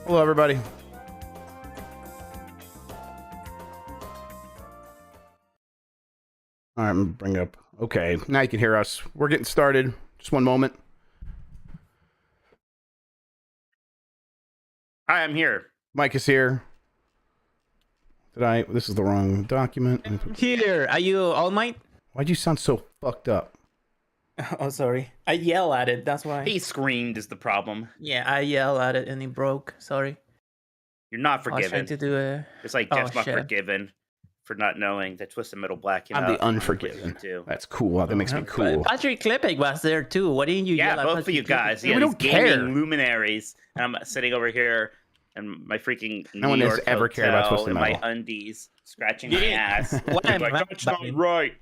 Hello, everybody. All right, I'm gonna bring up. Okay, now you can hear us. We're getting started. Just one moment. Hi, I'm here. Mike is here. This is the wrong document. Here, are you All Might? Why'd you sound so fucked up? Oh, sorry. I yell at it, that's why. He screamed is the problem. Yeah, I yell at it and it broke. Sorry. You're not I was forgiven. trying to do a... It's like Jeff's not forgiven for not knowing that Twisted Metal Black. I'm the unforgiven. That's cool. That makes me cool. Patrick Klepek was there too. Why didn't you yell at both Patrick of you guys. Klepek? Yeah, we these don't care. gaming luminaries. And I'm sitting over here and my freaking No one has ever cared about Twisted in Metal. my undies, scratching my ass. What I'm like, mad that's not about- right.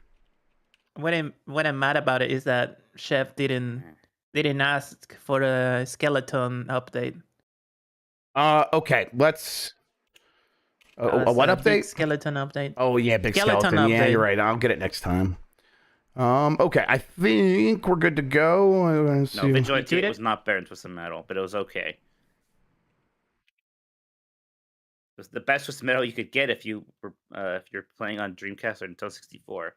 What I'm mad about it is that Chef didn't ask for a skeleton update. Okay, let's. What A big update? skeleton update. Oh yeah, big Skeleton skeleton. Yeah, update. you're right. I'll get it next time. Okay, I think we're good to go. Let's No, see. Vigilante You tweeted? was not better than Twisted Metal, but it was okay. It was the best Twisted Metal you could get if you're playing on Dreamcast or Nintendo 64.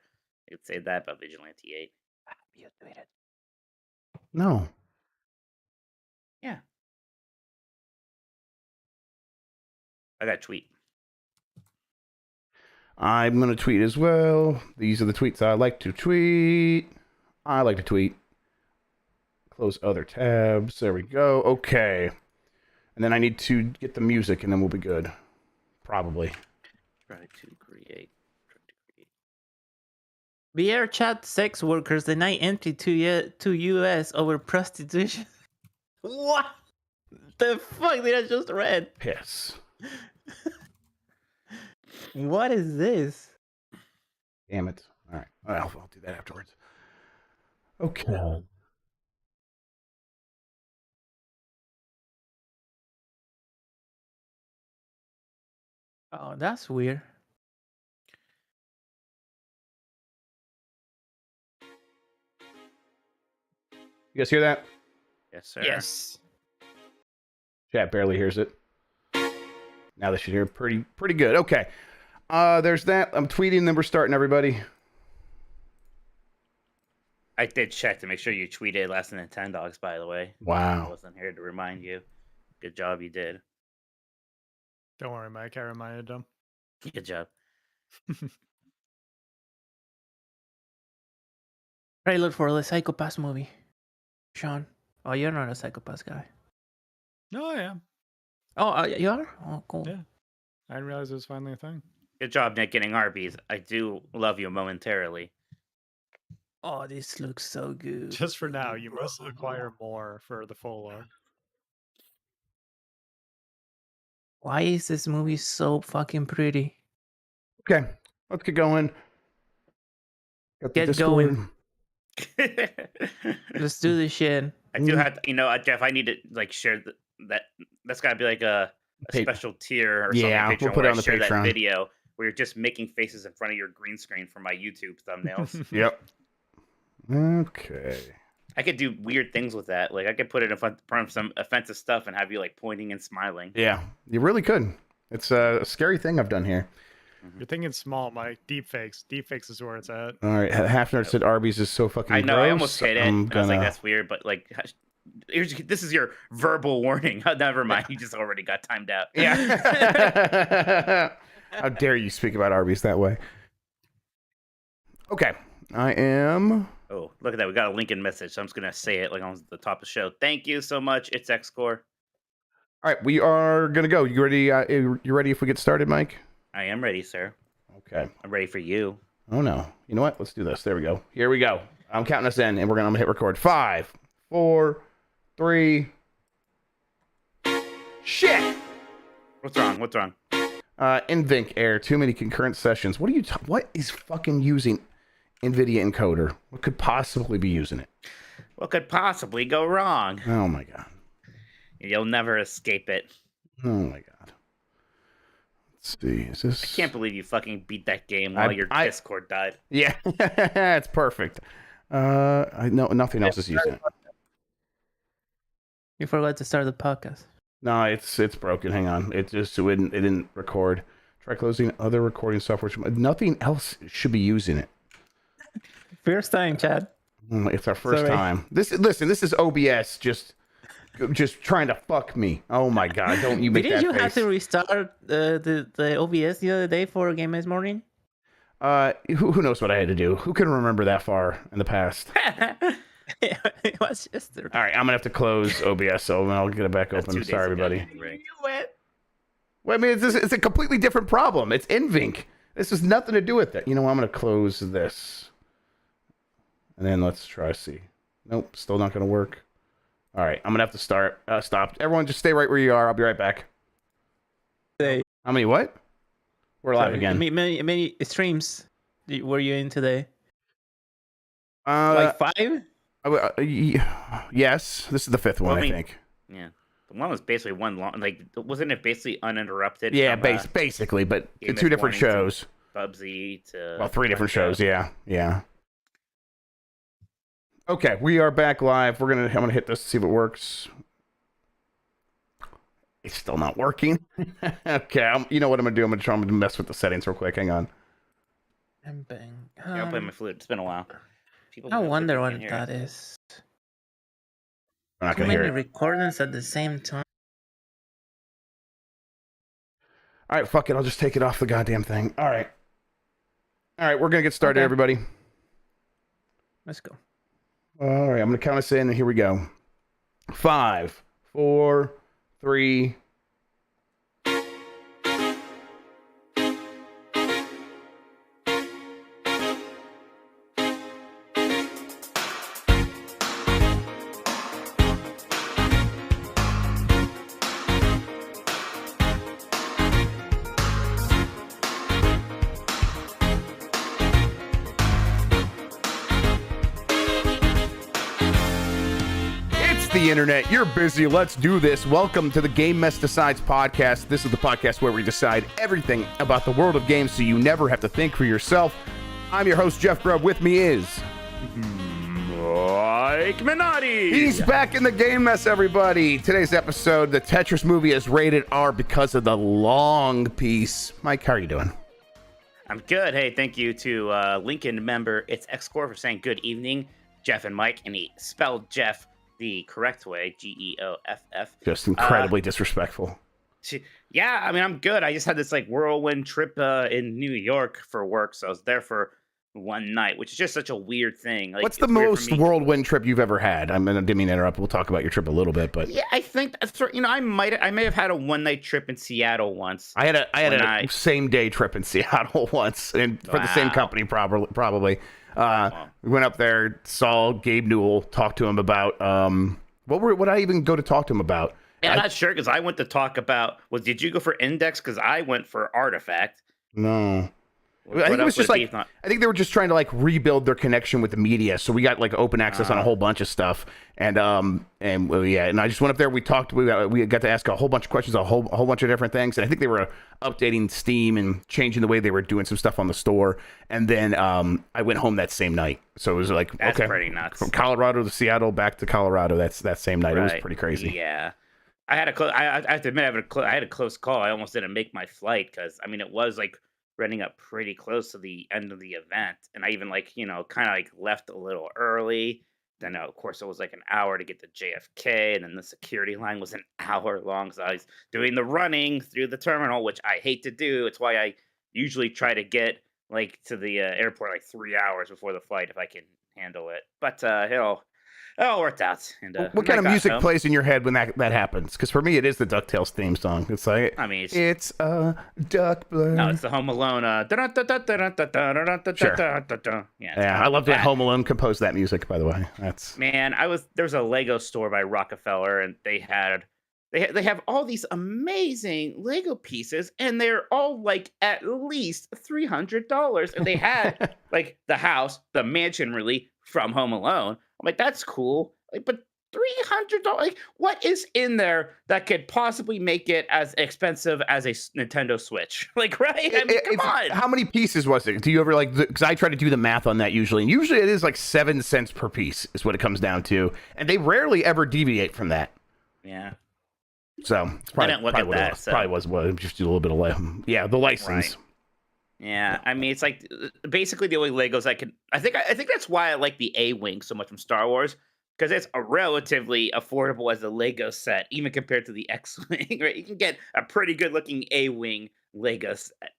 I could say that about Vigilante 8. You tweeted. No. Yeah. I got a tweet. I'm going to tweet as well. These are the tweets I like to tweet. I like to tweet. Close other tabs. There we go. Okay. And then I need to get the music, and then we'll be good. Probably. Try to create. VR chat sex workers deny entry to US over prostitution. What the fuck did I just read? Piss. What is this? Damn it. All right. I'll do that afterwards. Okay. Oh, that's weird. You guys hear that? Yes, sir. Yes. Chat barely hears it. Now they should hear pretty good. Okay. There's that. I'm tweeting, then we're starting, everybody. I did check to make sure you tweeted less than 10 dogs, by the way. I Wow. wasn't here to remind you. Good job, you did. Don't worry, Mike. I reminded them. Good job. Trailer for the Psychopath movie. Sean. Oh, you're not a Psychopath guy. No, I am. Oh, you are? Oh, cool. Yeah. I didn't realize it was finally a thing. Good job, Nick, getting Arby's. I do love you momentarily. Oh, this looks so good. Just for now, you must acquire more for the full look. Why is this movie so fucking pretty? Okay. Let's get going. Got the Get Discord. going. Let's do this shit. I do have to, Jeff, I need to like share that. That's got to be like a special tier or Yeah, something. we'll put it where on I the share Patreon. that video where you're just making faces in front of your green screen for my YouTube thumbnails. Yep. Okay. I could do weird things with that. Like I could put it in front of some offensive stuff and have you like pointing and smiling. Yeah, you really could. It's a scary thing I've done here. You're thinking small, Mike. Deepfakes. Deepfakes is where it's at. All right. Half Nerd said Arby's is so fucking I know. gross. I almost hit it. I'm I was like, gonna- that's weird, but like, this is your verbal warning. Never mind. You just already got timed out. Yeah. How dare you speak about Arby's that way? Okay. I am. Oh, look at that. We got a Lincoln message. So I'm just going to say it like on the top of the show. Thank you so much. It's X-Core. All right. We are going to go. You ready? You ready if we get started, Mike? I am ready, sir. Okay. I'm ready for you. Oh, no. You know what? Let's do this. There we go. Here we go. I'm counting us in, and I'm going to hit record. 5, 4, 3. Shit! What's wrong? What's wrong? Invink error. Too many concurrent sessions. What are you? What is fucking using NVIDIA encoder? What could possibly be using it? What could possibly go wrong? Oh my god. You'll never escape it. Oh my god. Let's see. Is this? I can't believe you fucking beat that game while your Discord died. Yeah, it's perfect. I know nothing else is using it. You forgot to start the podcast. No, it's broken. Hang on. It didn't record. Try closing other recording software. Nothing else should be using it. First time, Chad. It's our first Sorry. time. This is OBS just trying to fuck me. Oh my god! Don't you make Didn't that you face. have to restart the OBS the other day for Game This Morning? Who knows what I had to do? Who can remember that far in the past? It was yesterday. All right, I'm gonna have to close OBS, so I'll get it back That's 2 open. days Sorry, ago, everybody. right? Well, I mean, it's a completely different problem. It's Invink. This has nothing to do with it. You know what? I'm gonna close this, and then let's try see. Nope, still not gonna work. All right, I'm gonna have to stop. Everyone, just stay right where you are. I'll be right back. Today. How many? What? We're live Sorry, again. Many streams were you in today? Uh, Like 5? Yes, this is the 5th one, Well, I mean- I think. Yeah. The one was basically one long, like, wasn't it basically uninterrupted? Yeah, from, basically, but Game two of different Warnings shows. Bubsy to. Well, 3 different shows. Yeah. Okay, we are back live. I'm gonna hit this to see if it works. It's still not working. Okay, you know what I'm gonna do? I'm gonna mess with the settings real quick. Hang on. And bang. Yeah, I'll play my flute. It's been a while. People I can wonder can what hear that it. is. I'm not Too gonna hear many it. recordings at the same time. All right, fuck it. I'll just take it off the goddamn thing. All right, we're gonna get started, Okay. everybody. Let's go. All right, I'm gonna count us in, and here we go. 5, 4, 3. the internet. You're busy. Let's do this. Welcome to the Game Mess Decides podcast. This is the podcast where we decide everything about the world of games so you never have to think for yourself. I'm your host, Jeff Grubb. With me is Mike Minotti. He's back in the Game Mess, everybody. Today's episode, the Tetris movie is rated R because of the long piece. Mike, how are you doing? I'm good. Hey, thank you to Lincoln member It's X-Core for saying good evening, Jeff and Mike, and he spelled Jeff the correct way, Geoff. Just incredibly disrespectful. Yeah, I mean, I'm good. I just had this like whirlwind trip in New York for work, so I was there for one night, which is just such a weird thing. Like, what's the most whirlwind trip you've ever had? Didn't mean to interrupt. We'll talk about your trip a little bit, but yeah, I think I may have had a one night trip in Seattle once. I had a same day trip in Seattle once, and for the same company probably. We went up there, saw Gabe Newell, talked to him about what did I even go to talk to him about? Yeah, I'm not sure because I went to talk about did you go for Index? Because I went for Artifact. No. I think it was just like I think they were just trying to like rebuild their connection with the media, so we got like open access on a whole bunch of stuff, and I just went up there. We talked. We got to ask a whole bunch of questions, a whole bunch of different things, and I think they were updating Steam and changing the way they were doing some stuff on the store. And then I went home that same night, so it was like that's pretty nuts. From Colorado to Seattle, back to Colorado. That's that same night. Right. It was pretty crazy. Yeah. I had I have to admit, I had a close call. I almost didn't make my flight because it was like running up pretty close to the end of the event, and I even kind of left a little early. Then of course it was like an hour to get to JFK, and then the security line was an hour long, so I was doing the running through the terminal, which I hate to do. It's why I usually try to get to the airport 3 hours before the flight if I can handle it. But it all worked out. And what kind of music plays in your head when that happens? Because for me, it is the DuckTales theme song. It's like it's a duck blur. No, it's the Home Alone. Sure. Yeah, I love that Home Alone composed that music. By the way, there's a Lego store by Rockefeller, and they have all these amazing Lego pieces, and they're all at least $300. And they had the house, the mansion, really from Home Alone. I'm like, that's cool. But $300? What is in there that could possibly make it as expensive as a Nintendo Switch? Right? Come on. How many pieces was it? Do you ever because I try to do the math on that usually, and usually it is 7 cents per piece is what it comes down to, and they rarely ever deviate from that. Yeah. So it's probably, I didn't look at that. Probably was just a little bit of the license. Right. Yeah, it's basically the only Legos I think that's why I like the A-Wing so much from Star Wars, because it's a relatively affordable as a Lego set, even compared to the X-Wing, right? You can get a pretty good looking A-Wing Lego set.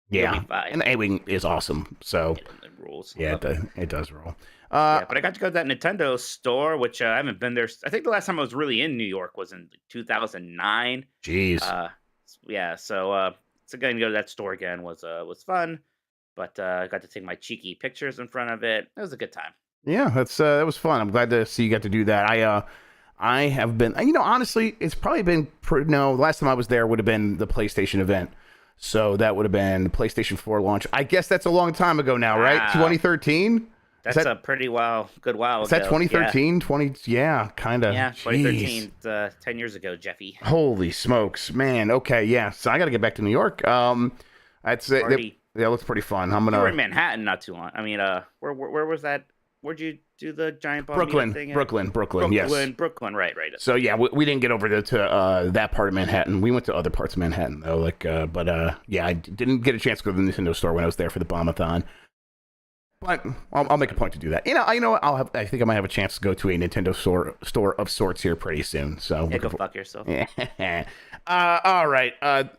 Yeah, and the A-Wing is awesome. So it rules. Yeah, it does roll. But I got to go to that Nintendo store, which I haven't been there. I think the last time I was really in New York was in 2009. Jeez. So getting to go to that store again was fun, but I got to take my cheeky pictures in front of it. It was a good time. Yeah, that was fun. I'm glad to see you got to do that. I have been, honestly, it's probably been the last time I was there would have been the PlayStation event. So that would have been the PlayStation 4 launch. I guess that's a long time ago now, right? 2013? That's a pretty good while ago. Is that 2013? Yeah, kind of. Yeah, 2013, 10 years ago, Jeffy. Holy smokes, man. Okay, yeah. So I got to get back to New York. That's it. That looks pretty fun. You were in Manhattan not too long. Where was that? Where'd you do the giant ball thing? Brooklyn, yes. Brooklyn, right. So yeah, we didn't get over to that part of Manhattan. We went to other parts of Manhattan though. I didn't get a chance to go to the Nintendo store when I was there for the Bombathon. But I'll make a point to do that. I think I might have a chance to go to a Nintendo store of sorts here pretty soon. So yeah, go fuck yourself. All right.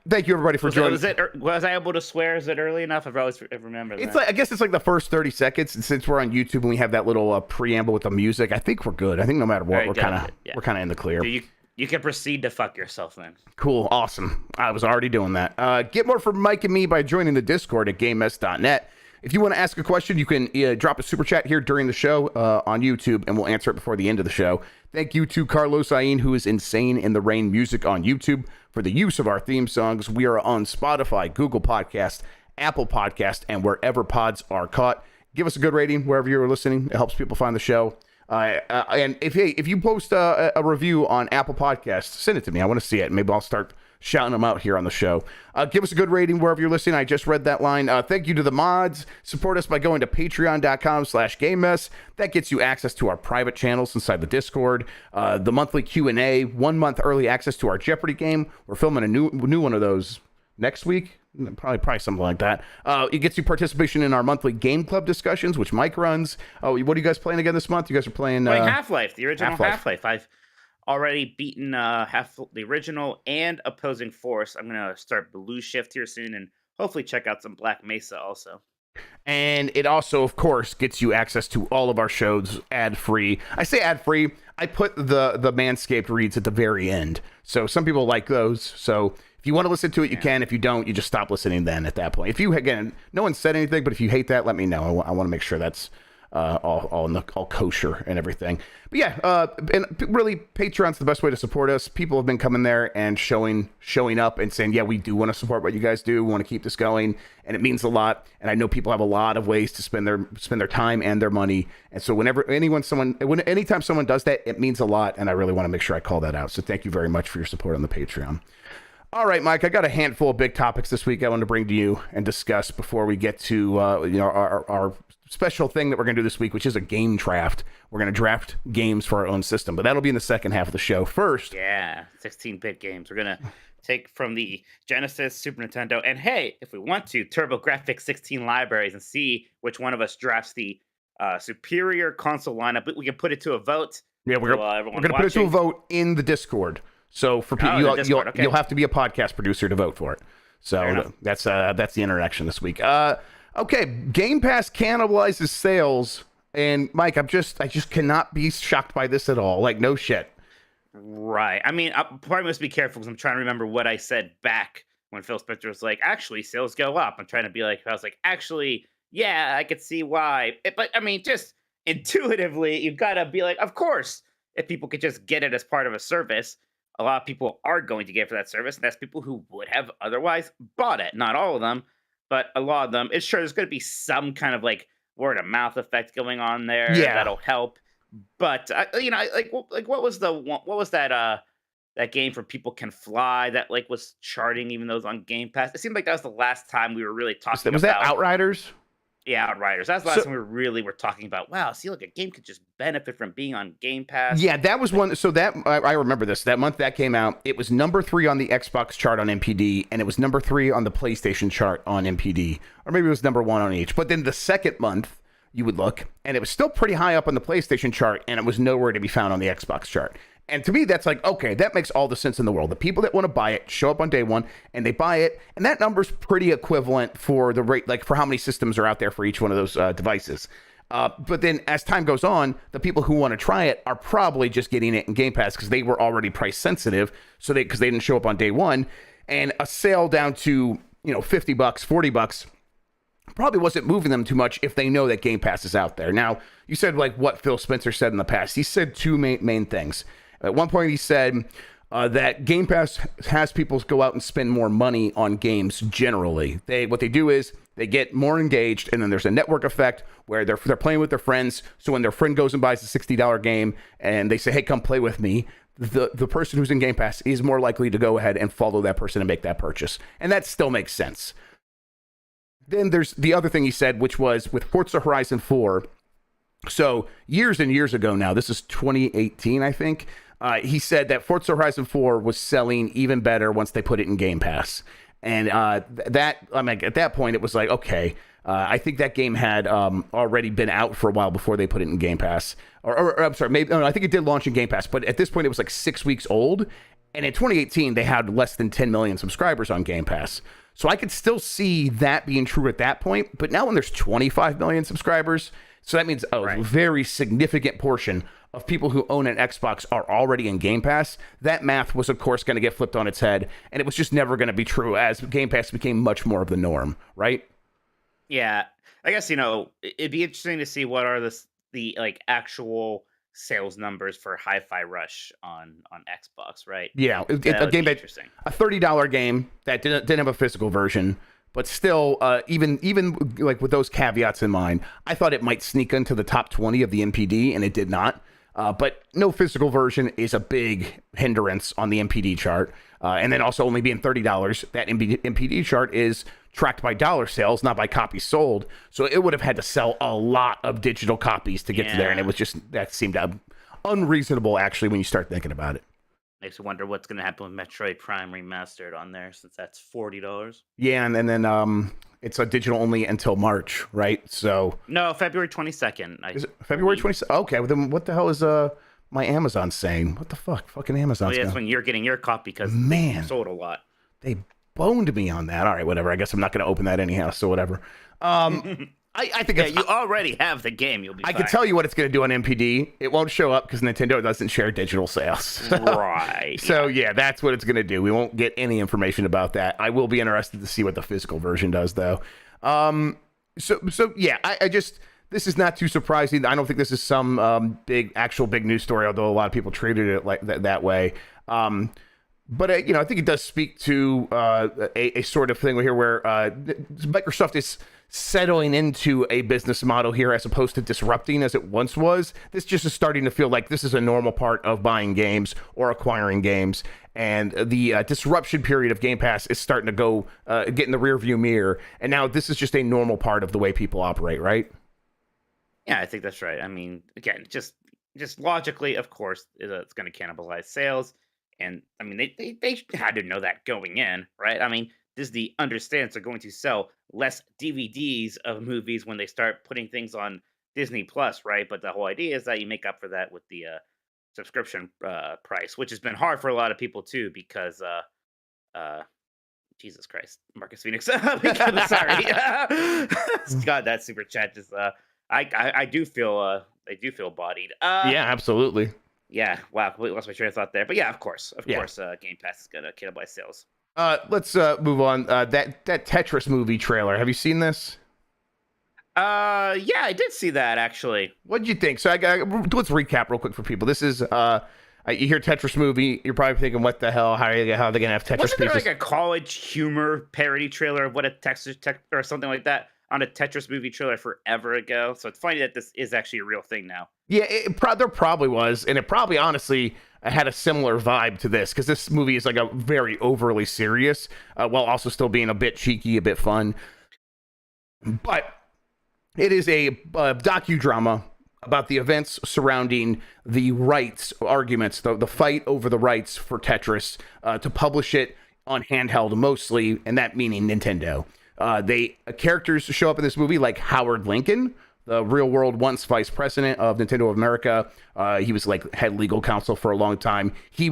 Thank you everybody for joining. Was I able to swear? Is it early enough? I've always remembered that. It's I guess it's the first 30 seconds. And since we're on YouTube and we have that little preamble with the music, I think we're good. I think no matter what, we're kind of in the clear. You can proceed to fuck yourself then. Cool. Awesome. I was already doing that. Get more from Mike and me by joining the Discord at GameMess.net. If you want to ask a question, you can drop a super chat here during the show on YouTube, and we'll answer it before the end of the show. Thank you to Carlos Ain, who is Insane in the Rain Music on YouTube, for the use of our theme songs. We are on Spotify, Google Podcast, Apple Podcast, and wherever pods are caught. Give us a good rating wherever you're listening. It helps people find the show. And if you post a review on Apple Podcasts, send it to me. I want to see it. Maybe I'll start shouting them out here on the show. Give us a good rating wherever you're listening. I just read that line. Thank you to the mods. Support us by going to patreon.com/GameMess. That gets you access to our private channels inside the Discord, the monthly Q&A, 1 month early access to our Jeopardy game. We're filming a new one of those next week. Probably something like that. It gets you participation in our monthly game club discussions, which Mike runs. What are you guys playing again this month? You guys are playing Half-Life, the original Half-Life. Half-Life. I've already beaten the original and Opposing Force. I'm gonna start Blue Shift here soon, and hopefully check out some Black Mesa also. And it also, of course, gets you access to all of our shows ad-free. I say ad-free. I put the Manscaped reads at the very end. So some people like those. So if you want to listen to it, you can. If you don't, you just stop listening then at that point. If you, again, no one said anything, but if you hate that, let me know. I want to make sure that's all kosher and everything. But yeah, and really, Patreon's the best way to support us. People have been coming there and showing up and saying, yeah, we do want to support what you guys do. We want to keep this going, and it means a lot. And I know people have a lot of ways to spend their time and their money. And so anytime someone does that, it means a lot. And I really want to make sure I call that out. So thank you very much for your support on the Patreon. All right, Mike, I got a handful of big topics this week I want to bring to you and discuss before we get to our special thing that we're going to do this week, which is a game draft. We're going to draft games for our own system, but that'll be in the second half of the show. First, 16-bit games. We're going to take from the Genesis, Super Nintendo, and hey, if we want to, TurboGrafx 16 libraries and see which one of us drafts the superior console lineup. We can put it to a vote. Yeah, we're going to put it to a vote in the Discord. So for people, you'll have to be a podcast producer to vote for it. So that's the interaction this week. Okay, Game Pass cannibalizes sales, and Mike, I just cannot be shocked by this at all. Like, no shit. Right. I mean, I probably must be careful because I'm trying to remember what I said back when Phil Spencer was like, actually, sales go up. I'm trying to be like, I was like, actually, yeah, I could see why. But I mean, just intuitively, you've got to be like, of course, if people could just get it as part of a service, a lot of people are going to get for that service, and that's people who would have otherwise bought it. Not all of them, but a lot of them. It's sure there's going to be some kind of like word of mouth effect going on there that'll help. But what was that game for People Can Fly that like was charting even though it was on Game Pass? It seemed like that was the last time we were really talking. Was that Outriders? Yeah, Outriders. That's the last time we really were talking about, wow, see, like a game could just benefit from being on Game Pass. Yeah, that was one. So that I remember this. That month that came out, it was number 3 on the Xbox chart on MPD, and it was number 3 on the PlayStation chart on MPD. Or maybe it was number 1 on each. But then the second month, you would look, and it was still pretty high up on the PlayStation chart, and it was nowhere to be found on the Xbox chart. And to me, that's like, okay, that makes all the sense in the world. The people that want to buy it show up on day one and they buy it. And that number's pretty equivalent for the rate, like for how many systems are out there for each one of those devices. But then as time goes on, the people who want to try it are probably just getting it in Game Pass because they were already price sensitive. So because they didn't show up on day one, and a sale down to, $50, $40 probably wasn't moving them too much if they know that Game Pass is out there. Now, you said like what Phil Spencer said in the past. He said two main things. At one point, he said that Game Pass has people go out and spend more money on games generally. What they do is they get more engaged, and then there's a network effect where they're playing with their friends. So when their friend goes and buys a $60 game and they say, hey, come play with me, the person who's in Game Pass is more likely to go ahead and follow that person and make that purchase. And that still makes sense. Then there's the other thing he said, which was with Forza Horizon 4. So years and years ago now, this is 2018, I think. He said that Forza Horizon 4 was selling even better once they put it in Game Pass. And at that point, it was like, okay, I think that game had already been out for a while before they put it in Game Pass. Or I'm sorry, I think it did launch in Game Pass. But at this point, it was like 6 weeks old. And in 2018, they had less than 10 million subscribers on Game Pass. So I could still see that being true at that point. But now when there's 25 million subscribers, so that means a very significant portion of people who own an Xbox are already in Game Pass. That math was, of course, going to get flipped on its head, and it was just never going to be true as Game Pass became much more of the norm, right? Yeah, I guess, it'd be interesting to see what are the like actual sales numbers for Hi-Fi Rush on Xbox, right? Yeah, a game that a $30 game that didn't have a physical version But still, even like with those caveats in mind, I thought it might sneak into the top 20 of the NPD, and it did not. But no physical version is a big hindrance on the NPD chart. And then also only being $30, that NPD chart is tracked by dollar sales, not by copies sold. So it would have had to sell a lot of digital copies to get to there. And it was just, that seemed unreasonable, actually, when you start thinking about it. Makes me wonder what's going to happen with Metroid Prime Remastered on there, since that's $40. Yeah, and then it's a digital only until March, right? So No, February 22nd. is it February 26th? Okay, well then what the hell is my Amazon saying? What the fuck? Fucking Amazon's that's when you're getting your copy because Man. you sold a lot. They boned me on that. All right, whatever. I guess I'm not going to open that anyhow, so whatever. I think Yeah, it's, you already have the game. You'll be I fine. can tell you what it's going to do on MPD. It won't show up because Nintendo doesn't share digital sales. Right. So yeah, that's what it's going to do. We won't get any information about that. I will be interested to see what the physical version does, though. So yeah, I just, this is not too surprising. I don't think this is some big news story, although a lot of people treated it like that way. But I think it does speak to a sort of thing here where Microsoft is settling into a business model here as opposed to disrupting as it once was. This just is starting to feel like this is a normal part of buying games or acquiring games. And the disruption period of Game Pass is starting to go get in the rearview mirror. And now this is just a normal part of the way people operate, right? Yeah, I think that's right. I mean, again, just logically, of course, it's going to cannibalize sales. And I mean, they had to know that going in, right? I mean, Disney understands they're going to sell less DVDs of movies when they start putting things on Disney Plus, right? But the whole idea is that you make up for that with the subscription price, which has been hard for a lot of people too, because Jesus Christ, Marcus Phoenix. Because, sorry, God, that super chat just I do feel bodied. Yeah, absolutely. Yeah, wow, completely lost my train of thought there. But yeah, of course, Game Pass is gonna cannibalize sales. Let's move on. That Tetris movie trailer. Have you seen this? Yeah, I did see that actually. What did you think? So let's recap real quick for people. This is you hear Tetris movie, you're probably thinking, what the hell? How are they gonna have Tetris Wasn't there pieces? like a college humor parody trailer of what a Tetris or something like that on a Tetris movie trailer forever ago? So it's funny that this is actually a real thing now. Yeah, there probably was, and it probably honestly had a similar vibe to this, because this movie is like a very overly serious, while also still being a bit cheeky, a bit fun. But it is a docudrama about the events surrounding the rights arguments, the fight over the rights for Tetris to publish it on handheld mostly, and that meaning Nintendo. Characters show up in this movie like Howard Lincoln, the real world once vice president of Nintendo of America. He was like head legal counsel for a long time. He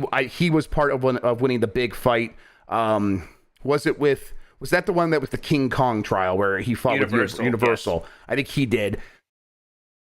was part of winning the big fight. Was that the one that was the King Kong trial where he fought with Universal? Yes. I think he did.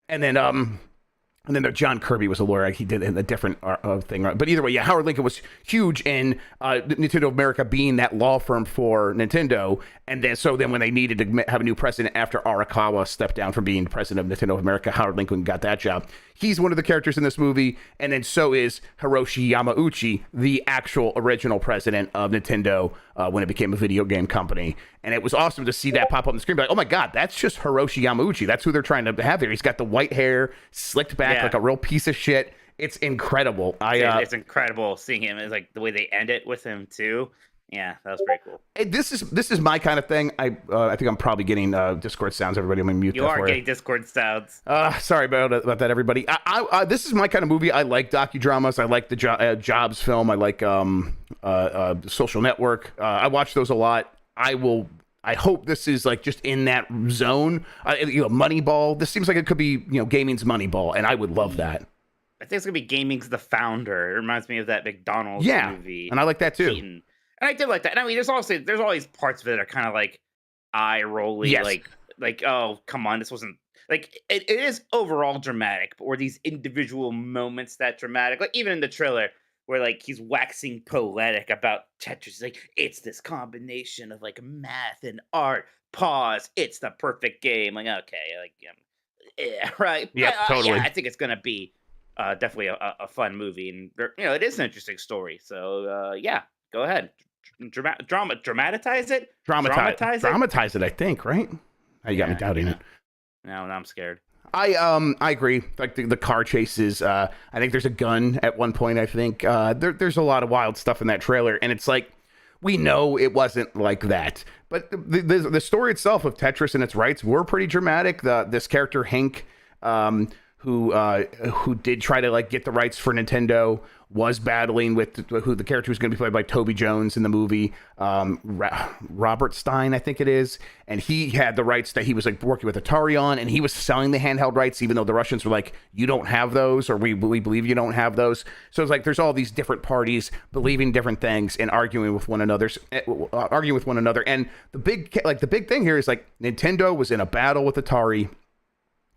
And then John Kirby was a lawyer. He did a different thing, right? But either way, yeah, Howard Lincoln was huge in Nintendo of America being that law firm for Nintendo. And then when they needed to have a new president after Arakawa stepped down from being president of Nintendo of America, Howard Lincoln got that job. He's one of the characters in this movie. And then so is Hiroshi Yamauchi, the actual original president of Nintendo when it became a video game company. And it was awesome to see that pop up on the screen. Like, oh my God, that's just Hiroshi Yamauchi. That's who they're trying to have here. He's got the white hair, slicked back like a real piece of shit. It's incredible. It's incredible seeing him. It's like the way they end it with him too. Yeah, that was pretty cool. This is my kind of thing. I think I'm probably getting Discord sounds. Everybody, I'm gonna mute. You are getting Discord sounds. Sorry about that, everybody. This is my kind of movie. I like docudramas. I like the Jobs film. I like Social Network. I watch those a lot. I hope this is like just in that zone. Moneyball. This seems like it could be gaming's Moneyball, and I would love that. I think it's gonna be gaming's The Founder. It reminds me of that McDonald's movie. And I like that too. Keaton. And I did like that. And I mean, there's always parts of it that are kind of like eye rolly, like oh come on, this wasn't like it is overall dramatic, but were these individual moments that dramatic? Like even in the trailer where like he's waxing poetic about Tetris, like it's this combination of like math and art. Pause. It's the perfect game. Like okay, like yeah, right. Yeah, totally. Yeah, I think it's gonna be definitely a fun movie, and it is an interesting story. So yeah. Go ahead. dramatize it. Dramatize it. I think, right? Oh, you got me doubting it. No, I'm scared. I agree. Like the car chases. I think there's a gun at one point. I think there's a lot of wild stuff in that trailer, and it's like we know it wasn't like that. But the story itself of Tetris and its rights were pretty dramatic. This character Hank, who did try to like get the rights for Nintendo, was battling with who the character was going to be played by Toby Jones in the movie, Robert Stein, I think it is, and he had the rights that he was like working with Atari on, and he was selling the handheld rights, even though the Russians were like, you don't have those, or we believe you don't have those. So it's like there's all these different parties believing different things and arguing with one another. And the big thing here is like Nintendo was in a battle with Atari,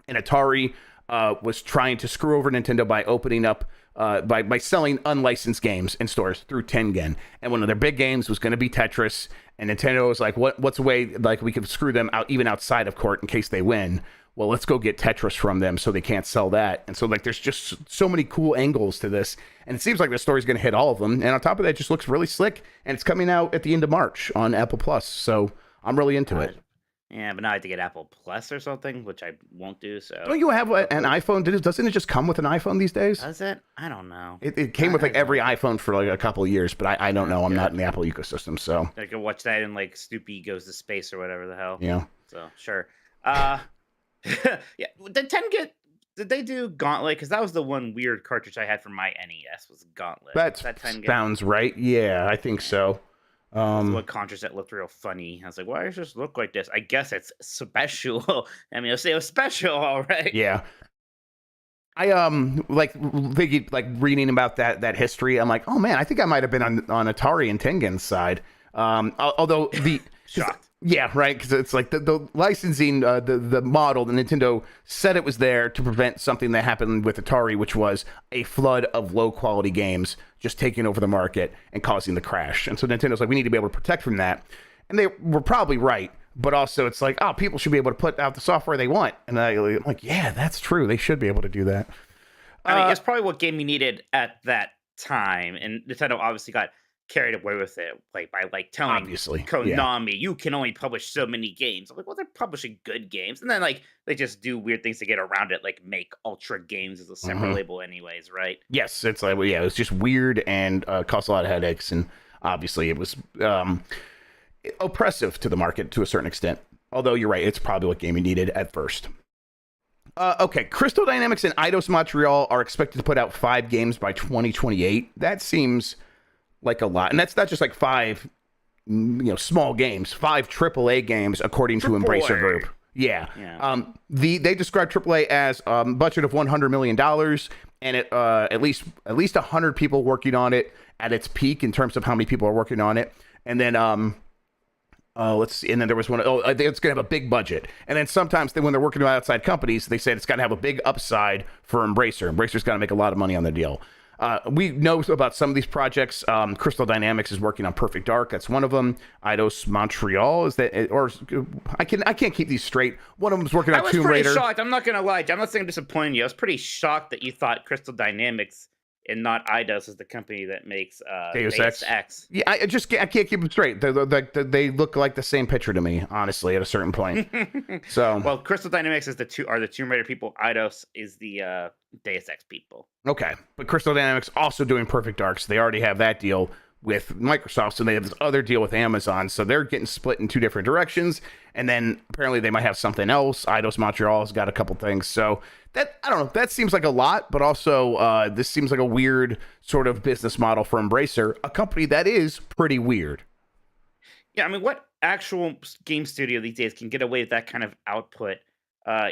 and Atari was trying to screw over Nintendo by opening up by selling unlicensed games in stores through Tengen. And one of their big games was going to be Tetris. And Nintendo was like, what's a way like we could screw them out even outside of court in case they win? Well, let's go get Tetris from them so they can't sell that. And so like there's just so many cool angles to this. And it seems like the story's going to hit all of them. And on top of that, it just looks really slick. And it's coming out at the end of March on Apple Plus. So I'm really into it. Yeah, but now I have to get Apple Plus or something, which I won't do. So don't you have an iPhone? Doesn't it just come with an iPhone these days? Does it? I don't know. It came with like every iPhone for like a couple of years, but I don't know. I'm not in the Apple ecosystem, so I could watch that in like Snoopy Goes to Space or whatever the hell. Yeah. So sure. Yeah. Did they do Gauntlet? Because that was the one weird cartridge I had for my NES was Gauntlet. That sounds right. Yeah, I think so. What cartridge that looked real funny. I was like, why does this look like this? I guess it's special. I mean, I'll say it was special, all right. Yeah. I like thinking, like reading about that history. I'm like, oh man, I think I might have been on Atari and Tengen's side. Although the shocked. Yeah, right. Because it's like the licensing, the model, the Nintendo said it was there to prevent something that happened with Atari, which was a flood of low quality games just taking over the market and causing the crash. And so Nintendo's like, we need to be able to protect from that. And they were probably right. But also it's like, oh, people should be able to put out the software they want. And I'm like, yeah, that's true. They should be able to do that. I mean, it's probably what gaming needed at that time. And Nintendo obviously got carried away with it, like by like telling Konami, you can only publish so many games. I'm like, well, they're publishing good games, and then like they just do weird things to get around it, like make Ultra Games as a separate label, anyways, right? Yes, it's like, well, yeah, it was just weird and caused a lot of headaches, and obviously it was oppressive to the market to a certain extent. Although you're right, it's probably what gaming needed at first. Okay, Crystal Dynamics and Eidos Montreal are expected to put out 5 games by 2028. That seems like a lot, and that's not just like 5 small games, 5 AAA games according to Embracer Group. Yeah. They describe AAA as a budget of $100 million and at least 100 people working on it at its peak in terms of how many people are working on it. And then let's see, and then there was one, I think it's gonna have a big budget. And then sometimes when they're working with outside companies, they said it's got to have a big upside for Embracer. Embracer's got to make a lot of money on the deal. We know about some of these projects. Crystal Dynamics is working on Perfect Dark. That's one of them. Eidos Montreal is that, or I can't keep these straight. One of them is working on Tomb Raider. I was pretty shocked. I'm not gonna lie. I'm not saying I'm disappointing you. I was pretty shocked that you thought Crystal Dynamics and not Eidos is the company that makes Deus Ex. Yeah, I can't keep them straight. They look like the same picture to me, honestly, at a certain point. So well, Crystal Dynamics is the Tomb Raider people. Eidos is the Deus Ex people. Okay, but Crystal Dynamics also doing Perfect Dark, so they already have that deal with Microsoft, so they have this other deal with Amazon, so they're getting split in 2 different directions, and then apparently they might have something else. Eidos Montreal has got a couple things, so that, I don't know, that seems like a lot, but also this seems like a weird sort of business model for Embracer, a company that is pretty weird. Yeah, I mean, what actual game studio these days can get away with that kind of output,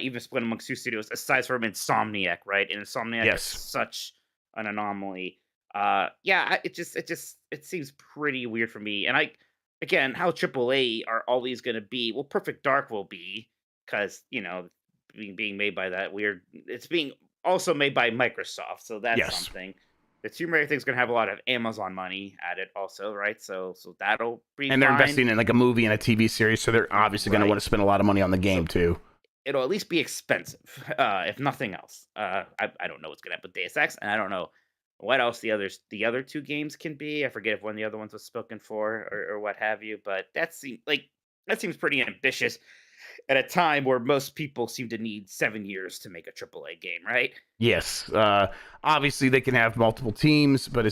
even split amongst 2 studios, aside from Insomniac, right? And Insomniac is such an anomaly. It seems pretty weird for me. And again, how AAA are all these going to be? Well, Perfect Dark will be, because, being made by that weird, it's being also made by Microsoft, so that's something. The Tomb Raider thing's going to have a lot of Amazon money at it also, right? So that'll be And they're investing in like a movie and a TV series, so they're obviously going to want to spend a lot of money on the game too. It'll at least be expensive, if nothing else. I don't know what's going to happen with Deus Ex, and I don't know what else the other two games can be. I forget if one of the other ones was spoken for or what have you, but that seems pretty ambitious at a time where most people seem to need 7 years to make a AAA game, right? Yes. Obviously, they can have multiple teams, but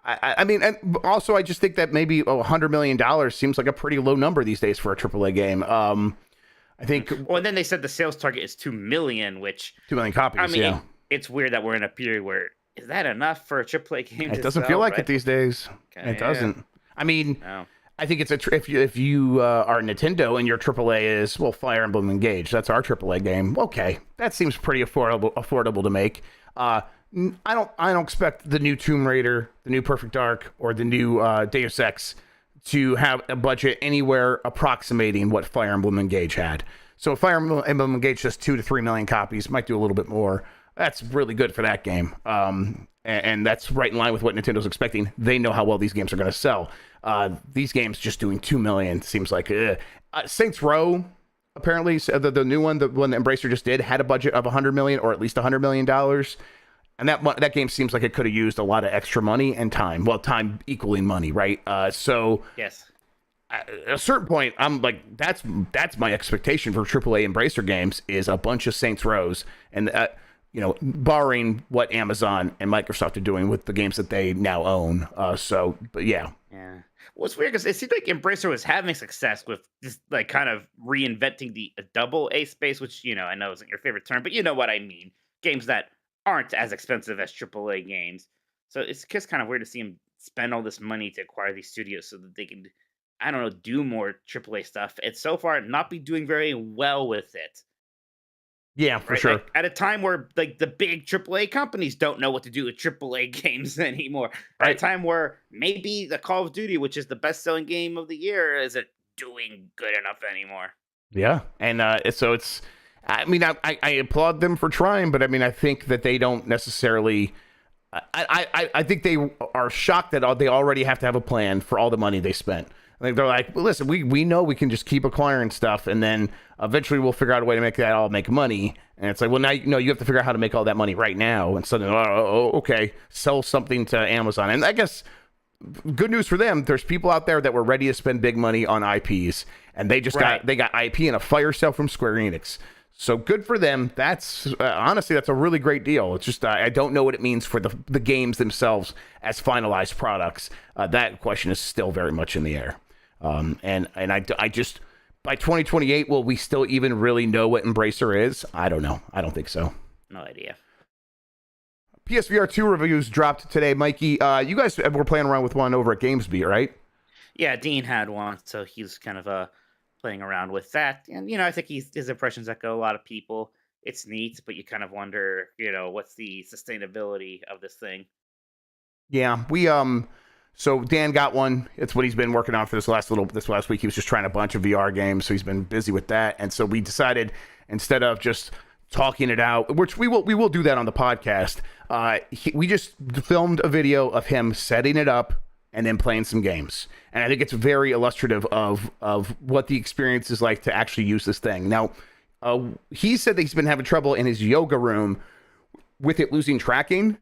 I mean, and also I just think that maybe $100 million seems like a pretty low number these days for a AAA game. I think. Well, and then they said the sales target is 2 million, which 2 million copies. I mean, yeah, it's weird that we're in a period where is that enough for a AAA game? it to doesn't sell, feel like right? it these days. Okay, It doesn't. I mean, No. I think it's if you are Nintendo and your AAA is Fire Emblem Engage, that's our AAA game. Okay, that seems pretty affordable to make. I don't expect the new Tomb Raider, the new Perfect Dark, or the new Deus Ex to have a budget anywhere approximating what Fire Emblem Engage had. So if Fire Emblem Engage does 2 to 3 million copies, might do a little bit more. That's really good for that game. And that's right in line with what Nintendo's expecting. They know how well these games are going to sell. These games just doing 2 million seems like Saints Row. Apparently, the new one, the one that Embracer just did, had a budget of 100 million or at least 100 million dollars. And that game seems like it could have used a lot of extra money and time. Well, time equaling money, right? So Yes. at a certain point, I'm like, that's my expectation for AAA Embracer games is a bunch of Saints Rows, and barring what Amazon and Microsoft are doing with the games that they now own. But yeah. Yeah. Well, it's weird because it seemed like Embracer was having success with just like kind of reinventing the double A space, which I know isn't your favorite term, but you know what I mean. Games that aren't as expensive as AAA games. So it's just kind of weird to see them spend all this money to acquire these studios so that they can, I don't know, do more AAA stuff. It's so far not be doing very well with it. Yeah, for Right? sure. Like, at a time where like the big AAA companies don't know what to do with AAA games anymore. At a Right. time where maybe the Call of Duty, which is the best-selling game of the year, isn't doing good enough anymore. Yeah, and so it's. I mean, I applaud them for trying, but I mean, I think that they don't necessarily. I think they are shocked that they already have to have a plan for all the money they spent. I think they're like, well, listen, we know we can just keep acquiring stuff, and then eventually we'll figure out a way to make that all make money. And it's like, well, now you have to figure out how to make all that money right now. And suddenly, okay, sell something to Amazon. And I guess good news for them. There's people out there that were ready to spend big money on IPs, and they just got IP in a fire sale from Square Enix. So good for them. That's honestly, that's a really great deal. It's just I don't know what it means for the games themselves as finalized products. That question is still very much in the air. And I just by 2028, will we still even really know what Embracer is? I don't know. I don't think so. No idea. PSVR 2 reviews dropped today, Mikey. You guys were playing around with one over at GamesBeat, right? Yeah, Dean had one, so he's kind of playing around with that. And I think his impressions echo a lot of people. It's neat, but you kind of wonder, what's the sustainability of this thing? Yeah, we so Dan got one. It's what he's been working on for this last week. He was just trying a bunch of VR games, so he's been busy with that. And so we decided, instead of just talking it out, which we will do that on the podcast, we just filmed a video of him setting it up and then playing some games. And I think it's very illustrative of what the experience is like to actually use this thing. Now, he said that he's been having trouble in his yoga room with it losing tracking.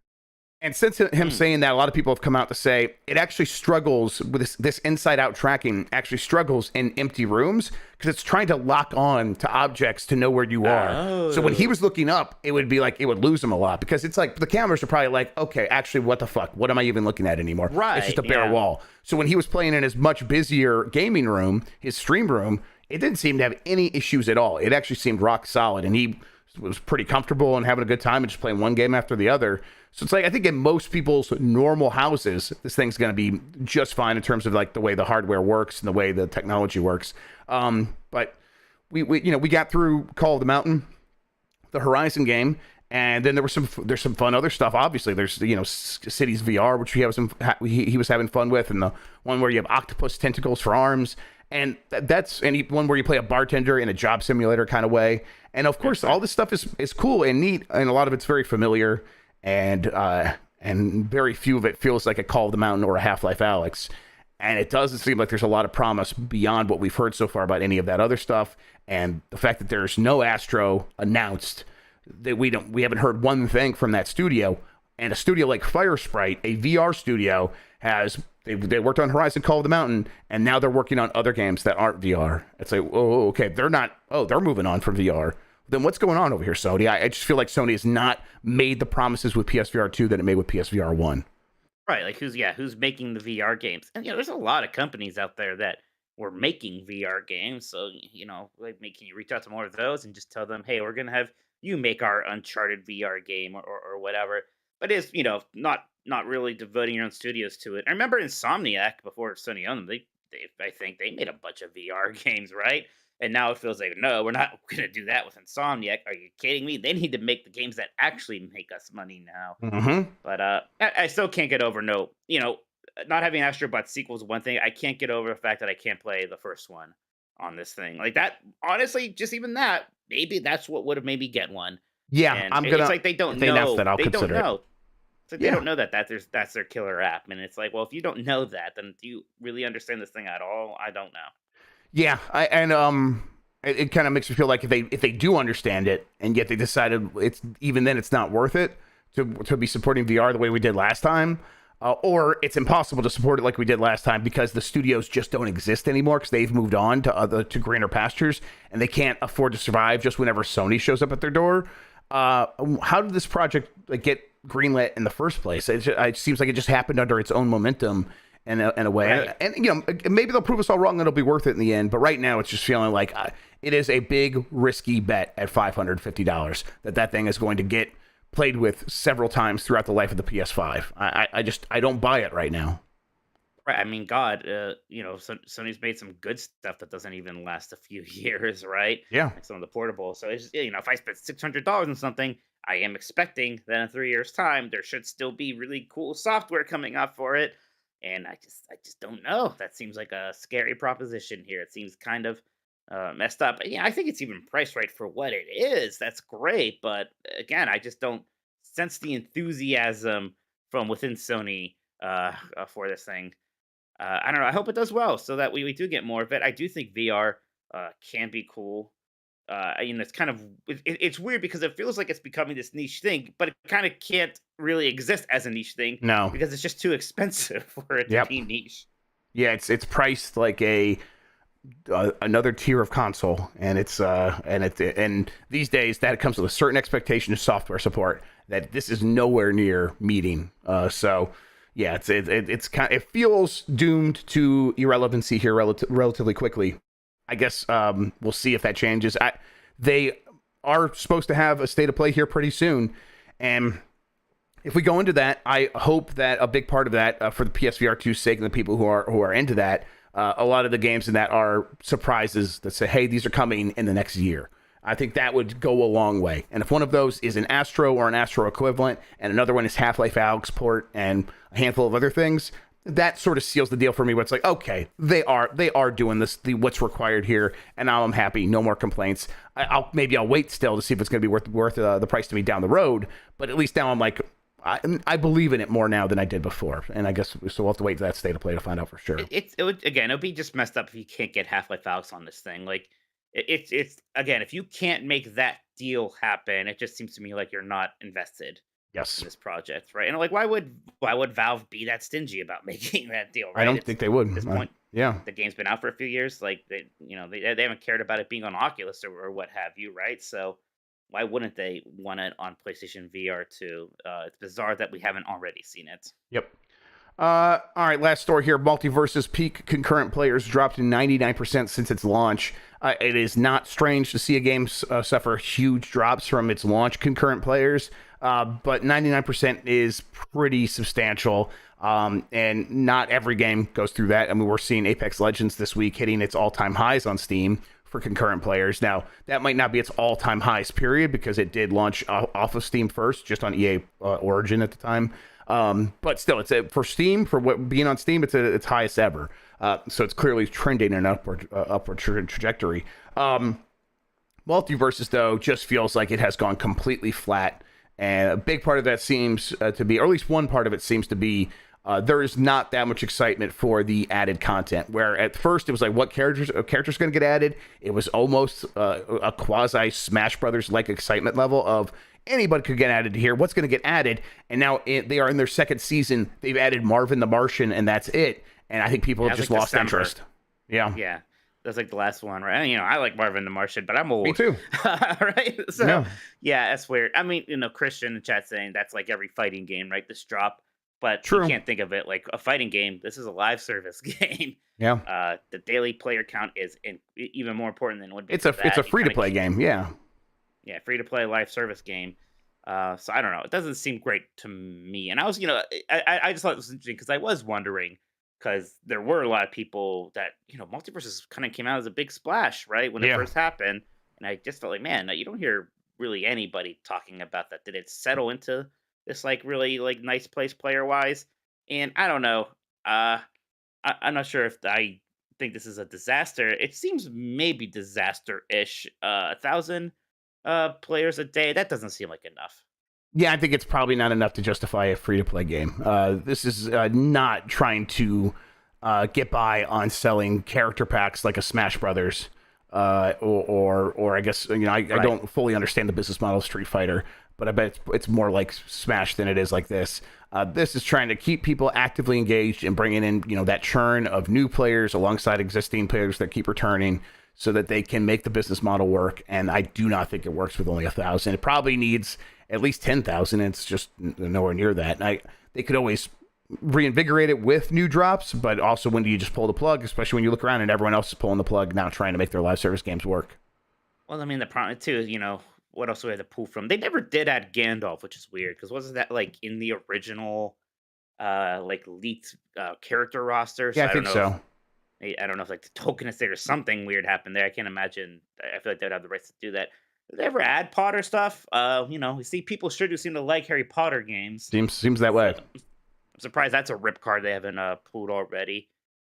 And since him saying that, a lot of people have come out to say it actually struggles with this inside-out tracking, actually struggles in empty rooms because it's trying to lock on to objects to know where you are. Oh. So when he was looking up, it would be like it would lose him a lot because it's like the cameras are probably like, okay, actually, what the fuck? What am I even looking at anymore? Right, It's just a bare yeah. wall. So when he was playing in his much busier gaming room, his stream room, it didn't seem to have any issues at all. It actually seemed rock solid, and he was pretty comfortable and having a good time and just playing one game after the other. So it's like, I think in most people's normal houses, this thing's going to be just fine in terms of like the way the hardware works and the way the technology works. But we got through Call of the Mountain, the Horizon game, and then there's some fun other stuff. Obviously, there's Cities VR, which he was having fun with, and the one where you have octopus tentacles for arms, and that's one where you play a bartender in a job simulator kind of way. And of course, all this stuff is cool and neat, and a lot of it's very familiar. And very few of it feels like a Call of the Mountain or a Half-Life Alyx. And it doesn't seem like there's a lot of promise beyond what we've heard so far about any of that other stuff. And the fact that there's no Astro announced, that we haven't heard one thing from that studio. And a studio like Firesprite, a VR studio, they worked on Horizon Call of the Mountain, and now they're working on other games that aren't VR. It's like, oh, okay, they're moving on from VR. Then what's going on over here, Sony? I just feel like Sony has not made the promises with PSVR 2 that it made with PSVR 1. Right, like who's making the VR games? And there's a lot of companies out there that were making VR games. So like, can you reach out to more of those and just tell them, hey, we're gonna have you make our Uncharted VR game or whatever. But it's not really devoting your own studios to it. I remember Insomniac before Sony owned them. I think they made a bunch of VR games, right? And now it feels like, no, we're not going to do that with Insomniac. Are you kidding me? They need to make the games that actually make us money now. Mm-hmm. But I still can't get over not having Astrobot sequel is one thing. I can't get over the fact that I can't play the first one on this thing. Like that, honestly, just even that, maybe that's what would have made me get one. Yeah, and it's like they don't know. That, I'll they consider don't know. it. It's like they don't know that's their killer app. And it's like, well, if you don't know that, then do you really understand this thing at all? I don't know. Yeah, it kind of makes me feel like if they do understand it, and yet they decided it's not worth it to be supporting VR the way we did last time, or it's impossible to support it like we did last time because the studios just don't exist anymore because they've moved on to greener pastures and they can't afford to survive just whenever Sony shows up at their door. How did this project get greenlit in the first place? It seems like it just happened under its own momentum. In a way, right. And maybe they'll prove us all wrong and it'll be worth it in the end. But right now, it's just feeling like it is a big risky bet at $550 that thing is going to get played with several times throughout the life of the PS5. I don't buy it right now. Right. I mean, God, Sony's made some good stuff that doesn't even last a few years, right? Yeah. Like some of the portables. So it's if I spent $600 on something, I am expecting that in 3 years' time there should still be really cool software coming out for it. And I just don't know. That seems like a scary proposition here. It seems kind of messed up. Yeah, I think it's even priced right for what it is. That's great. But again, I just don't sense the enthusiasm from within Sony for this thing. I don't know. I hope it does well so that we do get more of it. I do think VR can be cool. It's kind of it's weird because it feels like it's becoming this niche thing, but it kind of can't really exist as a niche thing. No, because it's just too expensive for it to be niche. Yeah, it's priced like another tier of console, and and these days that comes with a certain expectation of software support that this is nowhere near meeting. So yeah, it feels doomed to irrelevancy here relatively quickly. I guess we'll see if that changes. They are supposed to have a state of play here pretty soon. And if we go into that, I hope that a big part of that, for the PSVR 2's sake and the people who are into that, a lot of the games in that are surprises that say, hey, these are coming in the next year. I think that would go a long way. And if one of those is an Astro or an Astro equivalent, and another one is Half-Life Alyx port and a handful of other things, that sort of seals the deal for me. Where it's like, okay, they are doing what's required here, and now I'm happy. No more complaints. I'll wait still to see if it's going to be worth the price to me down the road. But at least now I'm like, I believe in it more now than I did before. And I guess so. We'll have to wait for that state of play to find out for sure. It would be just messed up if you can't get Half-Life Alyx on this thing. Like it's again, if you can't make that deal happen, it just seems to me like you're not invested. Yes. In this project, right? And like, why would Valve be that stingy about making that deal? Right? I don't think they would. At this point, yeah, the game's been out for a few years. Like they haven't cared about it being on Oculus or what have you, right? So why wouldn't they want it on PlayStation VR 2? It's bizarre that we haven't already seen it. Yep. All right, last story here. Multiverse's peak concurrent players dropped to 99% since its launch. It is not strange to see a game suffer huge drops from its launch concurrent players, but 99% is pretty substantial, and not every game goes through that. I mean, we're seeing Apex Legends this week hitting its all-time highs on Steam for concurrent players. Now, that might not be its all-time highs, period, because it did launch off of Steam first, just on EA Origin at the time. But still, it's for Steam, for what being on Steam, it's its highest ever. So it's clearly trending in an upward trajectory. Multiverses, though, just feels like it has gone completely flat. And a big part of that seems to be, or at least one part of it seems to be, there is not that much excitement for the added content. Where at first it was like, what characters going to get added? It was almost a quasi Smash Brothers like excitement level of, Anybody could get added here. What's going to get added? And now they are in their second season. They've added Marvin the Martian, and that's it. And I think people have just lost interest. Yeah. Yeah. That's like the last one, right? You know, I like Marvin the Martian, but I'm old. Me too. Right? So, yeah, that's weird. I mean, you know, Christian in the chat saying that's like every fighting game, right? This drop. But you can't think of it like a fighting game. This is a live service game. Yeah. The daily player count is even more important than would be. It's a free-to-play game, yeah. Yeah, free-to-play live service game. So I don't know. It doesn't seem great to me. And I was, you know, I just thought it was interesting because I was wondering, because there were a lot of people that, you know, Multiverses kind of came out as a big splash, right, when it first happened. And I just felt like, man, you don't hear really anybody talking about that. Did it settle into this, like, really, like, nice place player-wise? And I don't know. I'm not sure if I think this is a disaster. It seems maybe disaster-ish. 1,000 players a day, that doesn't seem like enough. Yeah, I think it's probably not enough to justify a free-to-play game. This is not trying to get by on selling character packs like a Smash Brothers, or I guess, you know, I don't fully understand the business model of Street Fighter, but I bet it's more like Smash than it is like this. This is trying to keep people actively engaged and bringing in, you know, that churn of new players alongside existing players that keep returning, so that they can make the business model work. And I do not think it works with only 1,000. It probably needs at least 10,000. It's just nowhere near that. And they could always reinvigorate it with new drops, but also when do you just pull the plug, especially when you look around and everyone else is pulling the plug now trying to make their live service games work. Well, I mean, the problem too is, you know, what else do we have to pull from? They never did add Gandalf, which is weird, because wasn't that like in the original like leaked character roster? Yeah, I think so. I don't know if like the token is there or something weird happened there. I can't imagine. I feel like they'd have the rights to do that. Did they ever add Potter stuff? You know, we see people sure do seem to like Harry Potter games. Seems that way. I'm surprised that's a rip card they haven't pulled already.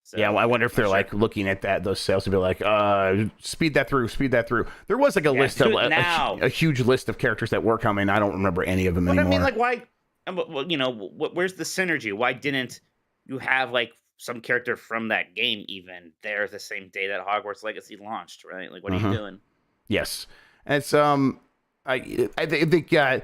So, yeah, well, I wonder if they're like looking at those sales to be like, speed that through. There was like a list of a huge list of characters that were coming. I don't remember any of them anymore. I mean, like, why? Well, you know, where's the synergy? Why didn't you have like some character from that game even there the same day that Hogwarts Legacy launched? Right? Like, what are you doing? Yes, it's I think I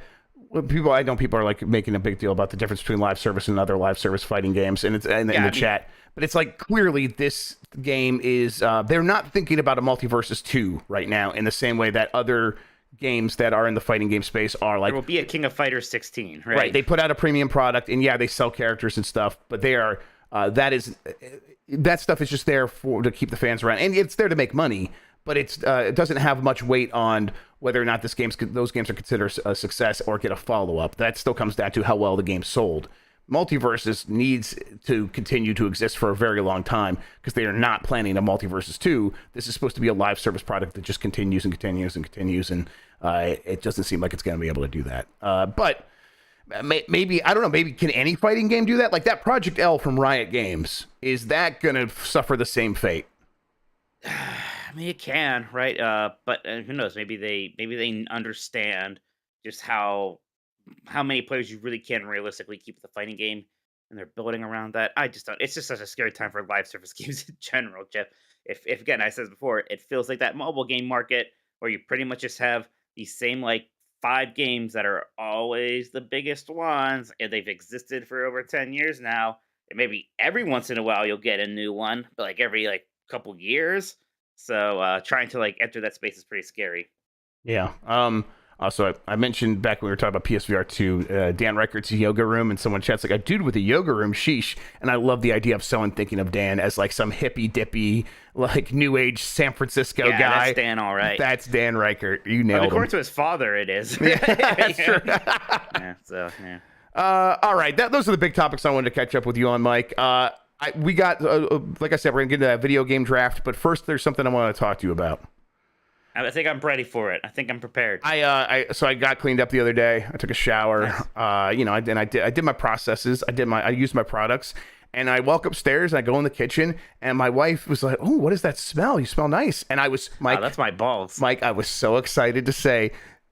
know people are like making a big deal about the difference between live service and other live service fighting games, and it's in the chat. But it's like, clearly this game is they're not thinking about a Multiverses 2 right now in the same way that other games that are in the fighting game space are. Like, there will be a King of Fighters 16, right? Right. They put out a premium product, and they sell characters and stuff, but they are that stuff is just there to keep the fans around, and it's there to make money. But it doesn't have much weight on whether or not those games are considered a success or get a follow-up. That still comes down to how well the game sold. Multiverses needs to continue to exist for a very long time because they are not planning a Multiverses 2. This is supposed to be a live service product that just continues and continues and continues, and it doesn't seem like it's going to be able to do that. But maybe, I don't know, maybe can any fighting game do that? Like that Project L from Riot Games, is that going to suffer the same fate? I mean, it can, right? But who knows? Maybe they understand just how many players you really can realistically keep the fighting game, and they're building around that. I just don't. It's just such a scary time for live service games in general, Jeff. If again, I said before, it feels like that mobile game market where you pretty much just have these same like 5 games that are always the biggest ones, and they've existed for over 10 years now. And maybe every once in a while you'll get a new one, but like every couple years. So trying to enter that space is pretty scary. Yeah. Also, I mentioned back when we were talking about PSVR 2, Dan Reichert's yoga room, and someone chats like, a dude with a yoga room, sheesh. And I love the idea of someone thinking of Dan as like some hippy-dippy, like new age San Francisco guy. That's Dan, all right. That's Dan Reichert. You nailed him. According to his father, it is. Yeah, that's true. All right. Those are the big topics I wanted to catch up with you on, Mike. We got, like I said, we're going to get into that video game draft, but first there's something I want to talk to you about. I think I'm ready for it. I think I'm prepared. So I got cleaned up the other day. I took a shower. Nice. I did my processes. I used my products, and I walk upstairs and I go in the kitchen, and my wife was like, "Oh, what is that smell? You smell nice." And I was, Mike, that's my balls. Mike, I was so excited to say,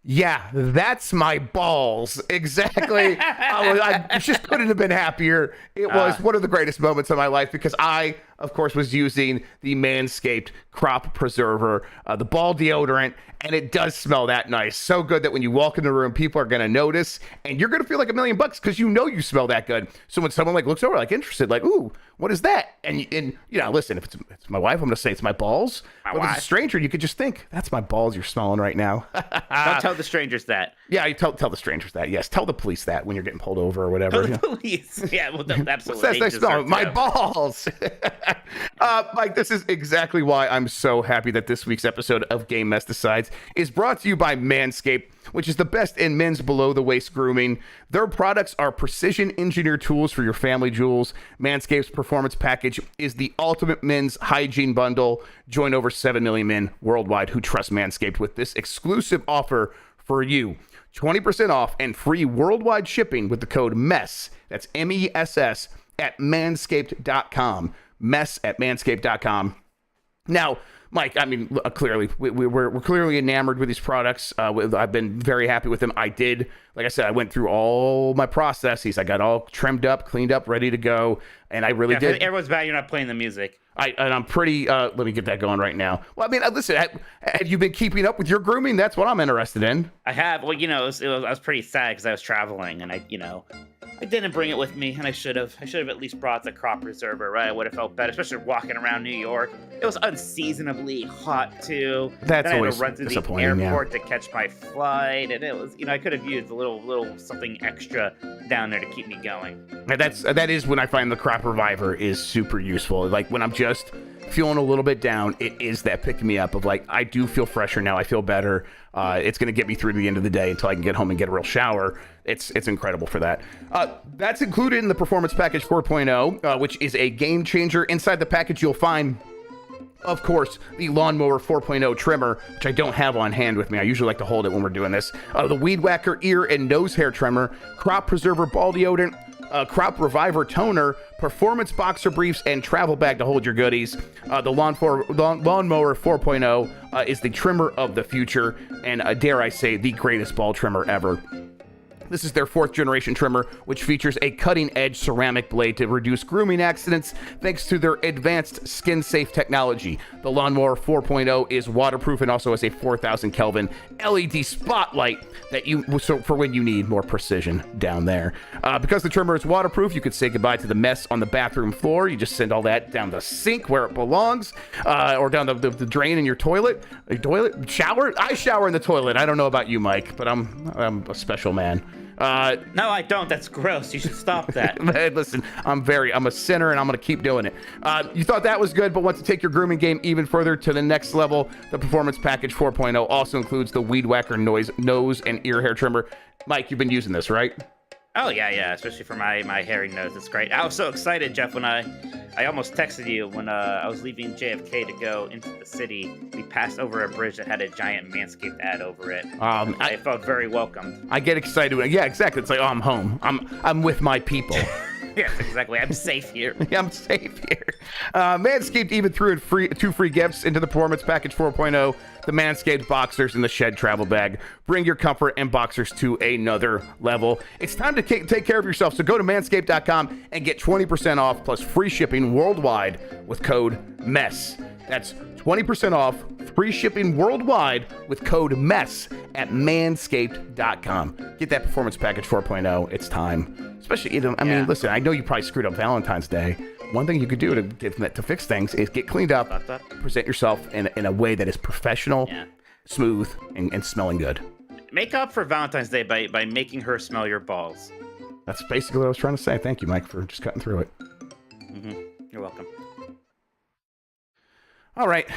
yeah, that's my balls. Exactly. I just couldn't have been happier. It was one of the greatest moments of my life because I of course, was using the Manscaped Crop Preserver, the ball deodorant, and it does smell that nice. So good that when you walk in the room, people are going to notice, and you're going to feel like $1 million because you know you smell that good. So when someone like looks over, like interested, like, ooh, what is that? And you know, listen, if it's my wife, I'm going to say it's my balls. But if it's a stranger, you could just think, that's my balls you're smelling right now. Don't tell the strangers that. Yeah, you tell the strangers that. Yes, tell the police that when you're getting pulled over or whatever. Tell the police. Yeah, well, absolutely. What's that smell? My balls. Mike, this is exactly why I'm so happy that this week's episode of Game Mesticides is brought to you by Manscaped, which is the best in men's below-the-waist grooming. Their products are precision-engineered tools for your family jewels. Manscaped's Performance Package is the ultimate men's hygiene bundle. Join over 7 million men worldwide who trust Manscaped with this exclusive offer for you. 20% off and free worldwide shipping with the code MESS. That's MESS at manscaped.com. MESS at manscaped.com. Now, Mike, I mean, clearly, we're clearly enamored with these products. I've been very happy with them. Like I said, I went through all my processes. I got all trimmed up, cleaned up, ready to go. And I really did. Everyone's bad you're not playing the music. I'm pretty, let me get that going right now. Well, I mean, listen, have you been keeping up with your grooming? That's what I'm interested in. I have. Well, you know, I was pretty sad because I was traveling and I didn't bring it with me, and I should have. I should have at least brought the crop preserver, right? I would have felt better, especially walking around New York. It was unseasonably hot too. That's then always I had to run through the airport to catch my flight, and it was, I could have used a little something extra down there to keep me going. And that is when I find the crop reviver is super useful. Like when I'm just feeling a little bit down, it is that pick me up of like, I do feel fresher now. I feel better. It's going to get me through the end of the day until I can get home and get a real shower. It's incredible for that. That's included in the Performance Package 4.0, which is a game changer. Inside the package, you'll find, of course, the Lawnmower 4.0 trimmer, which I don't have on hand with me. I usually like to hold it when we're doing this. The Weed Whacker ear and nose hair trimmer, Crop Preserver ball deodorant, Crop Reviver toner, Performance boxer briefs, and travel bag to hold your goodies. The Lawnmower 4.0 is the trimmer of the future, and dare I say, the greatest ball trimmer ever. This is their 4th generation trimmer, which features a cutting-edge ceramic blade to reduce grooming accidents thanks to their advanced skin-safe technology. The Lawnmower 4.0 is waterproof and also has a 4,000 Kelvin LED spotlight for when you need more precision down there. Because the trimmer is waterproof, you could say goodbye to the mess on the bathroom floor. You just send all that down the sink where it belongs, or down the drain in your toilet. Shower? I shower in the toilet. I don't know about you, Mike, but I'm a special man. No, I don't. That's gross. You should stop that. Man, listen, I'm a sinner and I'm going to keep doing it. You thought that was good, but want to take your grooming game even further to the next level? The Performance Package 4.0 also includes the Weed Whacker nose and ear hair trimmer. Mike, you've been using this, right? Oh, yeah, especially for my hairy nose. It's great. I was so excited, Jeff, when I almost texted you when I was leaving JFK to go into the city. We passed over a bridge that had a giant Manscaped ad over it. I felt very welcomed. I get excited. Yeah, exactly. It's like, oh, I'm home. I'm with my people. Yes, exactly. I'm safe here. I'm safe here. Manscaped even threw in 2 free gifts into the Performance Package 4.0, the Manscaped Boxers and the Shed Travel Bag. Bring your comfort and boxers to another level. It's time to take care of yourself, so go to manscaped.com and get 20% off plus free shipping worldwide with code MESS. That's 20% off, free shipping worldwide with code MESS at manscaped.com. Get that Performance Package 4.0. It's time. Especially, I mean, listen, I know you probably screwed up Valentine's Day. One thing you could do to fix things is get cleaned up, present yourself in a way that is professional, smooth, and smelling good. Make up for Valentine's Day by making her smell your balls. That's basically what I was trying to say. Thank you, Mike, for just cutting through it. Mm-hmm. You're welcome. All right.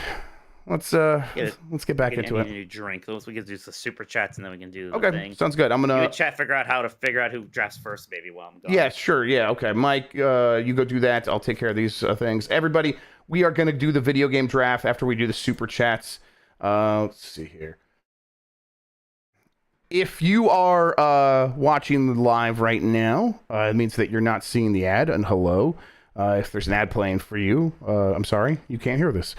Let's get back into it. We need a drink. We can do the super chats and then we can do the okay, thing. Sounds good. I'm gonna chat figure out who drafts first, maybe while I'm gone. Yeah, sure. Yeah, okay. Mike, you go do that. I'll take care of these things. Everybody, we are gonna do the video game draft after we do the super chats. Let's see here. If you are watching live right now, it means that you're not seeing the ad. And hello, if there's an ad playing for you, I'm sorry, you can't hear this.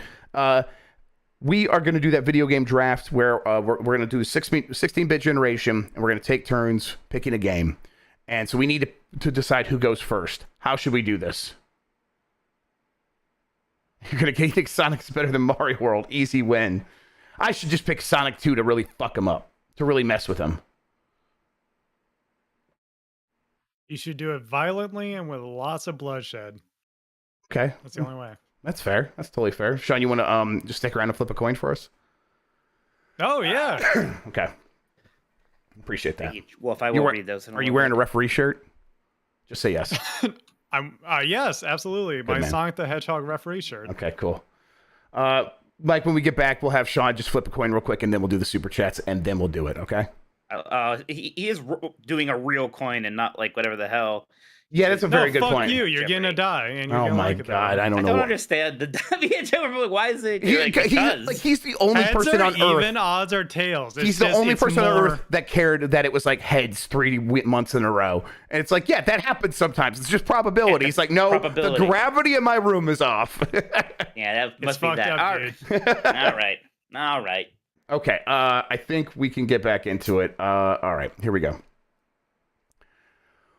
We are going to do that video game draft where we're going to do 16-bit generation, and we're going to take turns picking a game. And so we need to decide who goes first. How should we do this? You think Sonic's better than Mario World? Easy win. I should just pick Sonic 2 to really fuck him up, to really mess with him. You should do it violently and with lots of bloodshed. Okay. That's the only way. That's fair. That's totally fair. Sean, you want to just stick around and flip a coin for us? Oh, yeah. Okay. Appreciate that. Well, if I will read those. Are you wearing a referee shirt? Just say yes. Yes, absolutely. My man. Sonic the Hedgehog referee shirt. Okay, cool. Mike, when we get back, we'll have Sean just flip a coin real quick, and then we'll do the super chats, and then we'll do it, okay? He is doing a real coin and not like whatever the hell. Yeah, that's a very good fuck point. you. You're getting a die. And you're Oh gonna my like it god, that way. I don't I know. don't understand the why is it He's the only Heads person are on Earth. even, odds are tails. He's the only person on Earth that cared that it was like heads 3 months in a row. And it's like, yeah, that happens sometimes. It's just probability. He's like, no, the gravity in my room is off. Yeah, that must be fucked that. up, All right. Okay, I think we can get back into it. All right, here we go.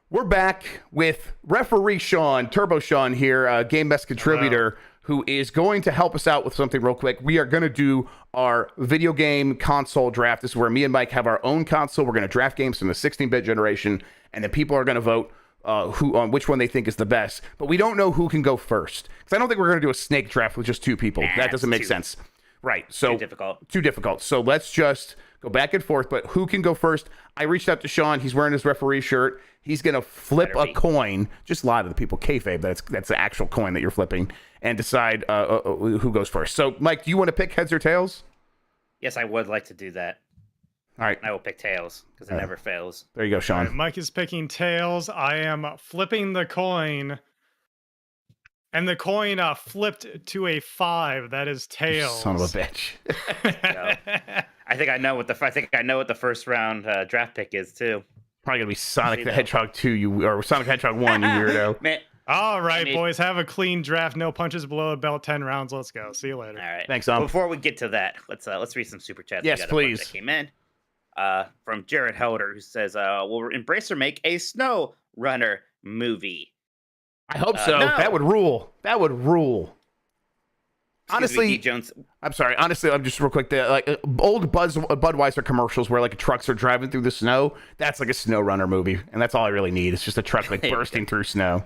We're back with referee Sean, Turbo Sean here, Game Best contributor, who is going to help us out with something real quick. We are going to do our video game console draft. This is where me and Mike have our own console. We're going to draft games from the 16-bit generation, and then people are going to vote on which one they think is the best. But we don't know who can go first, because I don't think we're going to do a snake draft with just 2 people. That doesn't make sense. Right. So too difficult. So let's just go back and forth. But who can go first? I reached out to Sean. He's wearing his referee shirt. He's gonna flip a coin. Just lie to the people. Kayfabe. That's the actual coin that you're flipping, and decide who goes first. So, Mike, do you want to pick heads or tails? Yes, I would like to do that. All right. I will pick tails because it never fails. There you go, Sean. Right, Mike is picking tails. I am flipping the coin. And the coin flipped to a 5. That is tails. Son of a bitch. I think I know what the first round draft pick is too. Probably gonna be Sonic the Hedgehog 2, or Sonic the Hedgehog 1, you weirdo. Man, all right, boys, have a clean draft. No punches below the belt. 10 rounds. Let's go. See you later. all right. Thanks, Before we get to that, let's read some super chats. Yes, We got a bunch please. That came in from Jared Helder, who says, "Will Embracer make a Snow Runner movie?" I hope so. No. That would rule. That would rule. Honestly, D. Jones. I'm sorry. Honestly, I'm just real quick. Old Budweiser commercials where like trucks are driving through the snow. That's like a Snow Runner movie, and that's all I really need. It's just a truck like bursting through snow.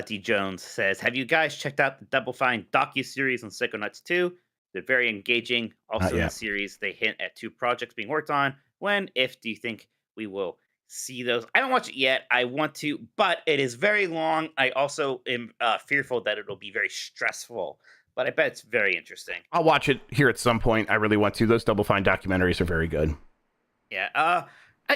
D. Jones says, "Have you guys checked out the Double Fine docuseries on Psychonauts 2? They're very engaging. Also, in the series, they hint at 2 projects being worked on. When, if, do you think we will see those?" I haven't watched it yet. I want to, but it is very long. I also am fearful that it'll be very stressful, but I bet it's very interesting. I'll watch it here at some point. I really want to. Those Double Fine documentaries are very good. Yeah.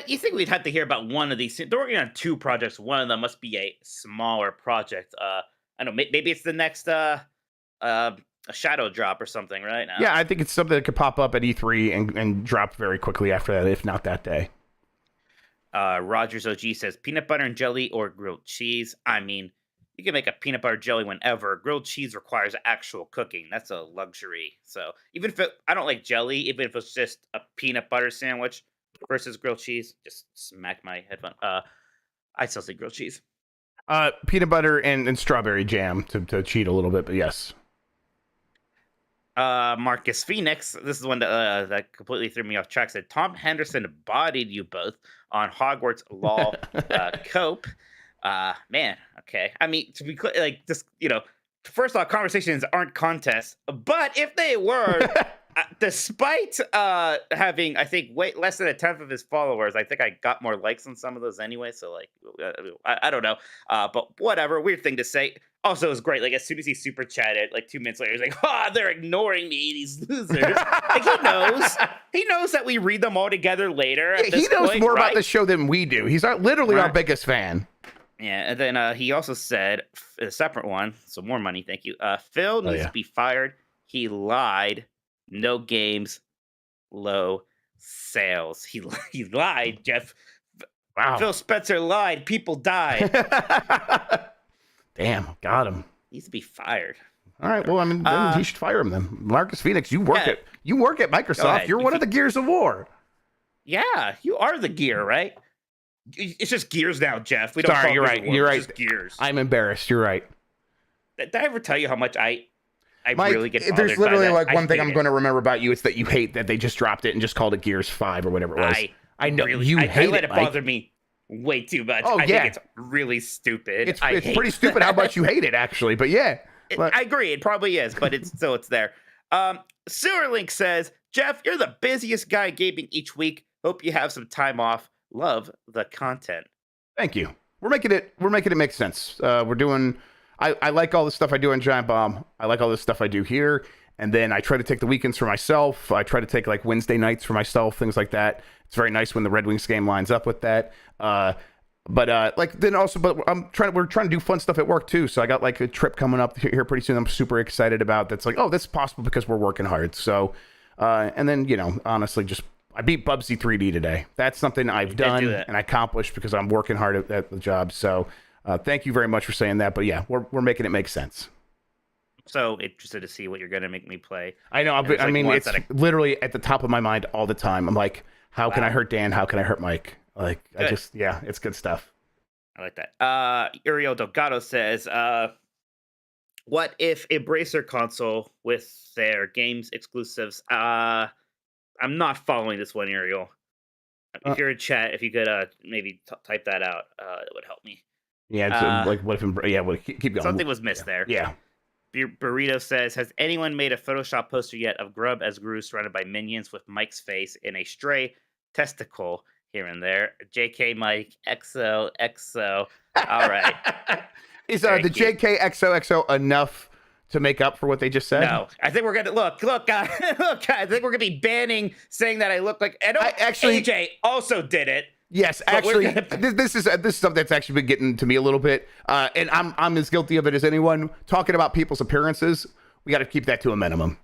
You think we'd have to hear about one of these? They're working on 2 projects. One of them must be a smaller project. I don't know. Maybe it's the next a shadow drop or something, right? Yeah, I think it's something that could pop up at E3 and drop very quickly after that, if not that day. Rogers OG says peanut butter and jelly or grilled cheese. I mean, you can make a peanut butter jelly whenever. Grilled cheese requires actual cooking. That's a luxury. So even if I don't like jelly, even if it's just a peanut butter sandwich versus grilled cheese, just smack my headphone. I still say grilled cheese. Peanut butter and strawberry jam to cheat a little bit, but yes. Marcus Phoenix, this is one that completely threw me off track, said Tom Henderson bodied you both on Hogwarts Law Cope. Man, okay. I mean, to be clear, like, just, first off, conversations aren't contests, but if they were, despite having, I think, less than a tenth of his followers, I think I got more likes on some of those anyway, so, like, I don't know. But whatever, weird thing to say. Also, it was great. Like, as soon as he super chatted, like 2 minutes later, he's like, they're ignoring me, these losers. Like, he knows that we read them all together later. Yeah, he knows more about the show than we do. He's literally our biggest fan. Yeah, and then he also said, a separate one, so more money, thank you. Phil needs to be fired. He lied. No games, low sales. He lied, Jeff. Wow. Phil Spencer lied. People died. Damn, got him. He needs to be fired. All right, well, I mean, then he should fire him then. Marcus Phoenix, you work at Microsoft. You're one of the Gears of War. Yeah, you are the gear, right? It's just Gears now, Jeff. We don't. Sorry, you're right. You're right. It's just Gears. I'm embarrassed. You're right. Did I ever tell you how much I Mike, really get bothered there's literally by that? like I one thing hate I'm it. going to remember about you. It's that you hate that they just dropped it and just called it Gears 5 or whatever it was. I know really, you I hate let it, it Mike. bother me way too much. Oh, I yeah. think it's really stupid. It's hate pretty stupid how that. much you hate it, actually. But yeah. I agree. It probably is, but it's still it's there. Sewerlink says, Jeff, you're the busiest guy gaming each week. Hope you have some time off. Love the content. Thank you. We're making it make sense. We're doing. I like all the stuff I do on Giant Bomb. I like all the stuff I do here, and then I try to take the weekends for myself. I try to take like Wednesday nights for myself, things like that. It's very nice when the Red Wings game lines up with that. But we're trying to do fun stuff at work too. So I got like a trip coming up here pretty soon. I'm super excited about. That's like, oh, this is possible because we're working hard. So, and then honestly, just I beat Bubsy 3D today. That's something I've done and accomplished because I'm working hard at the job. So, thank you very much for saying that. But yeah, we're making it make sense. So interested to see what you're gonna make me play. I know. I mean, it's literally at the top of my mind all the time. I'm like, how can I hurt Dan? How can I hurt Mike? Like, good. It's good stuff. I like that. Uriel Delgado says, what if a Bracer console with their games exclusives? I'm not following this one, Uriel. If you're in chat, if you could maybe type that out, it would help me. Yeah, it's like what if keep going. Something was missed there. Yeah. Burrito says, has anyone made a Photoshop poster yet of Grubb as Gru surrounded by minions with Mike's face in a stray testicle here and there? JK Mike, XO. All right. Is the JK XOXO enough to make up for what they just said? No, I think we're gonna look, guys. Look, I think we're gonna be banning saying that I look like. And AJ also did it. Yes, actually, this is something that's actually been getting to me a little bit, and I'm as guilty of it as anyone. Talking about people's appearances, we got to keep that to a minimum.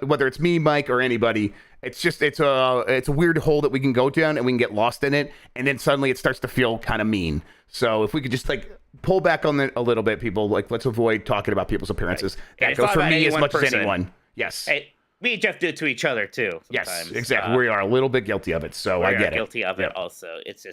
Whether it's me, Mike, or anybody, it's a weird hole that we can go down and we can get lost in it, and then suddenly it starts to feel kind of mean. So if we could just like pull back on it a little bit, people, like let's avoid talking about people's appearances. Right. That goes for me as much as anyone. Yes. Hey, me and Jeff do it to each other too. Sometimes. Yes, exactly. We are a little bit guilty of it, so I get it. Guilty of it also. It's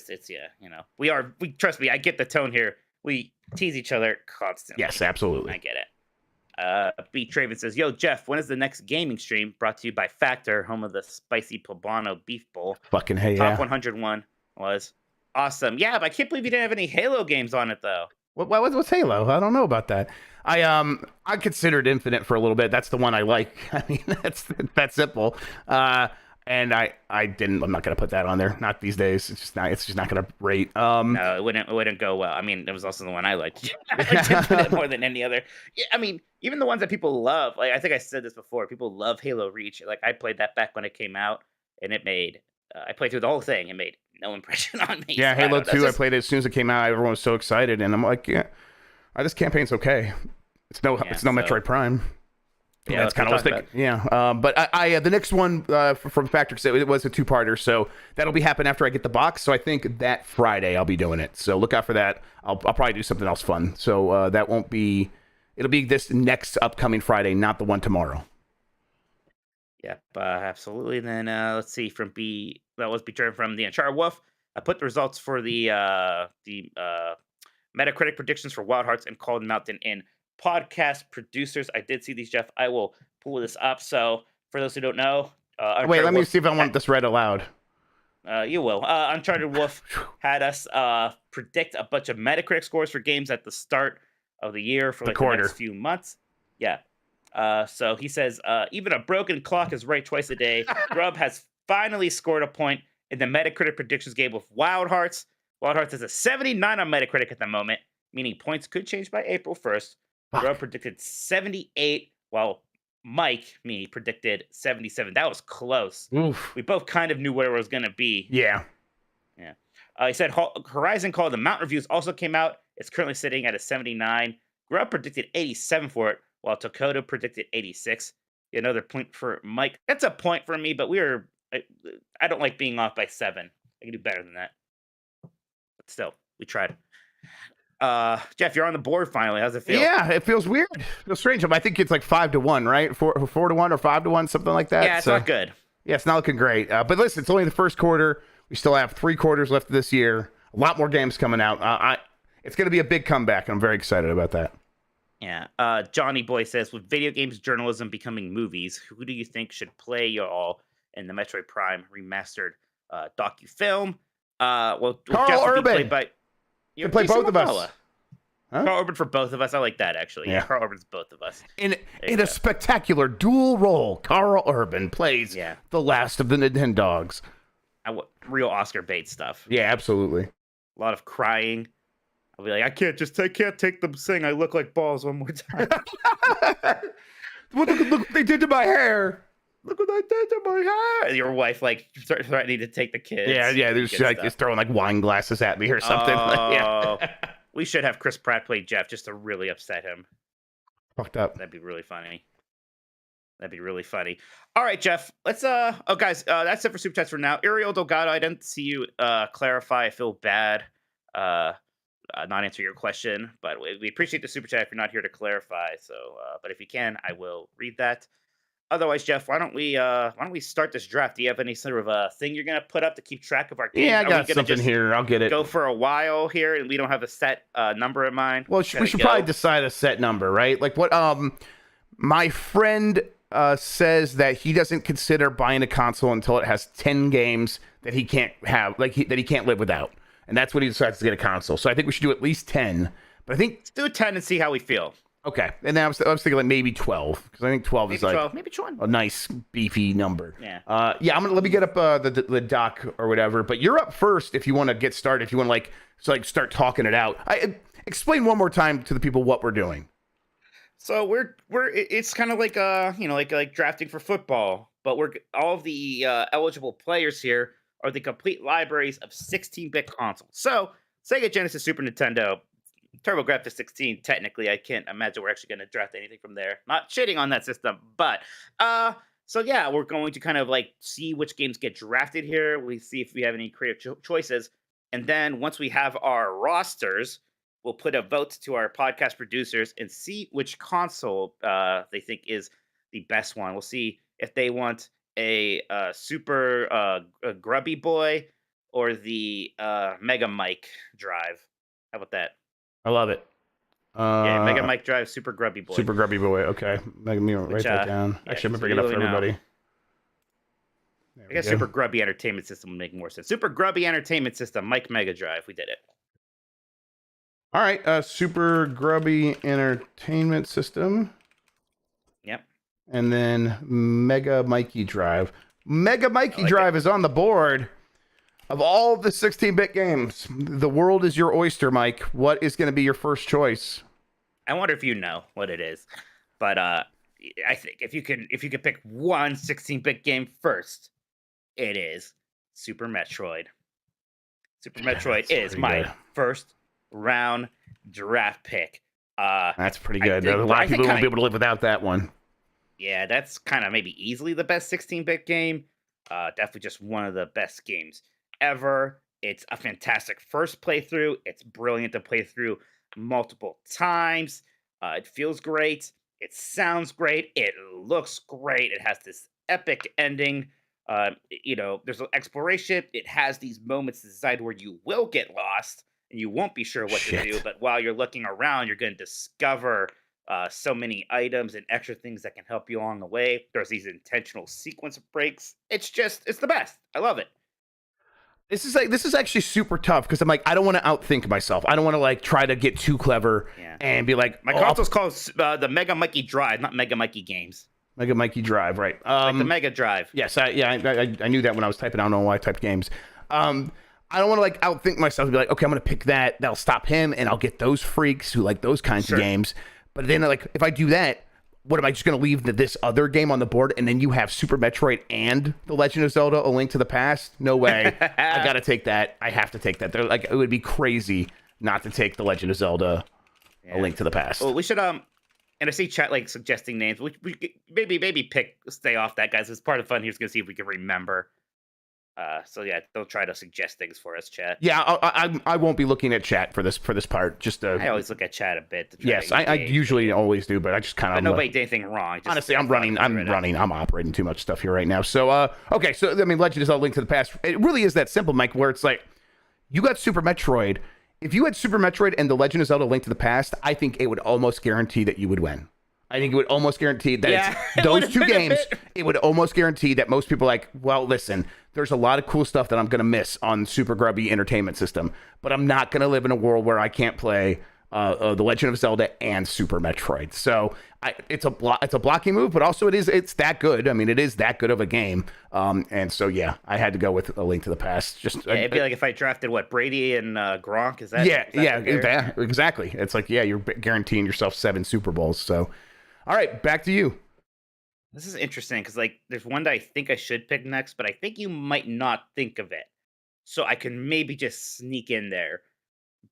we trust me. I get the tone here. We tease each other constantly. Yes, absolutely. I get it. B. Traven says, "Yo, Jeff, when is the next gaming stream?" Brought to you by Factor, home of the spicy poblano beef bowl. Fucking hey, Top 101 was awesome. Yeah, but I can't believe you didn't have any Halo games on it though. What's Halo? I don't know about that. I considered Infinite for a little bit. That's the one I like. I mean, that's that simple. And I didn't. I'm not gonna put that on there. Not these days. It's just not gonna rate. No, it wouldn't go well. I mean, it was also the one I liked. I liked Infinite more than any other. Yeah, I mean, even the ones that people love. Like I think I said this before. People love Halo Reach. Like I played that back when it came out, and it made. I played through the whole thing. It made no impression on me. Yeah, so Halo 2. I played it as soon as it came out. Everyone was so excited, and I'm like, yeah, this campaign's okay. It's no Metroid Prime. Yeah, that's kind of what I was thinking. Yeah, but I the next one from Factor said it was a two-parter, so that'll be happening after I get the box. So I think that Friday I'll be doing it. So look out for that. I'll probably do something else fun. So that won't be. It'll be this next upcoming Friday, not the one tomorrow. Yep, absolutely. Then let's see from B. That was returned from the Uncharted Wolf. I put the results for the Metacritic predictions for Wild Hearts and Cold Mountain in podcast producers. I did see these, Jeff. I will pull this up. So for those who don't know, wait, let me see if I want this read aloud. You will. Uncharted Wolf had us predict a bunch of Metacritic scores for games at the start of the year for like the next few months. Yeah. So he says, even a broken clock is right twice a day. Grubb has finally scored a point in the Metacritic predictions game with Wild Hearts. Wild Hearts is a 79 on Metacritic at the moment, meaning points could change by April 1st. Grubb predicted 78, while me predicted 77. That was close. Oof. We both kind of knew where it was going to be. Yeah. Yeah. He said Horizon Call the Mountain Reviews also came out. It's currently sitting at a 79. Grubb predicted 87 for it, while Tokoto predicted 86. Another point for Mike. That's a point for me, but I don't like being off by 7. I can do better than that. But still, we tried. Jeff, you're on the board finally. How's it feel? Yeah, it feels weird. It feels strange. I think it's like 5-1, right? 4-1 or 5-1, something like that. Yeah, it's not good. Yeah, it's not looking great. But listen, it's only the first quarter. We still have 3 quarters left this year. A lot more games coming out. It's going to be a big comeback, and I'm very excited about that. Yeah. Johnny Boy says, with video games journalism becoming movies, who do you think should play y'all in the Metroid Prime remastered docu-film? Well, Carl Jeff will be Urban. played by... Can play both of us. Huh? Carl Urban for both of us. I like that, actually. Yeah, Yeah. Carl Urban's both of us. In a spectacular dual role, Carl Urban plays the last of the Nintendogs. Real Oscar bait stuff. Yeah, absolutely. A lot of crying. I'll be like, I can't take them saying I look like balls one more time. Look what they did to my hair. Look what I did to my hair. Your wife like threatening to take the kids. Yeah. There's like is throwing like wine glasses at me or something. Oh, we should have Chris Pratt play Jeff just to really upset him. Fucked up. That'd be really funny. All right, Jeff. Let's guys, that's it for Super Chats for now. Ariel Delgado, I didn't see you clarify. I feel bad not answer your question, but we appreciate the Super Chat if you're not here to clarify. So but if you can, I will read that. Otherwise, Jeff, why don't we start this draft? Do you have any sort of thing you're gonna put up to keep track of our games? Yeah, I got something here. I'll get it. Go for a while here, and we don't have a set number in mind. Well, we should probably decide a set number, right? Like what? My friend says that he doesn't consider buying a console until it has 10 games that he can't have, that he can't live without, and that's when he decides to get a console. So I think we should do at least 10. But I think let's do 10 and see how we feel. Okay, and then I was thinking like maybe 12 because I think 12 is like maybe 20. A nice beefy number. Yeah. Let me get up the doc or whatever. But you're up first if you want to get started. If you want to start talking it out. Explain one more time to the people what we're doing. So it's kind of like like drafting for football, but all of the eligible players here are the complete libraries of 16-bit consoles. So Sega Genesis, Super Nintendo, TurboGrafx 16, technically, I can't imagine we're actually going to draft anything from there. Not shitting on that system, but so yeah, we're going to kind of like see which games get drafted here. We see if we have any creative choices, and then once we have our rosters, we'll put a vote to our podcast producers and see which console they think is the best one. We'll see if they want a super grubby boy or the Mega Mike drive. How about that? I love it. Mega Mike Drive, Super Grubby Boy. Super Grubby Boy. Okay, write that down. Actually, I'm gonna bring it up for everybody. I guess Super Grubby Entertainment System would make more sense. Super Grubby Entertainment System, Mike Mega Drive. We did it. All right, Super Grubby Entertainment System. Yep. And then Mega Mikey Drive. Mega Mikey Drive is on the board. Of all the 16-bit games, the world is your oyster, Mike. What is going to be your first choice? I wonder if you know what it is, but I think if you could pick one 16-bit game first, it is Super Metroid. Super Metroid is my first round draft pick. That's pretty good. A lot of people won't be able to live without that one. Yeah, that's kind of maybe easily the best 16-bit game. Definitely just one of the best games ever. It's a fantastic first playthrough. It's brilliant to play through multiple times. It feels great. It sounds great. It looks great. It has this epic ending. There's exploration. It has these moments to decide where you will get lost and you won't be sure what to do. But while you're looking around, you're going to discover so many items and extra things that can help you along the way. There's these intentional sequence breaks. It's the best. I love it. This is actually super tough because I'm like, I don't want to outthink myself. I don't want to like try to get too clever and be like, my console's called the Mega Mikey Drive, not Mega Mikey Games. Mega Mikey Drive, right? Like the Mega Drive. Yes, I knew that when I was typing. I don't know why I typed games. I don't want to like outthink myself and be like, okay, I'm gonna pick that. That'll stop him, and I'll get those freaks who like those kinds of games. But then like, if I do that, what am I just going to leave this other game on the board and then you have Super Metroid and The Legend of Zelda: A Link to the Past? No way. I got to take that. I have to take that. Like, it would be crazy not to take The Legend of Zelda: A Link to the Past. Well, we should and I see chat like suggesting names. We maybe stay off that, guys. It's part of the fun here is going to see if we can remember. So yeah, don't try to suggest things for us, chat. Yeah, I won't be looking at chat for this part. I always look at chat a bit. Yes, I usually always do, but I just kind of. But nobody did anything wrong. Honestly, I'm operating too much stuff here right now. So okay, so I mean, Legend of Zelda: Link to the Past. It really is that simple, Mike. Where it's like, you got Super Metroid, if you had Super Metroid and The Legend of Zelda: Link to the Past, I think it would almost guarantee that you would win. I think it would almost guarantee that it's those two games. It would almost guarantee that most people are like, well, listen, there's a lot of cool stuff that I'm going to miss on Super Grubby Entertainment System, but I'm not going to live in a world where I can't play The Legend of Zelda and Super Metroid. So it's a blocky move, but also it's that good. I mean, it is that good of a game. And so yeah, I had to go with A Link to the Past. Just it'd be like if I drafted Brady and Gronk. Is that exactly? It's like you're guaranteeing yourself 7 Super Bowls. So. All right, back to you. This is interesting because there's one that I think I should pick next, but I think you might not think of it. So I can maybe just sneak in there.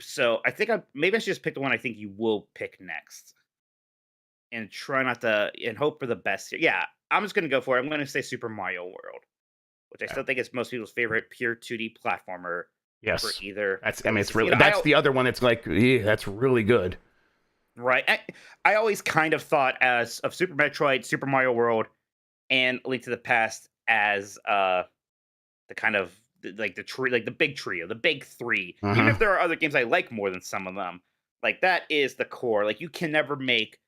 So I think maybe I should just pick the one I think you will pick next. And try not to, and hope for the best here. Yeah, I'm just going to go for it. I'm going to say Super Mario World, which I still think is most people's favorite pure 2D platformer. Yes. For either. It's really, that's the other one that's like, that's really good. Right. I always kind of thought of Super Metroid, Super Mario World, and Link to the Past as the kind of the tree, like the big trio, the big 3. Even if there are other games I like more than some of them, like that is the core. Like you can never make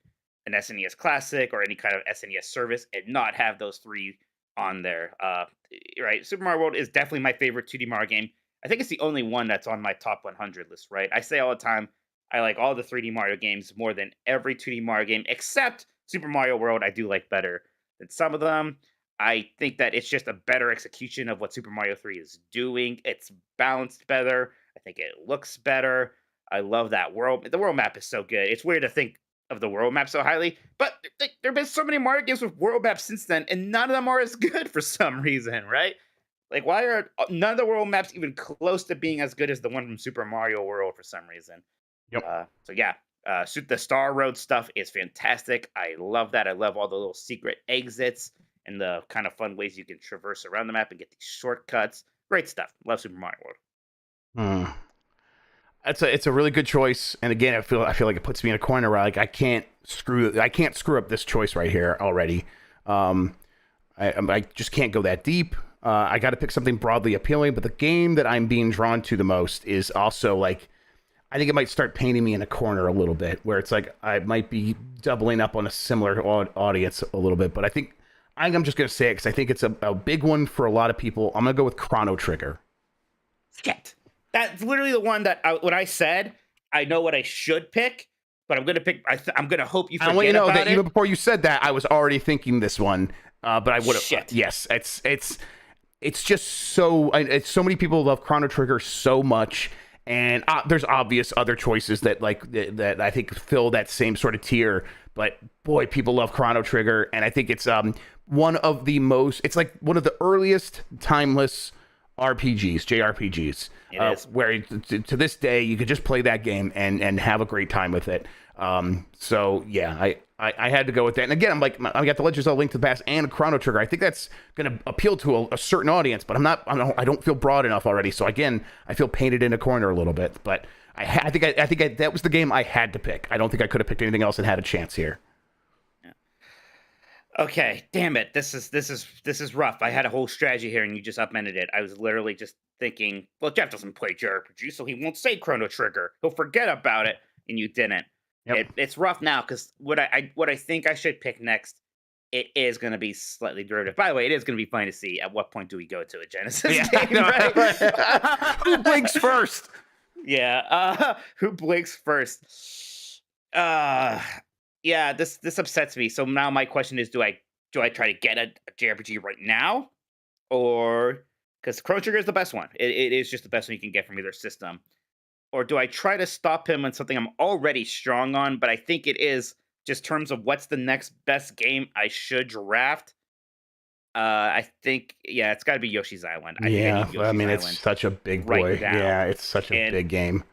an SNES Classic or any kind of SNES service and not have those 3 on there. Right. Super Mario World is definitely my favorite 2D Mario game. I think it's the only one that's on my top 100 list, right? I say all the time, I like all the 3D Mario games more than every 2D Mario game, except Super Mario World. I do like better than some of them. I think that it's just a better execution of what Super Mario 3 is doing. It's balanced better. I think it looks better. I love that world. The world map is so good. It's weird to think of the world map so highly, but there have been so many Mario games with world maps since then, and none of them are as good for some reason, right? Like, why are none of the world maps even close to being as good as the one from Super Mario World for some reason? Yep. The Star Road stuff is fantastic. I love that. I love all the little secret exits and the kind of fun ways you can traverse around the map and get these shortcuts. Great stuff. Love Super Mario World. It's a really good choice. And again, I feel like it puts me in a corner where like I can't screw up this choice right here already. I just can't go that deep. I got to pick something broadly appealing, but the game that I'm being drawn to the most is also like, I think it might start painting me in a corner a little bit, where it's like I might be doubling up on a similar audience a little bit. But I think I'm just going to say it because I think it's a big one for a lot of people. I'm going to go with Chrono Trigger. Shit. That's literally the one that when I said, I know what I should pick, but I'm going to pick, I'm going to hope you forget I want you to know about that it. even before you said that, I was already thinking this one. But I would have. Shit. Yes, it's just so. So many people love Chrono Trigger so much. And there's obvious other choices that that I think fill that same sort of tier. But boy, people love Chrono Trigger, and I think it's one of the most. It's like one of the earliest timeless JRPGs. It is. Where to this day you could just play that game and have a great time with it. So yeah, I had to go with that. And again, I got The Legend of Zelda: Link to the Past and Chrono Trigger. I think that's going to appeal to a certain audience, but I don't feel broad enough already. So again, I feel painted in a corner a little bit. But I think that was the game I had to pick. I don't think I could have picked anything else and had a chance here. Yeah. Okay, damn it. This is rough. I had a whole strategy here, and you just upended it. I was literally just thinking, well, Jeff doesn't play JRPG, so he won't say Chrono Trigger. He'll forget about it, and you didn't. Yep. It's rough now because what I think I should pick next, it is going to be slightly derivative. By the way, it is going to be fun to see at what point do we go to a Genesis game, right? Who blinks first? Yeah, who blinks first? Yeah, this upsets me. So now my question is, do I try to get a JRPG right now, or because Chrono Trigger is the best one? It is just the best one you can get from either system. Or do I try to stop him on something I'm already strong on, but I think it is just terms of what's the next best game I should draft? I think, it's got to be Yoshi's Island. It's such a big boy. Right now. Yeah, it's such a big game.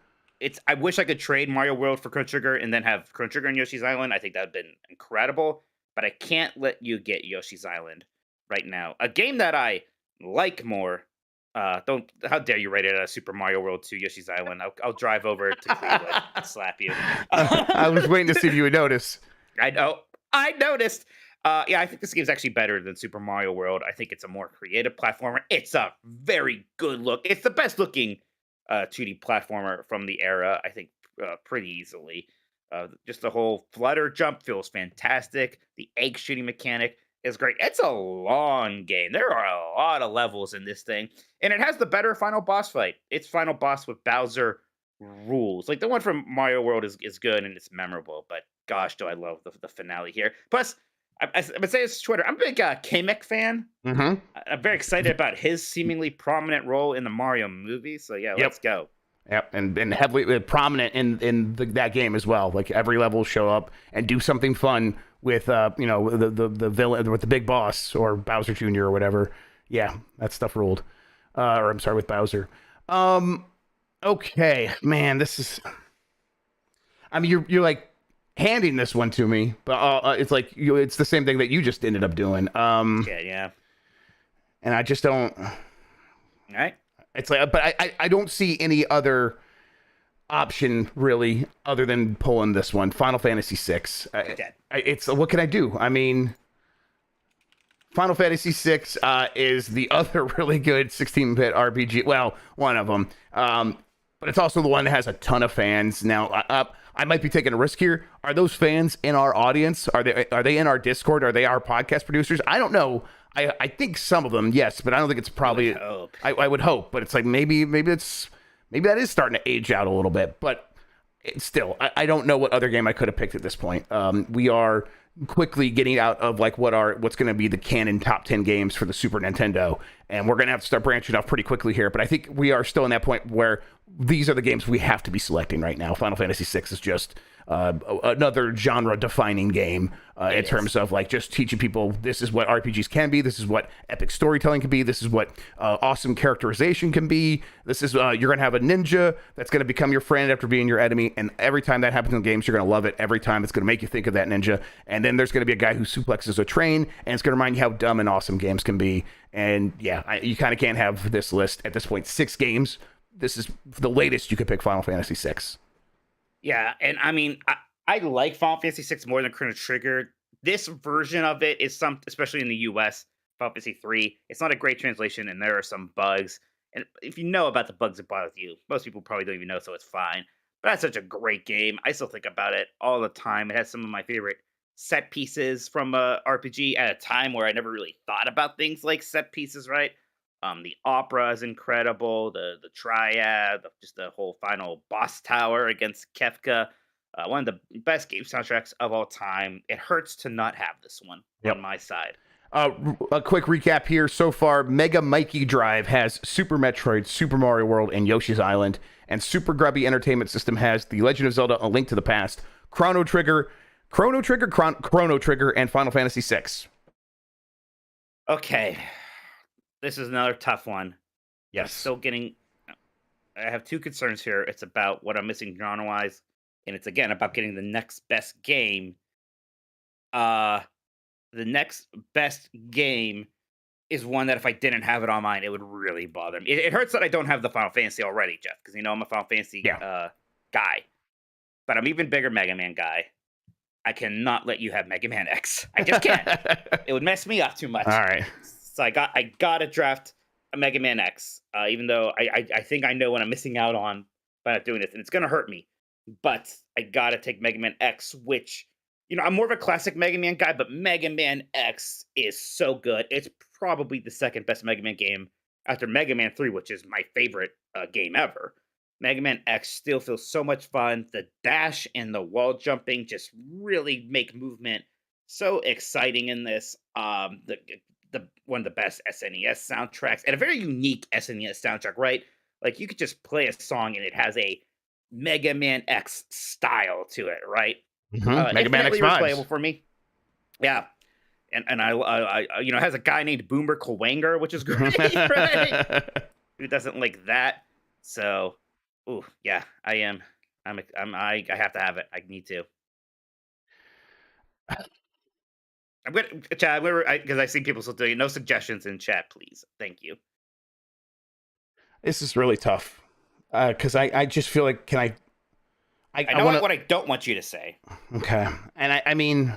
I wish I could trade Mario World for Chrono Trigger and then have Chrono Trigger and Yoshi's Island. I think that would have been incredible, but I can't let you get Yoshi's Island right now. A game that I like more. How dare you rate it a Super Mario World 2 Yoshi's Island? I'll drive over to Cleveland and slap you. I was waiting to see if you would notice. I know. I noticed. I think this game's actually better than Super Mario World. I think it's a more creative platformer. It's a very good look. It's the best looking 2D platformer from the era. I think pretty easily. Just the whole flutter jump feels fantastic. The egg shooting mechanic is great. It's a long game. There are a lot of levels in this thing, and it has the better final boss fight. Its final boss with Bowser rules. Like the one from Mario World is good and it's memorable, but gosh, do I love the finale here. Plus, I would say it's Twitter. I'm a big Kamek fan. Mm-hmm. I'm very excited about his seemingly prominent role in the Mario movie. So yeah, let's go. Yep, and heavily prominent in that game as well. Like every level show up and do something fun with the villain, with the big boss or Bowser Jr. or whatever. Yeah, that stuff ruled. Or I'm sorry, with Bowser. Okay, man, this is. I mean, you're like handing this one to me, but it's like it's the same thing that you just ended up doing. Yeah. And I just don't. All right. It's like, but I don't see any other option really other than pulling this one. Final Fantasy VI. It's what can I do? I mean, Final Fantasy VI is the other really good 16-bit RPG. Well, one of them. But it's also the one that has a ton of fans. Now, I might be taking a risk here. Are those fans in our audience? Are they in our Discord? Are they our podcast producers? I don't know. I think some of them, yes, but I don't think it's probably. I would hope, but it's like maybe that is starting to age out a little bit. But it's still, I don't know what other game I could have picked at this point. We are quickly getting out of like what's going to be the canon top 10 games for the Super Nintendo, and we're going to have to start branching off pretty quickly here. But I think we are still in that point where these are the games we have to be selecting right now. Final Fantasy VI is just another genre-defining game in terms of like just teaching people this is what RPGs can be, this is what epic storytelling can be, this is what awesome characterization can be. This is you're gonna have a ninja that's gonna become your friend after being your enemy, and every time that happens in games, you're gonna love it. Every time it's gonna make you think of that ninja, and then there's gonna be a guy who suplexes a train, and it's gonna remind you how dumb and awesome games can be. And yeah, you kind of can't have this list at this point. 6 games. This is the latest you could pick Final Fantasy VI. Yeah, and I mean, I like Final Fantasy VI more than Chrono Trigger. This version of it is especially in the US, Final Fantasy 3. It's not a great translation, and there are some bugs. And if you know about the bugs that bother you, most people probably don't even know, so it's fine. But that's such a great game. I still think about it all the time. It has some of my favorite set pieces from a RPG at a time where I never really thought about things like set pieces, right? The opera is incredible. The triad, just the whole final boss tower against Kefka. One of the best game soundtracks of all time. It hurts to not have this one on my side. A quick recap here. So far, Mega Mikey Drive has Super Metroid, Super Mario World, and Yoshi's Island. And Super Grubby Entertainment System has The Legend of Zelda: A Link to the Past, Chrono Trigger, and Final Fantasy VI. Okay. This is another tough one. Yes. I have 2 concerns here. It's about what I'm missing genre-wise, and it's again about getting the next best game. The next best game is one that if I didn't have it on mine, it would really bother me. It hurts that I don't have the Final Fantasy already, Jeff, because I'm a Final Fantasy guy. But I'm even bigger Mega Man guy. I cannot let you have Mega Man X. I just can't. It would mess me up too much. All right. So I gotta draft a Mega Man X, even though I think I know what I'm missing out on by not doing this, and it's gonna hurt me. But I gotta take Mega Man X, which I'm more of a classic Mega Man guy, but Mega Man X is so good. It's probably the second best Mega Man game after Mega Man 3, which is my favorite game ever. Mega Man X still feels so much fun. The dash and the wall jumping just really make movement so exciting in this. The one of the best SNES soundtracks, and a very unique SNES soundtrack, right? Like you could just play a song and it has a Mega Man X style to it, right? Mm-hmm. Mega Man X replayable for me. Yeah, and I it has a guy named Boomer Kawanger, which is great, right? Who doesn't like that? So, yeah, I have to have it. I need to. I'm gonna chat because I see people still doing no suggestions in chat, please. Thank you. This is really tough because I just feel like I know what I don't want you to say. Okay, and I mean,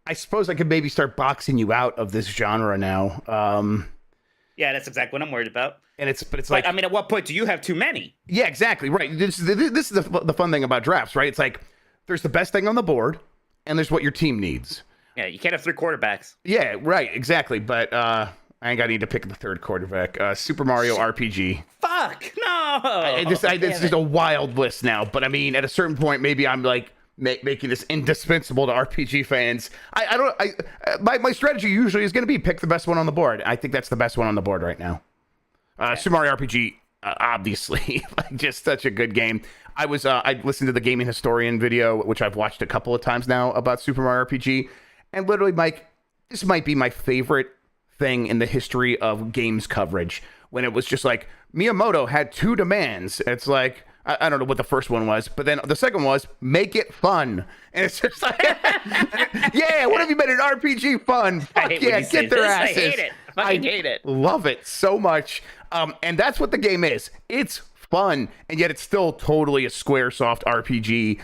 I suppose I could maybe start boxing you out of this genre now. Yeah, that's exactly what I'm worried about. And it's But like, I mean, at what point do you have too many? yeah, exactly right. This is the fun thing about drafts, right? It's like there's the best thing on the board, and there's what your team needs. Yeah, you can't have 3 quarterbacks. Yeah, right, exactly. But I think I need to pick the third quarterback. Super Mario RPG. Fuck no! It's just a wild list now. But I mean, at a certain point, maybe I'm like making this indispensable to RPG fans. My strategy usually is going to be pick the best one on the board. I think that's the best one on the board right now. Super Mario RPG, obviously, like just such a good game. I listened to the Gaming Historian video, which I've watched a couple of times now about Super Mario RPG, and literally, Mike, this might be my favorite thing in the history of games coverage. When it was just like Miyamoto had 2 demands. It's like I don't know what the first one was, but then the second was make it fun. And it's just like, yeah, what have you made an RPG fun? Fuck yeah, get their asses. I hate it. I fucking hate it. Love it so much. And that's what the game is. It's fun, and yet it's still totally a Squaresoft RPG.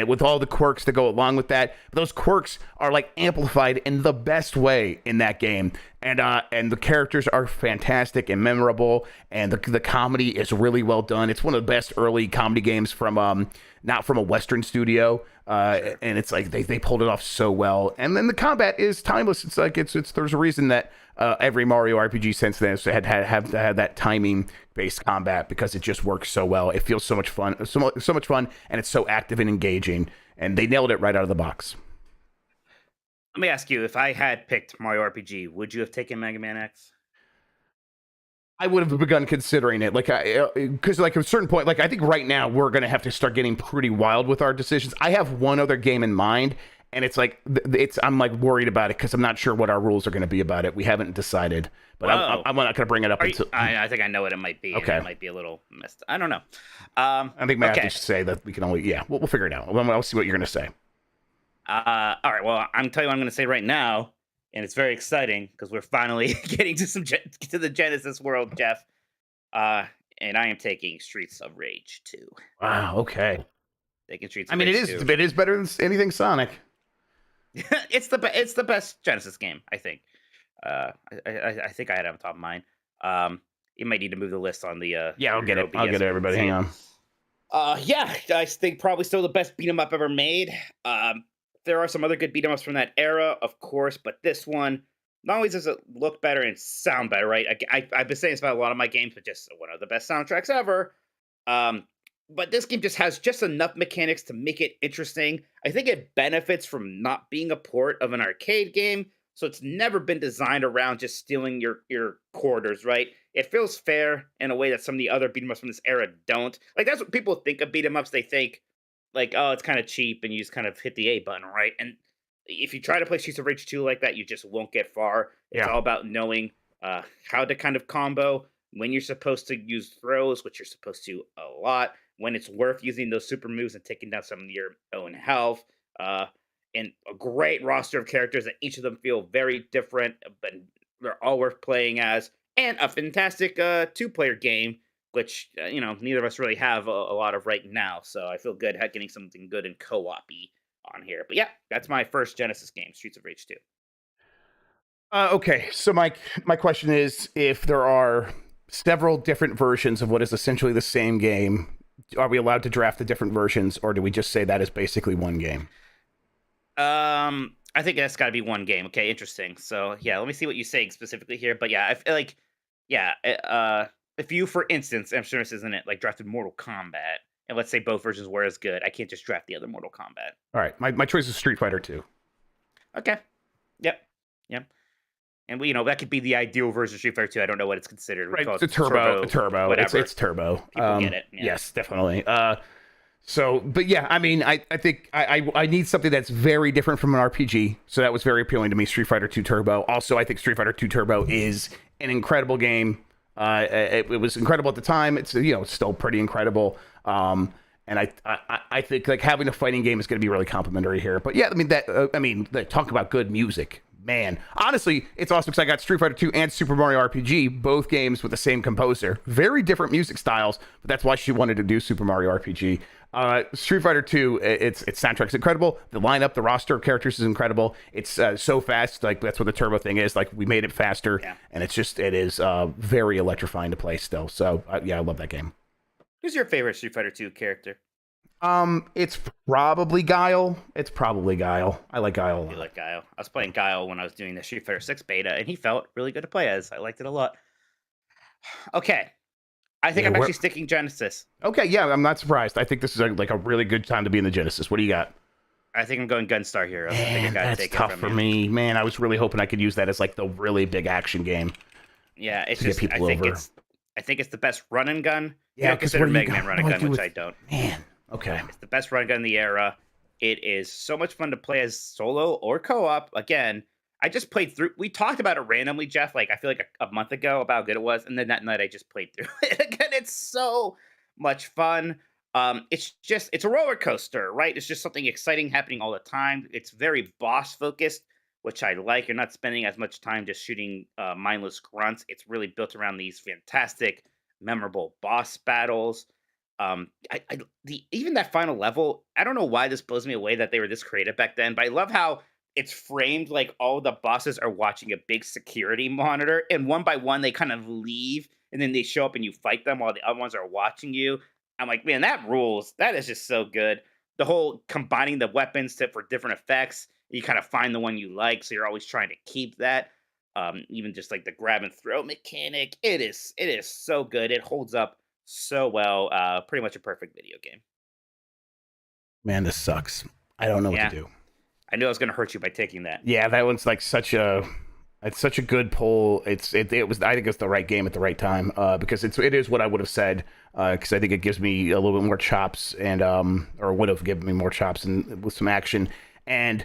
With all the quirks that go along with that, those quirks are like amplified in the best way in that game. And the characters are fantastic and memorable, and the comedy is really well done. It's one of the best early comedy games from not from a Western studio. And it's like they pulled it off so well. And then the combat is timeless. It's like there's a reason that every Mario RPG since then has had that timing based combat, because it just works so well. It feels so much fun, so much fun, and it's so active and engaging. And they nailed it right out of the box. Let me ask you, if I had picked Mario RPG, would you have taken Mega Man X? I would have begun considering it, because like at a certain point, like I think right now we're gonna have to start getting pretty wild with our decisions. I have one other game in mind, and it's like I'm like worried about it because I'm not sure what our rules are going to be about it. We haven't decided, but I'm not going to bring it up until. I think I know what it might be. Okay, it might be a little messed. I don't know. I think Matt should say that we can only. Yeah, we'll figure it out. I'll see what you're going to say. All right. Well, I'm telling you what I'm going to say right now, and it's very exciting because we're finally getting to the Genesis world, Jeff. And I am taking Streets of Rage 2. Wow. Okay. Taking Streets. I mean, Rage 2. It is better than anything Sonic. It's the best Genesis game, I think. I think I had it on top of mine. You might need to move the list on the. Yeah, I'll get it. I'll get it. Everybody, hang on. Yeah, I think probably still the best beat 'em up ever made. There are some other good beat 'em ups from that era, of course, but this one not only does it look better and sound better, right? I've been saying this about a lot of my games, but just one of the best soundtracks ever. But this game just has just enough mechanics to make it interesting. I think it benefits from not being a port of an arcade game, so it's never been designed around just stealing your quarters, right? It feels fair in a way that some of the other beat 'em ups from this era don't. Like, that's what people think of beat 'em ups. They think, like, oh, it's kind of cheap, and you just kind of hit the A button, right? And if you try to play Streets of Rage 2 like that, you just won't get far. It's all about knowing how to kind of combo, when you're supposed to use throws, which you're supposed to a lot, when it's worth using those super moves and taking down some of your own health, and a great roster of characters that each of them feel very different, but they're all worth playing as, and a fantastic 2-player game, which neither of us really have a lot of right now. So I feel good at getting something good and co-op-y on here. But yeah, that's my first Genesis game, Streets of Rage 2. Okay, so my question is, if there are several different versions of what is essentially the same game, are we allowed to draft the different versions, or do we just say that is basically one game? I think that's got to be one game. Okay, interesting. So yeah, let me see what you're saying specifically here. But yeah, I feel like, if you, for instance, I'm sure this isn't it, like drafted Mortal Kombat, and let's say both versions were as good, I can't just draft the other Mortal Kombat. All right, my choice is Street Fighter 2. Okay. Yep. And that could be the ideal version of Street Fighter 2. I don't know what it's considered. Right, it's a turbo. Whatever. It's turbo. People get it. Yeah. Yes, definitely. But yeah, I mean, I think I need something that's very different from an RPG. So that was very appealing to me, Street Fighter 2 Turbo. Also, I think Street Fighter 2 Turbo is an incredible game. It was incredible at the time. It's it's still pretty incredible. And I think like having a fighting game is going to be really complimentary here. But yeah, talk about good music. man, honestly, it's awesome because I got Street Fighter 2 and Super Mario RPG, both games with the same composer. Very different music styles, but that's why she wanted to do Super Mario RPG. Street Fighter 2, its soundtrack's incredible. The lineup, the roster of characters is incredible. It's so fast, like that's what the turbo thing is. Like we made it faster, and it is very electrifying to play still. So yeah, I love that game. Who's your favorite Street Fighter 2 character? It's probably Guile. I like Guile a lot. You like Guile? I was playing Guile when I was doing the Street Fighter 6 beta, and he felt really good to play as. I liked it a lot. Okay. I think I'm actually sticking Genesis. Okay, yeah, I'm not surprised. I think this is like a really good time to be in the Genesis. What do you got? I think I'm going Gunstar Heroes. Man, I think I gotta that's take tough it from for you. me. Man, I was really hoping I could use that as like the really big action game. Yeah, it's to get just people over. I think it's the best run and gun. Yeah, You don't 'cause consider what do you Mega Man got? run What and do I gun, do which with- I don't. Man, okay. It's the best run gun in the era. It is so much fun to play as solo or co-op. Again, I just played through. We talked about it randomly, Jeff. Like I feel like a month ago about how good it was, and then that night I just played through it again. It's so much fun. It's a roller coaster, right? It's just something exciting happening all the time. It's very boss focused, which I like. You're not spending as much time just shooting mindless grunts. It's really built around these fantastic, memorable boss battles. Even that final level, I don't know why this blows me away that they were this creative back then, but I love how it's framed like all the bosses are watching a big security monitor, and one by one they kind of leave, and then they show up and you fight them while the other ones are watching you. I'm like, man, that rules. That is just so good. The whole combining the weapons for different effects, you kind of find the one you like, so you're always trying to keep that. Even just like the grab and throw mechanic, it is so good. It holds up so well. Pretty much a perfect video game. Man, this sucks. I don't know what to do. I knew I was going to hurt you by taking that. Yeah, that one's like such a good pull. I think it's the right game at the right time because it is what I would have said because I think it gives me a little bit more chops and or would have given me more chops and with some action. And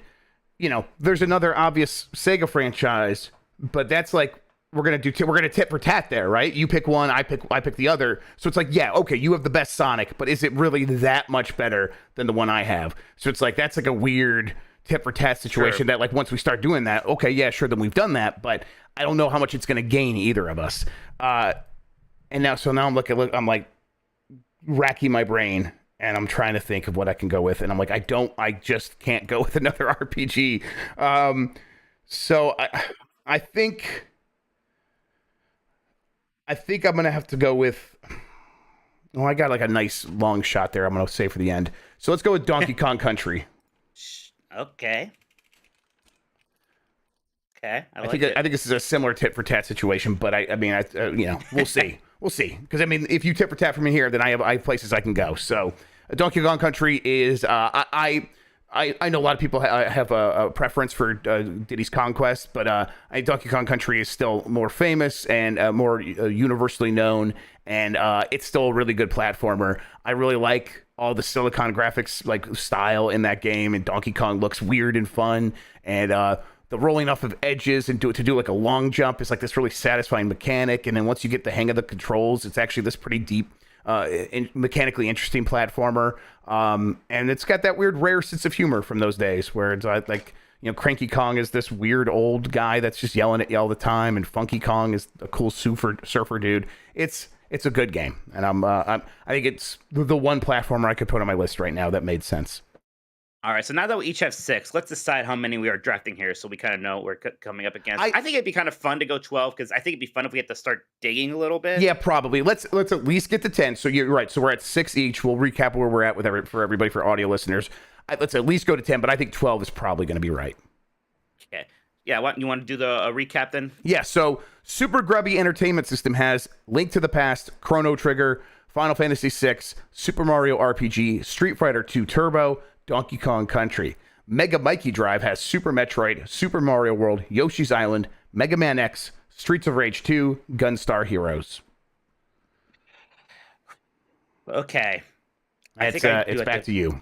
there's another obvious Sega franchise, but that's like we're gonna tit for tat there, right? You pick one, I pick the other. So it's like, yeah, okay, you have the best Sonic, but is it really that much better than the one I have? So it's like that's like a weird tit for tat situation that like once we start doing that, okay, yeah, sure, then we've done that, but I don't know how much it's gonna gain either of us. And now I'm I'm like racking my brain and I'm trying to think of what I can go with, and I'm like, I just can't go with another RPG. So I think I'm gonna have to go with. Well, I got like a nice long shot there. I'm gonna save for the end. So let's go with Donkey Kong Country. Okay. I think this is a similar tit for tat situation, but I mean, we'll see. We'll see. Because I mean, if you tit for tat from here, then I have places I can go. So Donkey Kong Country is I know a lot of people have a preference for Diddy's Conquest, but Donkey Kong Country is still more famous and more universally known, and it's still a really good platformer. I really like all the Silicon graphics like style in that game, and Donkey Kong looks weird and fun, and the rolling off of edges and to do like a long jump is like this really satisfying mechanic, and then once you get the hang of the controls, it's actually this pretty deep mechanically interesting platformer, and it's got that weird rare sense of humor from those days where it's like Cranky Kong is this weird old guy that's just yelling at you all the time, and Funky Kong is a cool surfer dude. It's a good game, and I think it's the one platformer I could put on my list right now that made sense. All right, so now that we each have 6, let's decide how many we are drafting here so we kind of know what we're coming up against. I think it'd be kind of fun to go 12 because I think it'd be fun if we had to start digging a little bit. Yeah, probably. Let's at least get to 10. So you're right. So we're at 6 each. We'll recap where we're at for everybody, for audio listeners. Let's at least go to 10, but I think 12 is probably going to be right. Okay. Yeah, you want to do the recap then? Yeah, so Super Grubby Entertainment System has Link to the Past, Chrono Trigger, Final Fantasy VI, Super Mario RPG, Street Fighter 2 Turbo, Donkey Kong Country. Mega Mikey Drive has Super Metroid, Super Mario World, Yoshi's Island, Mega Man X, Streets of Rage 2, Gunstar Heroes. Okay. It's back to you.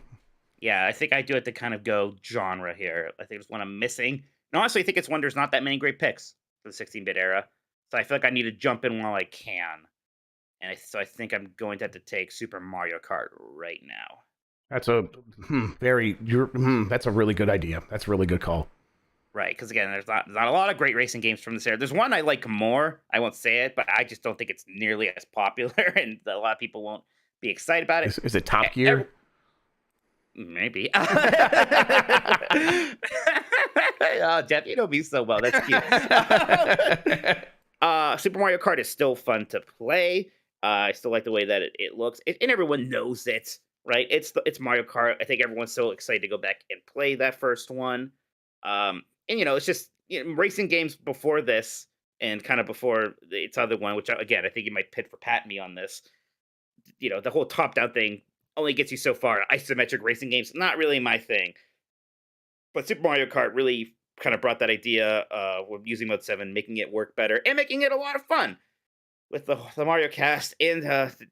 Yeah, I think I do it to kind of go genre here. I think it's one I'm missing. And honestly, I think it's one there's not that many great picks for the 16-bit era. So I feel like I need to jump in while I can. And so I think I'm going to have to take Super Mario Kart right now. That's a that's a really good idea. That's a really good call. Right, because again, there's not a lot of great racing games from this era. There's one I like more. I won't say it, but I just don't think it's nearly as popular, and a lot of people won't be excited about it. Is it Top Gear? Maybe. Oh, Jeff, you know me so well. That's cute. Super Mario Kart is still fun to play. I still like the way that it looks, and everyone knows it, right? It's Mario Kart. I think everyone's so excited to go back and play that first one. And it's just racing games before this, and kind of before its other one, which again I think you might pit for pat me on this. The whole top-down thing only gets you so far. Isometric racing games, not really my thing. But Super Mario Kart really kind of brought that idea with using Mode 7, making it work better, and making it a lot of fun with the Mario cast and,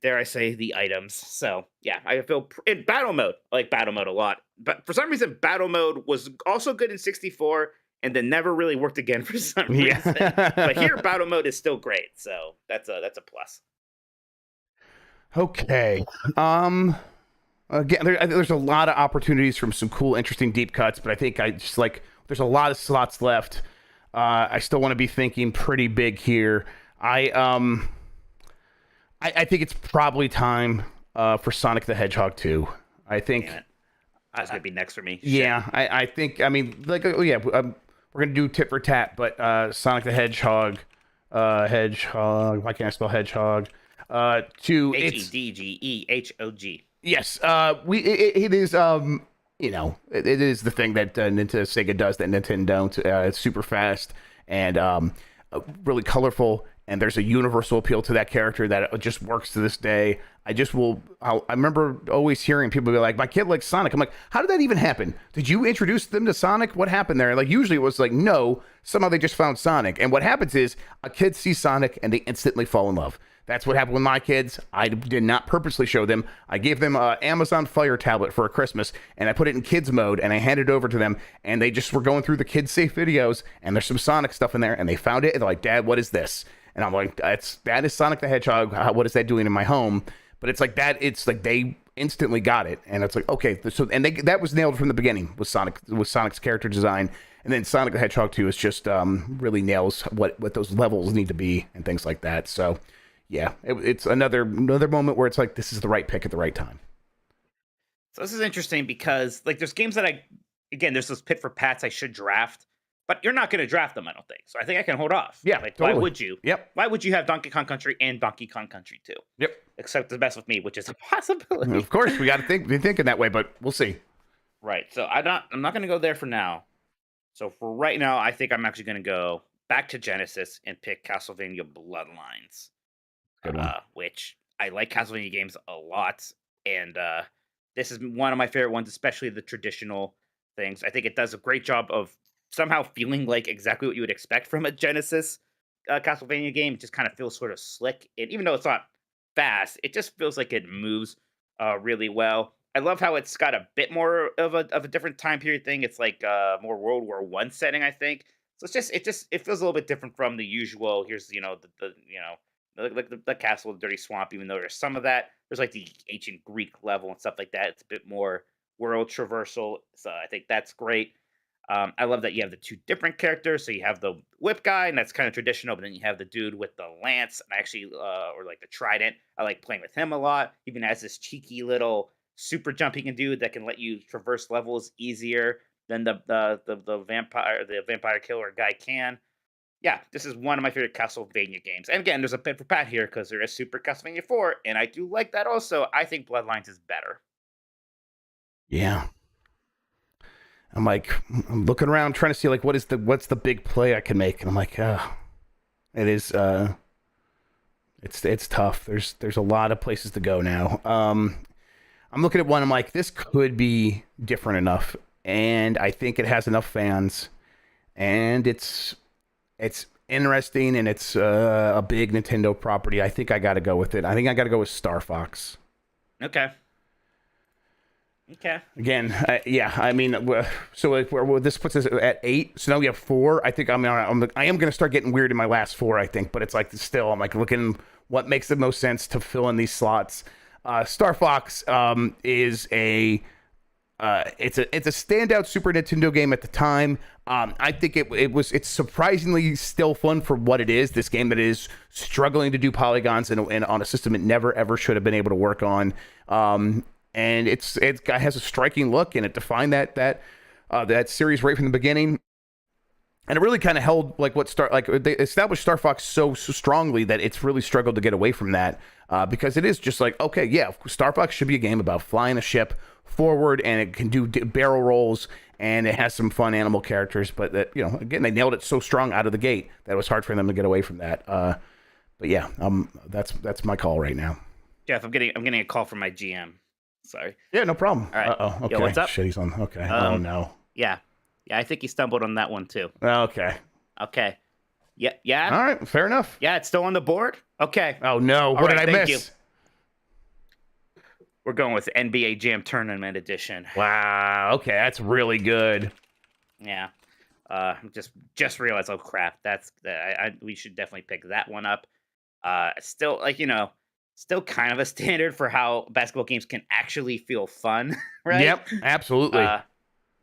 dare I say, the items. So, yeah, I feel in Battle Mode, I like Battle Mode a lot. But for some reason, Battle Mode was also good in 64, and then never really worked again for some reason. But here, Battle Mode is still great, so that's a plus. Okay. Again, there's a lot of opportunities from some cool, interesting deep cuts, but I think there's a lot of slots left. I still want to be thinking pretty big here. I think it's probably time for Sonic the Hedgehog 2. I think that's gonna be next for me. Yeah, I think. I mean, we're gonna do tit for tat, but Sonic the Hedgehog, Hedgehog. Why can't I spell Hedgehog? 2. Hedgehog. Yes. It is. It is the thing that Sega does that Nintendo don't. It's super fast and really colorful. And there's a universal appeal to that character that just works to this day. I remember always hearing people be like, my kid likes Sonic. I'm like, how did that even happen? Did you introduce them to Sonic? What happened there? Like, usually it was like, no, somehow they just found Sonic. And what happens is a kid sees Sonic and they instantly fall in love. That's what happened with my kids. I did not purposely show them. I gave them an Amazon Fire tablet for a Christmas, and I put it in kids mode, and I handed it over to them, and they just were going through the kids safe videos, and there's some Sonic stuff in there, and they found it, and they're like, Dad, what is this? And I'm like, that is Sonic the Hedgehog. What is that doing in my home? But it's like that. It's like they instantly got it, and it's like, okay. So that was nailed from the beginning with Sonic's character design, and then Sonic the Hedgehog 2 is just really nails what those levels need to be and things like that. So yeah, it's another moment where it's like this is the right pick at the right time. So this is interesting because there's games that there's those pit for pats I should draft. But you're not going to draft them, I don't think. So I think I can hold off. Yeah, totally. Why would you? Yep. Why would you have Donkey Kong Country and Donkey Kong Country 2? Yep. Except the best with me, which is a possibility. Of course, we got to be thinking that way, but we'll see. Right. So I'm not going to go there for now. So for right now, I think I'm actually going to go back to Genesis and pick Castlevania Bloodlines. Good one. Which I like Castlevania games a lot, and this is one of my favorite ones, especially the traditional things. I think it does a great job of somehow feeling like exactly what you would expect from a Genesis Castlevania game. It just kind of feels sort of slick. And even though it's not fast, it just feels like it moves really well. I love how it's got a bit more of a different time period thing. It's like more World War I setting, I think. So it feels a little bit different from the usual. Here's the castle, the dirty swamp. Even though there's some of that, there's like the ancient Greek level and stuff like that. It's a bit more world traversal. So I think that's great. I love that you have the two different characters. So you have the whip guy, and that's kind of traditional, but then you have the dude with the lance, and or like the trident. I like playing with him a lot. Even has this cheeky little super jumping dude that can let you traverse levels easier than the vampire killer guy can. Yeah, this is one of my favorite Castlevania games. And again, there's a pit for pat here because there is Super Castlevania 4, and I do like that also. I think Bloodlines is better. Yeah. I'm looking around trying to see what's the big play I can make, and I'm like, it is it's tough. There's a lot of places to go now. I'm looking at one. I'm like, this could be different enough, and I think it has enough fans, and it's interesting, and it's a big Nintendo property. I think I got to go with it. I think I got to go with Star Fox. Okay. Again, yeah. I mean, so this puts us at 8. So now we have 4. I think I am going to start getting weird in my last 4. I think, but it's still I'm looking what makes the most sense to fill in these slots. Star Fox is a It's a standout Super Nintendo game at the time. I think it's surprisingly still fun for what it is. This game that is struggling to do polygons and on a system it never ever should have been able to work on. And it has a striking look, and it defined that series right from the beginning. And it really kind of held like they established Star Fox so strongly that it's really struggled to get away from that, because it is just like, okay, yeah, Star Fox should be a game about flying a ship forward, and it can do barrel rolls, and it has some fun animal characters. But that, again, they nailed it so strong out of the gate that it was hard for them to get away from that. But yeah, that's my call right now. Jeff, I'm getting a call from my GM. Sorry. Yeah, no problem. All right. Uh-oh. Okay. Yo, what's up? Shit, he's on. Okay. Oh no. Yeah, I think he stumbled on that one too. Okay. Okay. Yeah. All right. Fair enough. Yeah, it's still on the board. Okay. Oh no! What did I miss? You. We're going with NBA Jam Tournament Edition. Wow. Okay, that's really good. Yeah. Just realized. Oh crap! We should definitely pick that one up. Still, still kind of a standard for how basketball games can actually feel fun, right? Yep. Absolutely.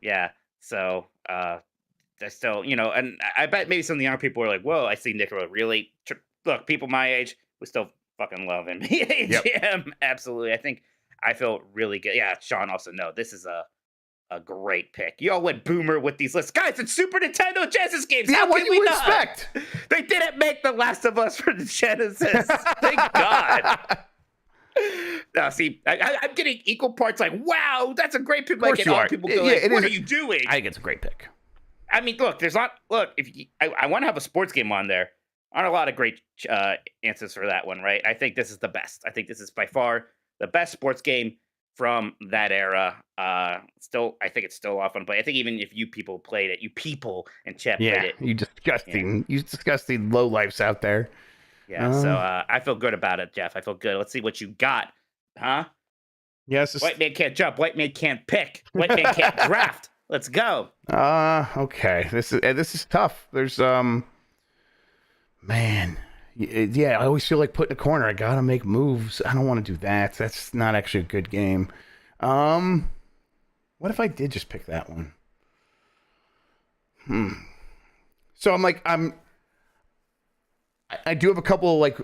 Yeah. So, that's still, and I bet maybe some of the younger people are like, "Whoa, I see Nicola really." Look, people my age, we still fucking love NBA Jam. Absolutely. I feel really good. Yeah, Sean also, no, this is a great pick. Y'all went boomer with these lists. Guys, it's Super Nintendo Genesis games. Yeah, How what can do we you not? expect? They didn't make The Last of Us for the Genesis. Thank God. No, see, I'm getting equal parts like, wow, that's a great pick. Of course Like, you and all are. people go, Yeah, like, what are you doing? I think it's a great pick. I mean, look, I want to have a sports game on there. Aren't a lot of great answers for that one, right? I think this is the best. I think this is by far the best sports game from that era. I think it's still off on play. I think even if you people played it, and chat played it. You disgusting low lifes out there. Yeah, so I feel good about it, Jeff. I feel good. Let's see what you got, huh? Yes. White man can't jump. White man can't pick. White man can't draft. Let's go. Okay. This is tough. There's man. Yeah, I always feel like put in a corner. I gotta make moves. I don't want to do that. That's not actually a good game. What if I did just pick that one? So I do have a couple of like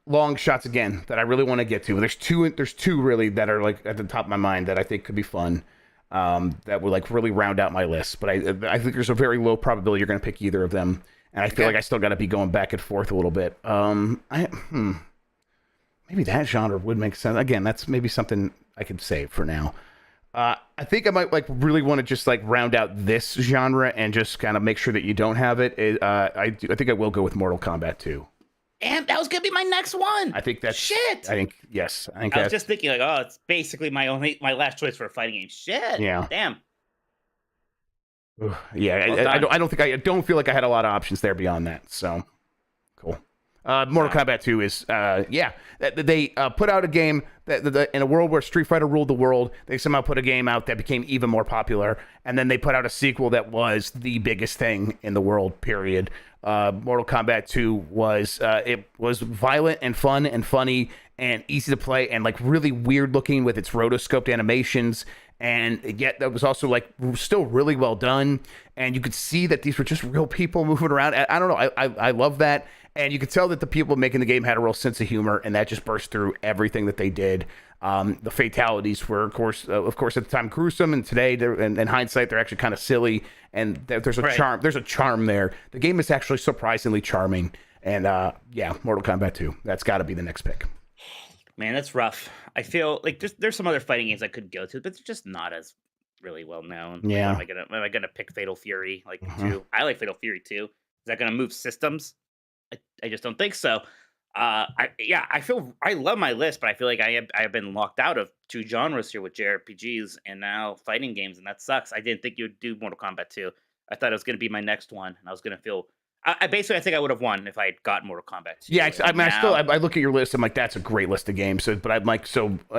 long shots again that I really want to get to. There's two really that are like at the top of my mind that I think could be fun. That would like really round out my list. But I think there's a very low probability you're going to pick either of them. And I feel like I still got to be going back and forth a little bit. Maybe that genre would make sense. Again, that's maybe something I could save for now. I think I might like really want to just like round out this genre and just kind of make sure that you don't have it. I think I will go with Mortal Kombat 2. And that was gonna be my next one. I think that's shit. I think yes. I was just thinking like, oh, it's basically my last choice for a fighting game. Shit. Yeah. Damn. Yeah. Well I don't feel like I had a lot of options there beyond that. So cool. Mortal Kombat 2 is they put out a game that in a world where Street Fighter ruled the world, they somehow put a game out that became even more popular, and then they put out a sequel that was the biggest thing in the world, period. Mortal Kombat 2 was violent and fun and funny and easy to play and like really weird looking with its rotoscoped animations, and yet that was also like still really well done, and you could see that these were just real people moving around. I don't know, I love that. And you could tell that the people making the game had a real sense of humor, and that just burst through everything that they did. The fatalities were, of course, at the time gruesome, and today, in hindsight, they're actually kind of silly. And there's a charm. There's a charm there. The game is actually surprisingly charming. And Mortal Kombat 2. That's got to be the next pick. Man, that's rough. I feel like there's some other fighting games I could go to, but they're just not as really well known. Yeah. Like, am I gonna pick Fatal Fury 2? I like Fatal Fury 2. Is that gonna move systems? I just don't think so. I love my list, but I feel like I have been locked out of two genres here with JRPGs and now fighting games, and that sucks. I didn't think you'd do Mortal Kombat 2. I thought it was going to be my next one, and I was going to feel. I think I would have won if I had got Mortal Kombat 2. Yeah, I look at your list. I'm like, that's a great list of games. But I'm like,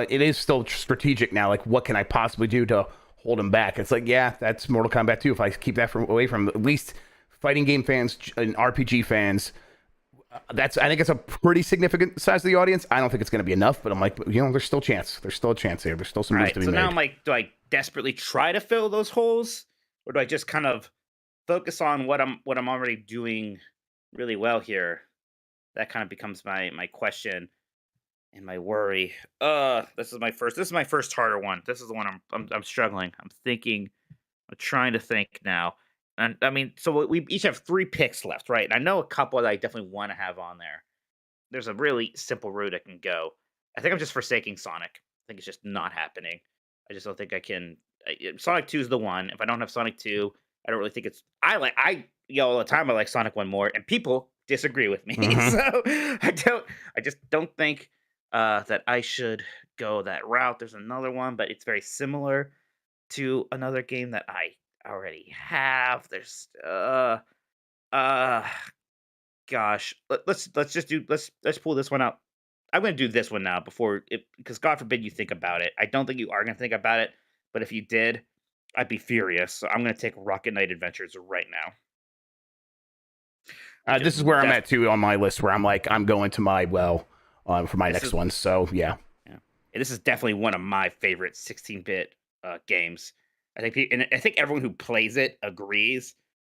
it is still strategic now. Like, what can I possibly do to hold him back? It's like, yeah, that's Mortal Kombat 2. If I keep that away from at least fighting game fans and RPG fans. I think it's a pretty significant size of the audience. I don't think it's going to be enough, but I'm like, there's still a chance. There's still a chance here. There's still some moves to be made. Now I'm like, do I desperately try to fill those holes, or do I just kind of focus on what I'm already doing really well here? That kind of becomes my question and my worry. This is my first harder one. This is the one I'm struggling. I'm trying to think now. And I mean, so we each have 3 picks left, right? And I know a couple that I definitely want to have on there. There's a really simple route I can go. I think I'm just forsaking Sonic. I think it's just not happening. I just don't think I can. Sonic 2 is the one. If I don't have Sonic 2, I don't really think it's. I yell all the time. I like Sonic 1 more, and people disagree with me. Mhm. So I don't. I just don't think that I should go that route. There's another one, but it's very similar to another game that I already have. There's uh gosh. Let's pull this one out. I'm gonna do this one now before it, because God forbid you think about it. I don't think you are gonna think about it, but if you did, I'd be furious. So I'm gonna take Rocket Knight Adventures right now. Which This is is where I'm def- at too on my list, where I'm like, I'm going to my for my This next is- one. So yeah. Yeah. And this is definitely one of my favorite 16-bit games. And I think everyone who plays it agrees.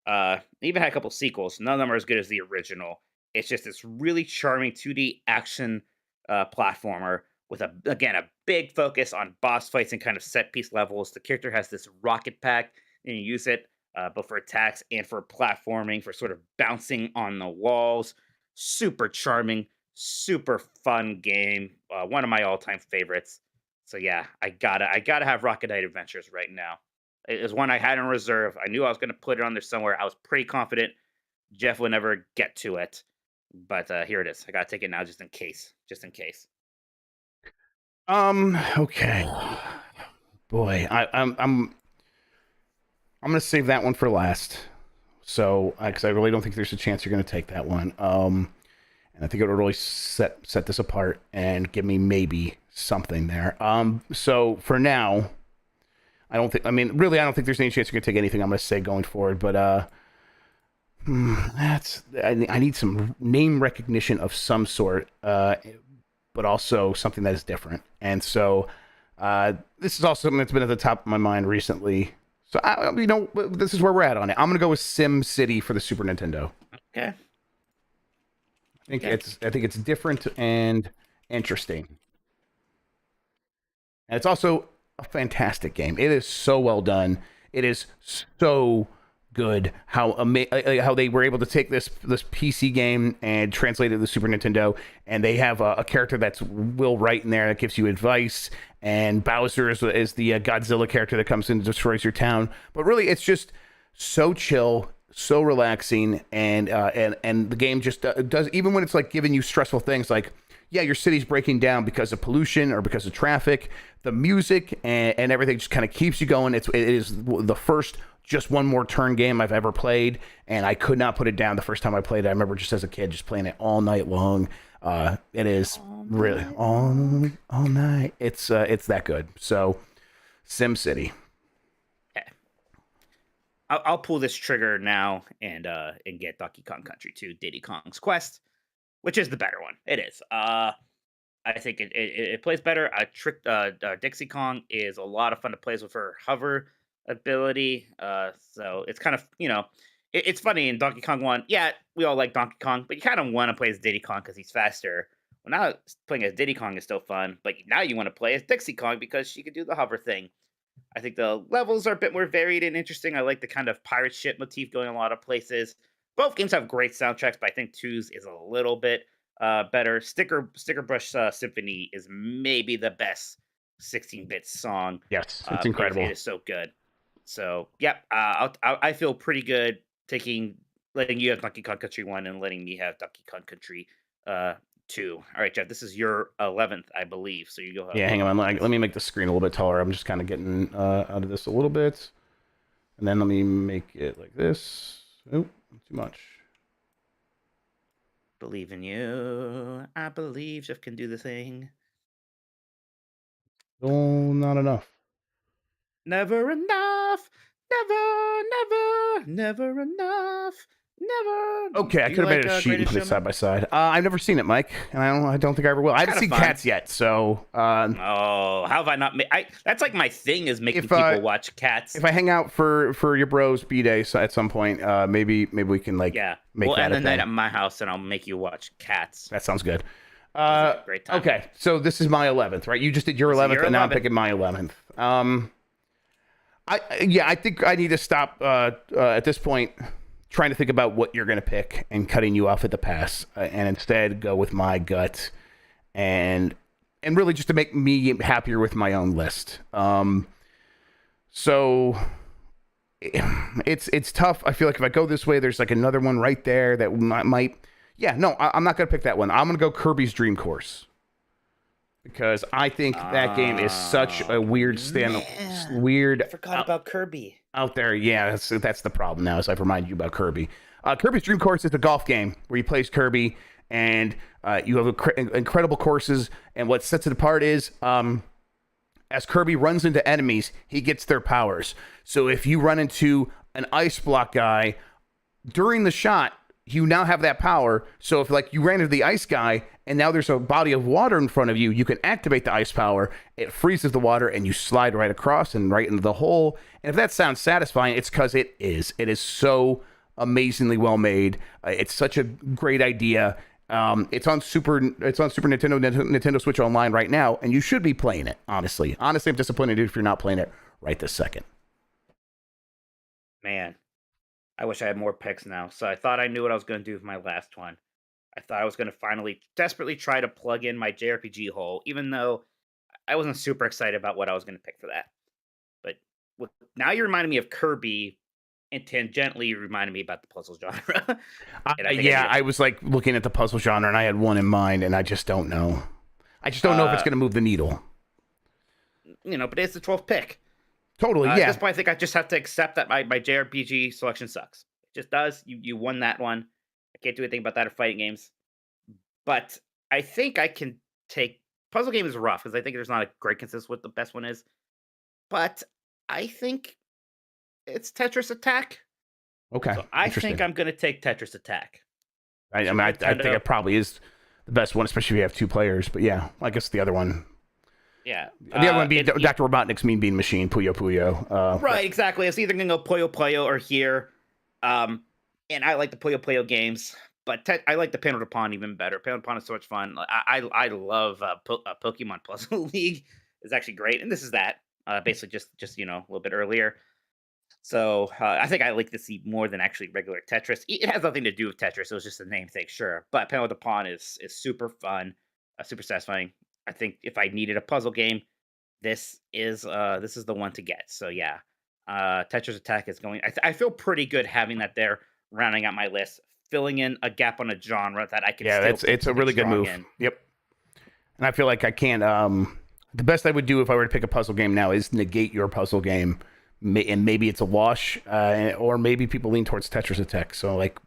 Even had a couple sequels. None of them are as good as the original. It's just this really charming 2D action platformer with a big focus on boss fights and kind of set piece levels. The character has this rocket pack, and you use it both for attacks and for platforming, for sort of bouncing on the walls. Super charming, super fun game. One of my all-time favorites. So yeah, I gotta have Rocket Knight Adventures right now. It was one I had in reserve. I knew I was gonna put it on there somewhere. I was pretty confident Jeff would never get to it, but here it is. I gotta take it now, just in case. Just in case. Okay. Boy, I'm gonna save that one for last. So, because I really don't think there's a chance you're gonna take that one. And I think it would really set this apart and give me maybe something there. So for now, I don't think. I mean, really, I don't think there's any chance you're gonna take anything I'm gonna say going forward. But I need some name recognition of some sort. But also something that is different. And so this is also something that's been at the top of my mind recently. So this is where we're at on it. I'm gonna go with Sim City for the Super Nintendo. Okay. I think it's different and interesting. And it's also a fantastic game. It is so well done. It is so good how they were able to take this PC game and translate it to the Super Nintendo, and they have a character that's Will Wright in there that gives you advice, and Bowser is the Godzilla character that comes in and destroys your town. But really, it's just so chill, so relaxing, and the game just does, even when it's like giving you stressful things like, yeah, your city's breaking down because of pollution or because of traffic. The music and everything just kind of keeps you going. It is the first just one more turn game I've ever played, and I could not put it down the first time I played it. I remember just as a kid just playing it all night long. It is really all night. It's that good. So, Sim City. Okay. I'll pull this trigger now and get Donkey Kong Country 2, Diddy Kong's Quest, which is the better one. It is. I think it plays better. Dixie Kong is a lot of fun to play with her hover ability. So it's kind of, it's funny in Donkey Kong 1. Yeah, we all like Donkey Kong, but you kind of want to play as Diddy Kong because he's faster. Well, now playing as Diddy Kong is still fun, but now you want to play as Dixie Kong because she can do the hover thing. I think the levels are a bit more varied and interesting. I like the kind of pirate ship motif going a lot of places. Both games have great soundtracks, but I think 2's is a little bit better. Sticker Brush Symphony is maybe the best 16-bit song. Yes, it's incredible. It is so good. So, yeah, I feel pretty good letting you have Donkey Kong Country 1 and letting me have Donkey Kong Country 2. All right, Jeff, this is your 11th, I believe. So you go ahead. Yeah, hang on. Let me make the screen a little bit taller. I'm just kind of getting out of this a little bit. And then let me make it like this. Oh, too much. Believe in you. I believe Jeff can do the thing. Oh, not enough. Never enough. Never enough. Never. Okay, I Do could you have made like, a sheet and Greatest put it Showman? side by side. I've never seen it, Mike, and I don't think I ever will. I haven't Kinda seen fun. Cats yet, so Oh, how have I not? That's like my thing is making If, people watch Cats. if I hang out for your bros B-Day so at some point, maybe we can make Yeah, make we'll that end a the night thing. at my house, and I'll make you watch Cats. That sounds good. a great time. Okay, so this is my 11th, right? You just did your This is 11th, your and now I'm 11th. picking my 11th. I think I need to stop at this point trying to think about what you're going to pick and cutting you off at the pass, and instead go with my gut and really just to make me happier with my own list. So it's tough. I feel like if I go this way, there's like another one right there that might. Yeah, no, I'm not going to pick that one. I'm going to go Kirby's Dream Course. Because I think that game is such a weird I forgot about Kirby. out there. Yeah, that's the problem now, as I've reminded you about Kirby. Kirby's Dream Course is a golf game where you play as Kirby, and you have incredible courses. And what sets it apart is, as Kirby runs into enemies, he gets their powers. So if you run into an ice block guy during the shot, you now have that power. So if like you ran into the ice guy and now there's a body of water in front of you, you can activate the ice power. It freezes the water and you slide right across and right into the hole. And if that sounds satisfying, it's because it is. It is so amazingly well made. It's such a great idea. It's on Super Nintendo, Nintendo Switch Online right now, and you should be playing it. Honestly, I'm disappointed if you're not playing it right this second. Man, I wish I had more picks now. So I thought I knew what I was going to do with my last one. I thought I was going to finally desperately try to plug in my JRPG hole, even though I wasn't super excited about what I was going to pick for that. But now you reminded me of Kirby, and tangentially you reminded me about the puzzle genre. I was like looking at the puzzle genre, and I had one in mind, and I just don't know. I just don't know if it's going to move the needle. But it's the 12th pick. Totally, At yeah. this point, I think I just have to accept that my JRPG selection sucks. It just does. You won that one. I can't do anything about that in fighting games. But I think I can take... Puzzle game is rough, because I think there's not a great consensus what the best one is. But I think it's Tetris Attack. Okay, So I interesting. think I'm going to take Tetris Attack. I think it probably is the best one, especially if you have two players. But yeah, I guess the other one... Yeah. The other one being Dr. Robotnik's Mean Bean Machine, Puyo Puyo. Right, exactly. It's either going to go Puyo Puyo or here. And I like the Puyo Puyo games, but I like the Panel to Pawn even better. Panel to Pawn is so much fun. I love Pokemon Puzzle League. It's actually great. And this is that. Basically just a little bit earlier. So I think I like this more than actually regular Tetris. It has nothing to do with Tetris. It was just a name thing, sure. But Panel to Pawn is super fun, super satisfying. I think if I needed a puzzle game, this is the one to get. So yeah, Tetris Attack is going. I feel pretty good having that there, rounding out my list, filling in a gap on a genre that I can. Yeah, it's a really good move. Yep. And I feel like I can't. The best I would do if I were to pick a puzzle game now is negate your puzzle game, and maybe it's a wash, or maybe people lean towards Tetris Attack. So like,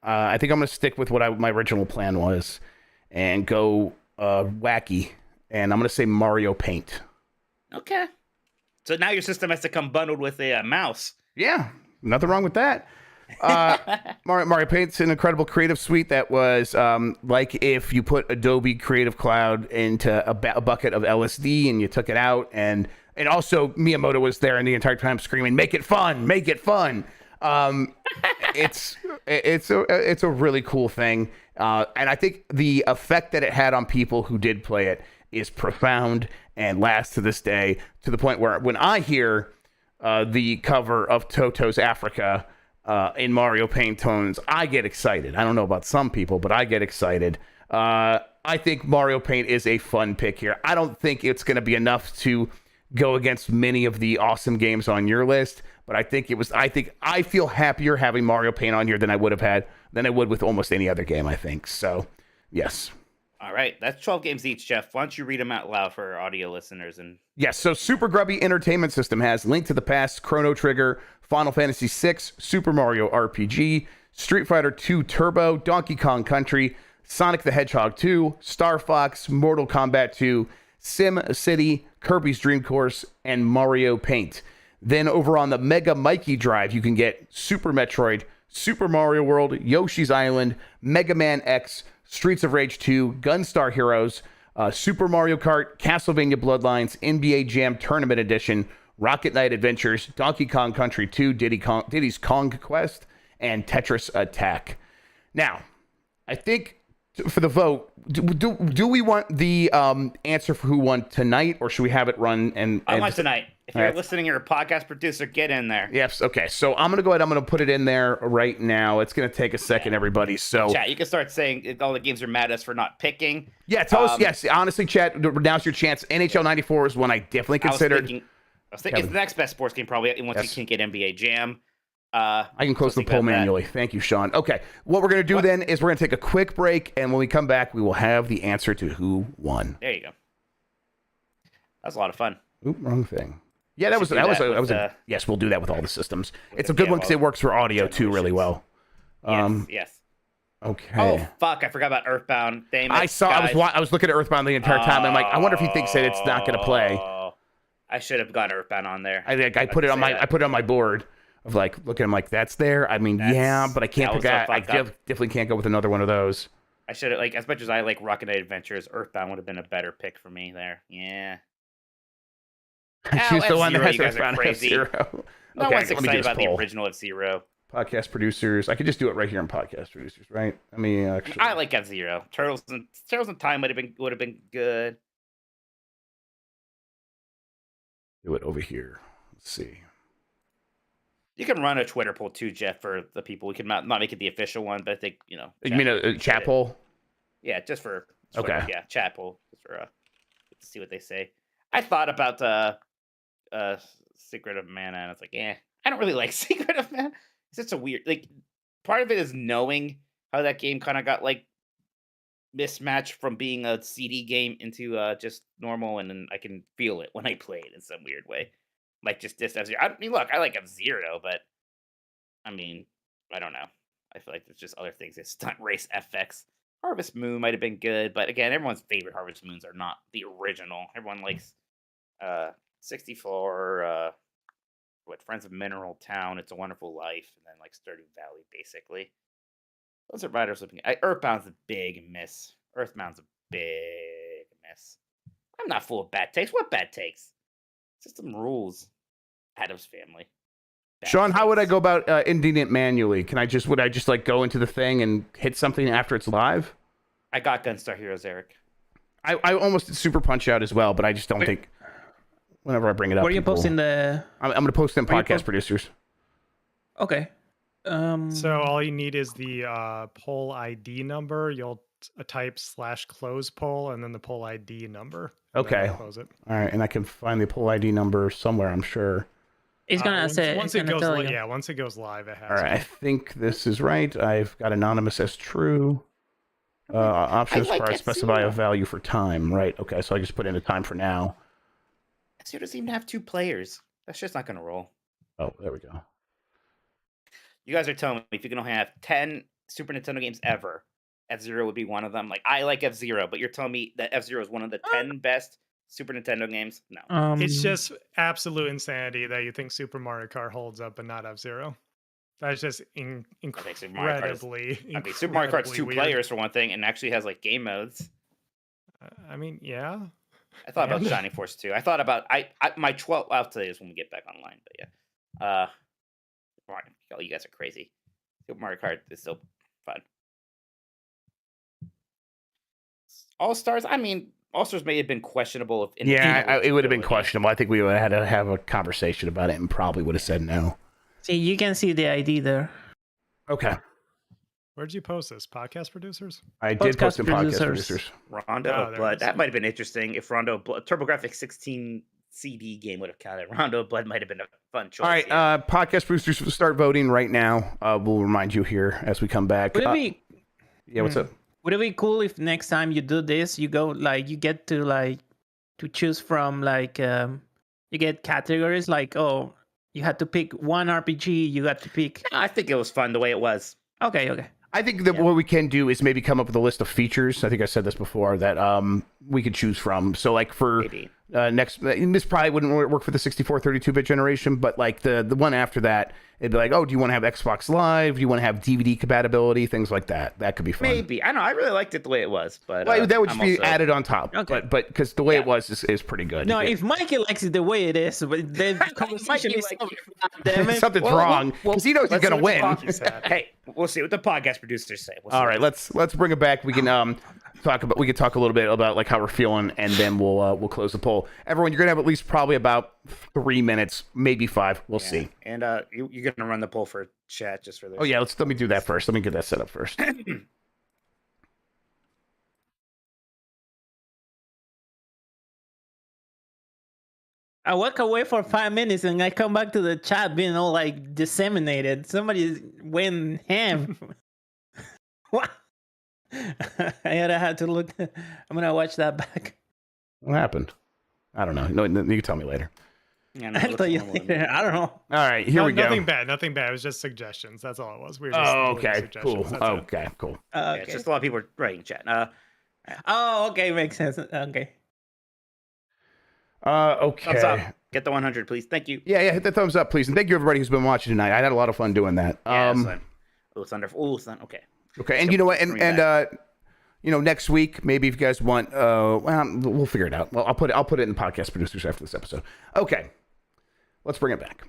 I think I'm gonna stick with what my original plan was, and go. Wacky, and I'm gonna say Mario Paint. Okay, so now your system has to come bundled with a mouse. Yeah, nothing wrong with that. Mario Paint's an incredible creative suite that was like if you put Adobe Creative Cloud into a bucket of LSD and you took it out, and also Miyamoto was there and the entire time screaming, "Make it fun, make it fun." It's a really cool thing. And I think the effect that it had on people who did play it is profound and lasts to this day, to the point where when I hear the cover of Toto's Africa in Mario Paint tones, I get excited. I don't know about some people, but I get excited. I think Mario Paint is a fun pick here. I don't think it's going to be enough to go against many of the awesome games on your list, but I think I feel happier having Mario Paint on here than I would with almost any other game, I think. So, yes. All right, that's 12 games each, Jeff. Why don't you read them out loud for our audio listeners? And yes, so Super Grubby Entertainment System has Link to the Past, Chrono Trigger, Final Fantasy VI, Super Mario RPG, Street Fighter II Turbo, Donkey Kong Country, Sonic the Hedgehog 2, Star Fox, Mortal Kombat 2, Sim City, Kirby's Dream Course, and Mario Paint. Then over on the Mega Mikey Drive, you can get Super Metroid, Super Mario World, Yoshi's Island, Mega Man X, Streets of Rage 2, Gunstar Heroes, Super Mario Kart, Castlevania Bloodlines, NBA Jam Tournament Edition, Rocket Knight Adventures, Donkey Kong Country 2, Diddy's Kong Quest, and Tetris Attack. Now, I think for the vote, do we want the answer for who won tonight, or should we have it run and I want tonight. If you're right. listening, you're a podcast producer, get in there. Yes. Okay. So I'm gonna go ahead. I'm gonna put it in there right now. It's gonna take a second, everybody. So Chat, you can start saying all the games are mad at us for not picking. yeah, tell us. Yes, honestly, chat. Now's your chance. NHL '94 is one I definitely considered. I was thinking it's the next best sports game probably once you can't get NBA Jam. I can close the poll manually. Thank you, Sean. Okay, what we're gonna do then is we're gonna take a quick break, and when we come back, we will have the answer to who won. There you go. That was a lot of fun. Oop, wrong thing. Yeah, that was yes, we'll do that with all the systems. It's a good one because it works for audio too really well. Yes. Okay. Oh fuck! I forgot about Earthbound. Damn it, I was looking at Earthbound the entire time. And I'm like, I wonder if he thinks that it's not going to play. I should have got Earthbound on there. I put it on my board of like looking. I'm like, that's there. I mean, but I can't pick out. I definitely can't go with another one of those. I should have as much as I like Rocket Knight Adventures, Earthbound would have been a better pick for me there. Yeah. Choose the one that has you guys are Earthbound crazy. F-Zero. No one's excited about the original F-Zero. Podcast producers. I could just do it right here in podcast producers, right? I mean, actually, I like F-Zero. Turtles in Time would have been good. Do it over here. Let's see. You can run a Twitter poll too, Jeff, for the people. We can not make it the official one, but I think You mean a chat poll? Yeah, just for okay. Yeah, chat poll just for to see what they say. I thought about Secret of Mana, and I was like, I don't really like Secret of Mana. It's such a weird part of it is knowing how that game kind of got mismatched from being a CD game into just normal, and then I can feel it when I play it in some weird way. Like just this F-Zero. I mean, look, I like F-Zero, but I mean, I don't know. I feel like there's just other things. It's Stunt Race FX. Harvest Moon might have been good, but again, everyone's favorite Harvest Moons are not the original. Everyone likes 64, Friends of Mineral Town, It's a Wonderful Life, and then Stardew Valley, basically. Those are writers looking. Earthbound's a big miss. Earthbound's a big miss. I'm not full of bad takes. What bad takes? System rules. Adam's Family. Bad Sean, how would I takes. go about ending it manually? Would I just go into the thing and hit something after it's live? I got Gunstar Heroes, Eric. I almost did Super Punch Out as well, but I just don't think. Whenever I bring it up, What are you posting the? I'm going to post them podcast producers. Okay. So all you need is the poll ID number. You'll type /close poll and then the poll ID number. Okay. Close it. All right, and I can find the poll ID number somewhere, I'm sure. It's gonna say once it goes tell you. once it goes live, it has. All right, I think this is right. I've got anonymous as true. Options like bar specify a F-Zero. value for time. Right. Okay, so I just put in a time for now. F-Zero doesn't even have 2 players. That's just not going to roll. Oh, there we go. You guys are telling me if you can only have 10 Super Nintendo games ever, F-Zero would be one of them. I like F-Zero, but you're telling me that F-Zero is one of the 10 best Super Nintendo games? No. It's just absolute insanity that you think Super Mario Kart holds up but not F-Zero. That's just incredibly. Super Mario Kart's 2 weird. players for one thing, and actually has game modes. I mean, yeah. I thought about Shining Force 2. I thought about my 12. I'll tell you this when we get back online. But yeah, you guys are crazy. Super Mario Kart is so fun. All Stars. I mean, All Stars may have been questionable. It would have been questionable. I think we would have had to have a conversation about it and probably would have said no. See, you can see the ID there. Okay. Where'd you post this? Podcast producers? I did post in podcast producers. Rondo of Blood. That might have been interesting if Rondo of Blood, TurboGrafx 16 CD game would have counted. Rondo of Blood might have been a fun choice. All right, podcast producers will start voting right now. We'll remind you here as we come back. Would it be? Yeah, what's up? Would it be cool if next time you do this, you go you get to choose from you get categories you had to pick one RPG. You got to pick. I think it was fun the way it was. Okay. I think that what we can do is maybe come up with a list of features. I think I said this before that we could choose from. So for This probably wouldn't work for the 64 32-bit generation, but like the one after that, it'd be like, oh, do you want to have Xbox Live? Do you want to have DVD compatibility? Things like that. That could be fun. Maybe. I don't know. I really liked it the way it was, but Well, that would I'm just be also- added on top. Okay. But because the way it was is pretty good. No, Yeah. if Mikey likes it the way it is, but the conversation is likes over. it. Damn it. Something's Well, wrong well, because he knows he's let's see gonna what win. Fox said. Hey, we'll see what the podcast producers say. We'll see All what right, they let's bring it back. We can we can talk a little bit about like how we're feeling, and then we'll close the poll. Everyone, you're gonna have at least probably about 3 minutes, maybe 5. We'll say. see. And you're gonna run the poll for chat just for this. Oh yeah, let me do that first. Let me get that set up first. I walk away for 5 minutes and I come back to the chat being all like disseminated. Somebody went ham. What? I had to look. I'm gonna watch that back. What happened? I don't know. No, you can tell me later. Yeah, no, it I'll looks tell you normal to me. later. I don't know. All right, here we go. Nothing bad. Nothing bad. It was just suggestions. That's all it was. We were just Oh, doing okay, cool. suggestions. That's it. Okay, cool. Yeah, Okay. it's just a lot of people are writing chat. Oh, okay, makes sense. Okay. Okay. Thumbs up. Get the 100, please. Thank you. Yeah, hit the thumbs up, please, and thank you everybody who's been watching tonight. I had a lot of fun doing that. Yeah, son. Oh, Thunder. Oh, Thunder. Okay. Okay, and you know what? Bring And next week, maybe if you guys want, well, we'll figure it out. Well, I'll put it in the podcast producers after this episode. Okay, let's bring it back.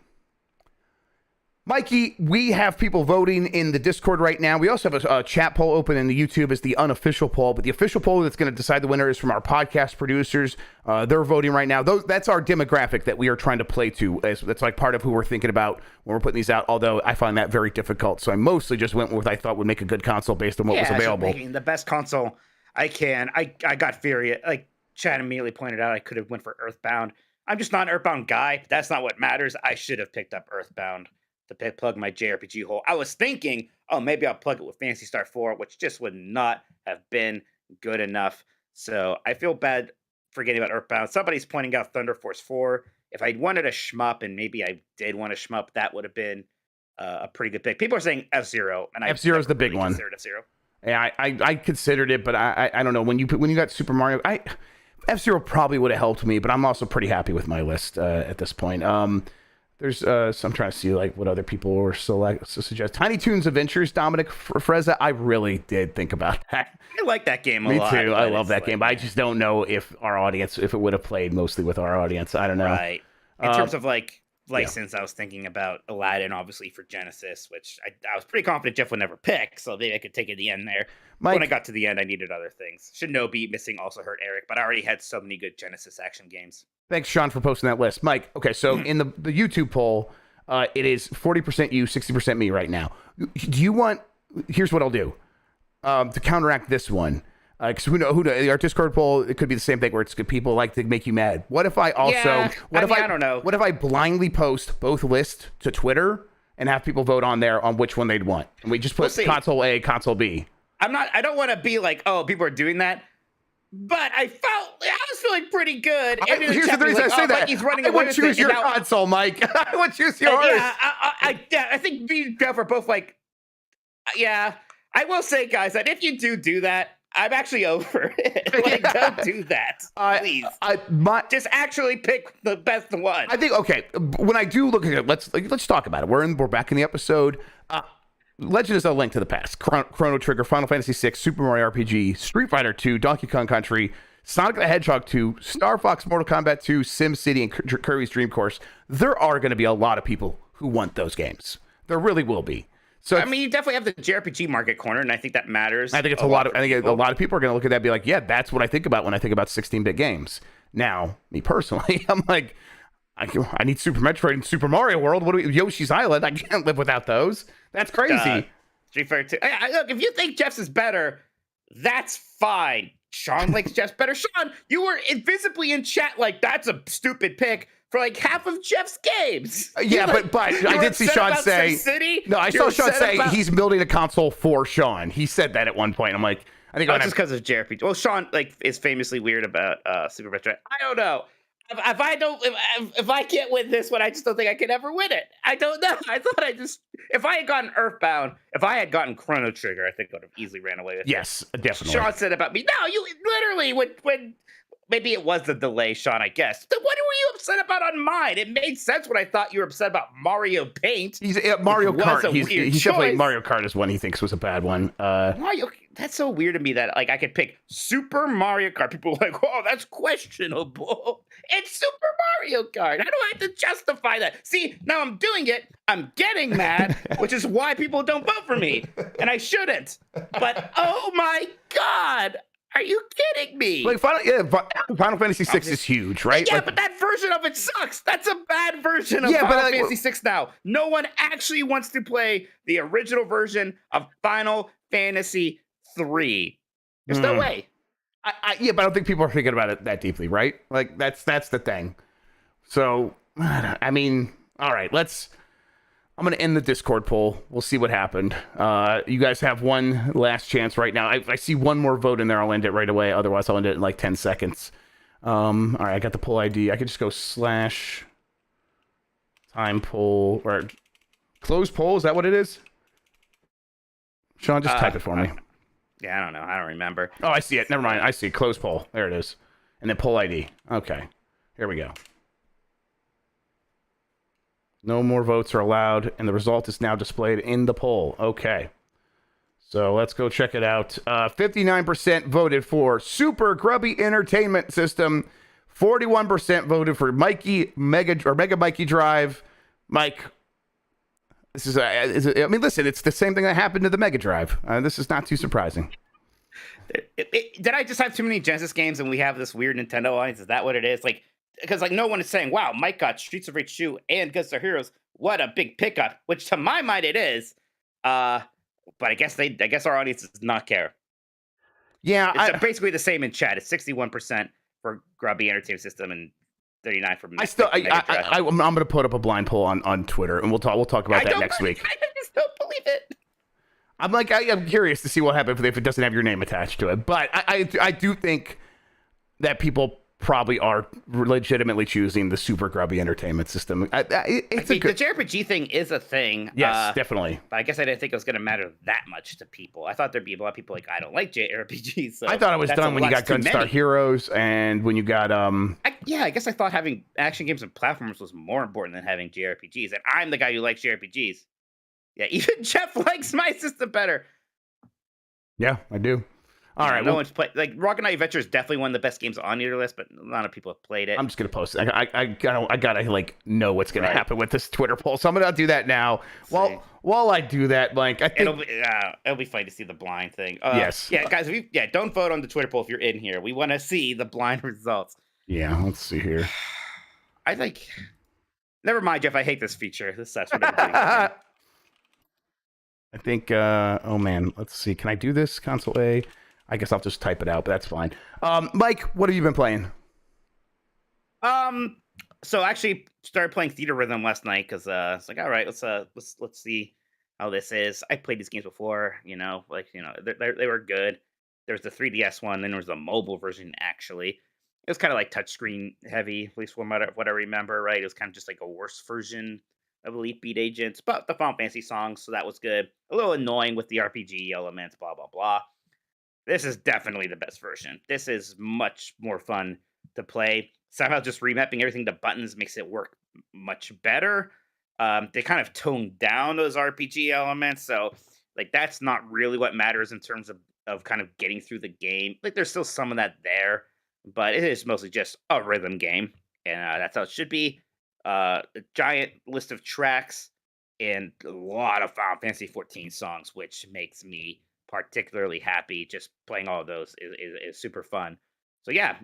Mikey, we have people voting in the Discord right now. We also have a chat poll open in the YouTube as the unofficial poll, but the official poll that's going to decide the winner is from our podcast producers. They're voting right now. That's our demographic that we are trying to play to. That's like part of who we're thinking about when we're putting these out, although I find that very difficult. So I mostly just went with what I thought would make a good console based on what was just available. making the best console I can. I got furious. Like Chad immediately pointed out, I could have went for Earthbound. I'm just not an Earthbound guy. But that's not what matters. I should have picked up Earthbound to plug my JRPG hole. I was thinking, oh, maybe I'll plug it with Phantasy Star 4, which just would not have been good enough. So I feel bad forgetting about Earthbound. Somebody's pointing out Thunder Force 4. If I wanted a shmup, and maybe I did want a shmup, that would have been a pretty good pick. People are saying F-Zero, and F-Zero's the big one. F-Zero. Yeah, I considered it, but I don't know. When you got Super Mario, F-Zero probably would have helped me, but I'm also pretty happy with my list at this point. There's I'm trying to see like what other people were suggest. Tiny Toons Adventures, Dominic Freza. I really did think about that. I like that game a Me lot. too. I but love it's that like, game, but I just don't know if it would have played mostly with our audience. I don't know. Right. In terms of like license, I was thinking about Aladdin, obviously for Genesis, which I was pretty confident Jeff would never pick, so maybe I could take it at the end there. Mike, When I got to the end, I needed other things. Shinobi missing also hurt Eric, but I already had so many good Genesis action games. thanks, Sean, for posting that list. Mike, okay, so in the YouTube poll, it is 40% you, 60% me right now. Do you want? Here's what I'll do to counteract this one. Because our Discord poll, it could be the same thing where it's good people like to make you mad. What if I also? I don't know. What if I blindly post both lists to Twitter and have people vote on there on which one they'd want, and we just put console A, console B? I don't want to be like, oh, people are doing that. But I was feeling pretty good. Here's the reason I say that. I would choose your console, Mike. I would choose yours. Yeah, I think me and Jeff are both like, yeah. I will say, guys, that if you do that, I'm actually over it. Like, don't do that, please. Just actually pick the best one. I think when I do look at it, let's talk about it. We're back in the episode. Legend is a Link to the Past, Chrono Trigger, Final Fantasy VI, Super Mario RPG, Street Fighter 2, Donkey Kong Country, Sonic the Hedgehog 2, Star Fox, Mortal Kombat 2, SimCity, and Kirby's Dream Course. There are going to be a lot of people who want those games. There really will be. So I mean, you definitely have the JRPG market corner, and I think that matters. I think it's a lot of people are going to look at that and be like, yeah, that's what I think about when I think about 16-bit games. Now, me personally, I'm like, I need Super Metroid and Super Mario World. Yoshi's Island? I can't live without those. That's crazy. Street Fighter 2. Look, if you think Jeff's is better, that's fine. Sean likes Jeff's better. Sean, you were invisibly in chat like that's a stupid pick for like half of Jeff's games. Yeah, but I did see Sean say. No, I saw Sean say he's building a console for Sean. He said that at one point. I'm like, I think just because of JRPG. Well, Sean is famously weird about Super Metroid. I don't know. If I can't win this one, I just don't think I could ever win it. I don't know. I thought if I had gotten Earthbound, if I had gotten Chrono Trigger, I think I would have easily ran away with it. Yes, definitely. Sean said about me, no, you literally when maybe it was the delay, Sean, I guess. Then what were you upset about on mine? It made sense when I thought you were upset about Mario Paint. He's Mario which was Kart. a He's weird definitely choice. Mario Kart is one he thinks was a bad one. Mario, that's so weird to me that like I could pick Super Mario Kart. People are like, oh, that's questionable. It's Super Mario Kart. How do I have to justify that? See, now I'm doing it. I'm getting mad, which is why people don't vote for me. And I shouldn't. But oh my God. Are you kidding me? Like Final Fantasy VI is huge, right? Yeah, Like, but that version of it sucks. That's a bad version of Yeah, but, Final like, Fantasy VI now. No one actually wants to play the original version of Final Fantasy III. There's no way. yeah, but I don't think people are thinking about it that deeply, right? Like that's the thing. So I mean, all right, I'm going to end the Discord poll. We'll see what happened. You guys have one last chance right now. I see one more vote in there. I'll end it right away. Otherwise, I'll end it in like 10 seconds. All right, I got the poll ID. I could just go /time poll or close poll. Is that what it is? Sean, just type it for me. Yeah, I don't know. I don't remember. Oh, I see it. Never mind. I see it. Close poll. There it is. And then poll ID. Okay. Here we go. No more votes are allowed, and the result is now displayed in the poll. Okay. So let's go check it out. 59% voted for Super Grubby Entertainment System. 41% voted for Mega Mikey Drive. Mike, this is I mean, listen, it's the same thing that happened to the Mega Drive. This is not too surprising. Did I just have too many Genesis games and we have this weird Nintendo alliance? Is that what it is? Like, because like no one is saying, wow, Mike got Streets of Rage 2 and Gunstar Heroes. What a big pickup, which to my mind it is. But I guess our audience does not care. Yeah, It's basically the same in chat. It's 61% for Grubby Entertainment System and 39 for Mega Drive. I'm going to put up a blind poll on Twitter, and we'll talk about that next week. I just don't believe it. I'm curious to see what happens if it doesn't have your name attached to it. But I do think that people probably are legitimately choosing the Super Grubby Entertainment System. The JRPG thing is a thing. Yes, definitely. But I guess I didn't think it was going to matter that much to people. I thought there'd be a lot of people like, I don't like JRPGs. So I thought it was done when you got Gunstar Heroes and when you got I guess I thought having action games and platformers was more important than having JRPGs. And I'm the guy who likes JRPGs. Yeah, even Jeff likes my system better. Yeah, I do. All right, no one's played. Like Rocket Knight Adventure is definitely one of the best games on your list, but a lot of people have played it. I'm just gonna post it. I gotta like know what's gonna happen with this Twitter poll, so I'm gonna do that now. While I do that, like I think it'll be fun to see the blind thing. Yes. Yeah, guys. Don't vote on the Twitter poll if you're in here. We want to see the blind results. Yeah, let's see here. I think. Never mind, Jeff. I hate this feature. This sucks. For everybody. I think. Oh man, let's see. Can I do this? Console A. I guess I'll just type it out, but that's fine. Mike, what have you been playing? So I actually started playing Theater Rhythm last night because it's like, all right, let's see how this is. I played these games before, they were good. There's the 3DS one, then there was the mobile version. Actually, it was kind of like touchscreen heavy, at least from what I remember. Right, it was kind of just like a worse version of Elite Beat Agents, but the Final Fantasy songs, so that was good. A little annoying with the RPG elements, blah blah blah. This is definitely the best version. This is much more fun to play. Somehow just remapping everything to buttons makes it work much better. They kind of toned down those RPG elements. So like that's not really what matters in terms of kind of getting through the game. Like there's still some of that there, but it is mostly just a rhythm game. And that's how it should be. A giant list of tracks and a lot of Final Fantasy 14 songs, which makes me particularly happy. Just playing all of those is super fun. So yeah,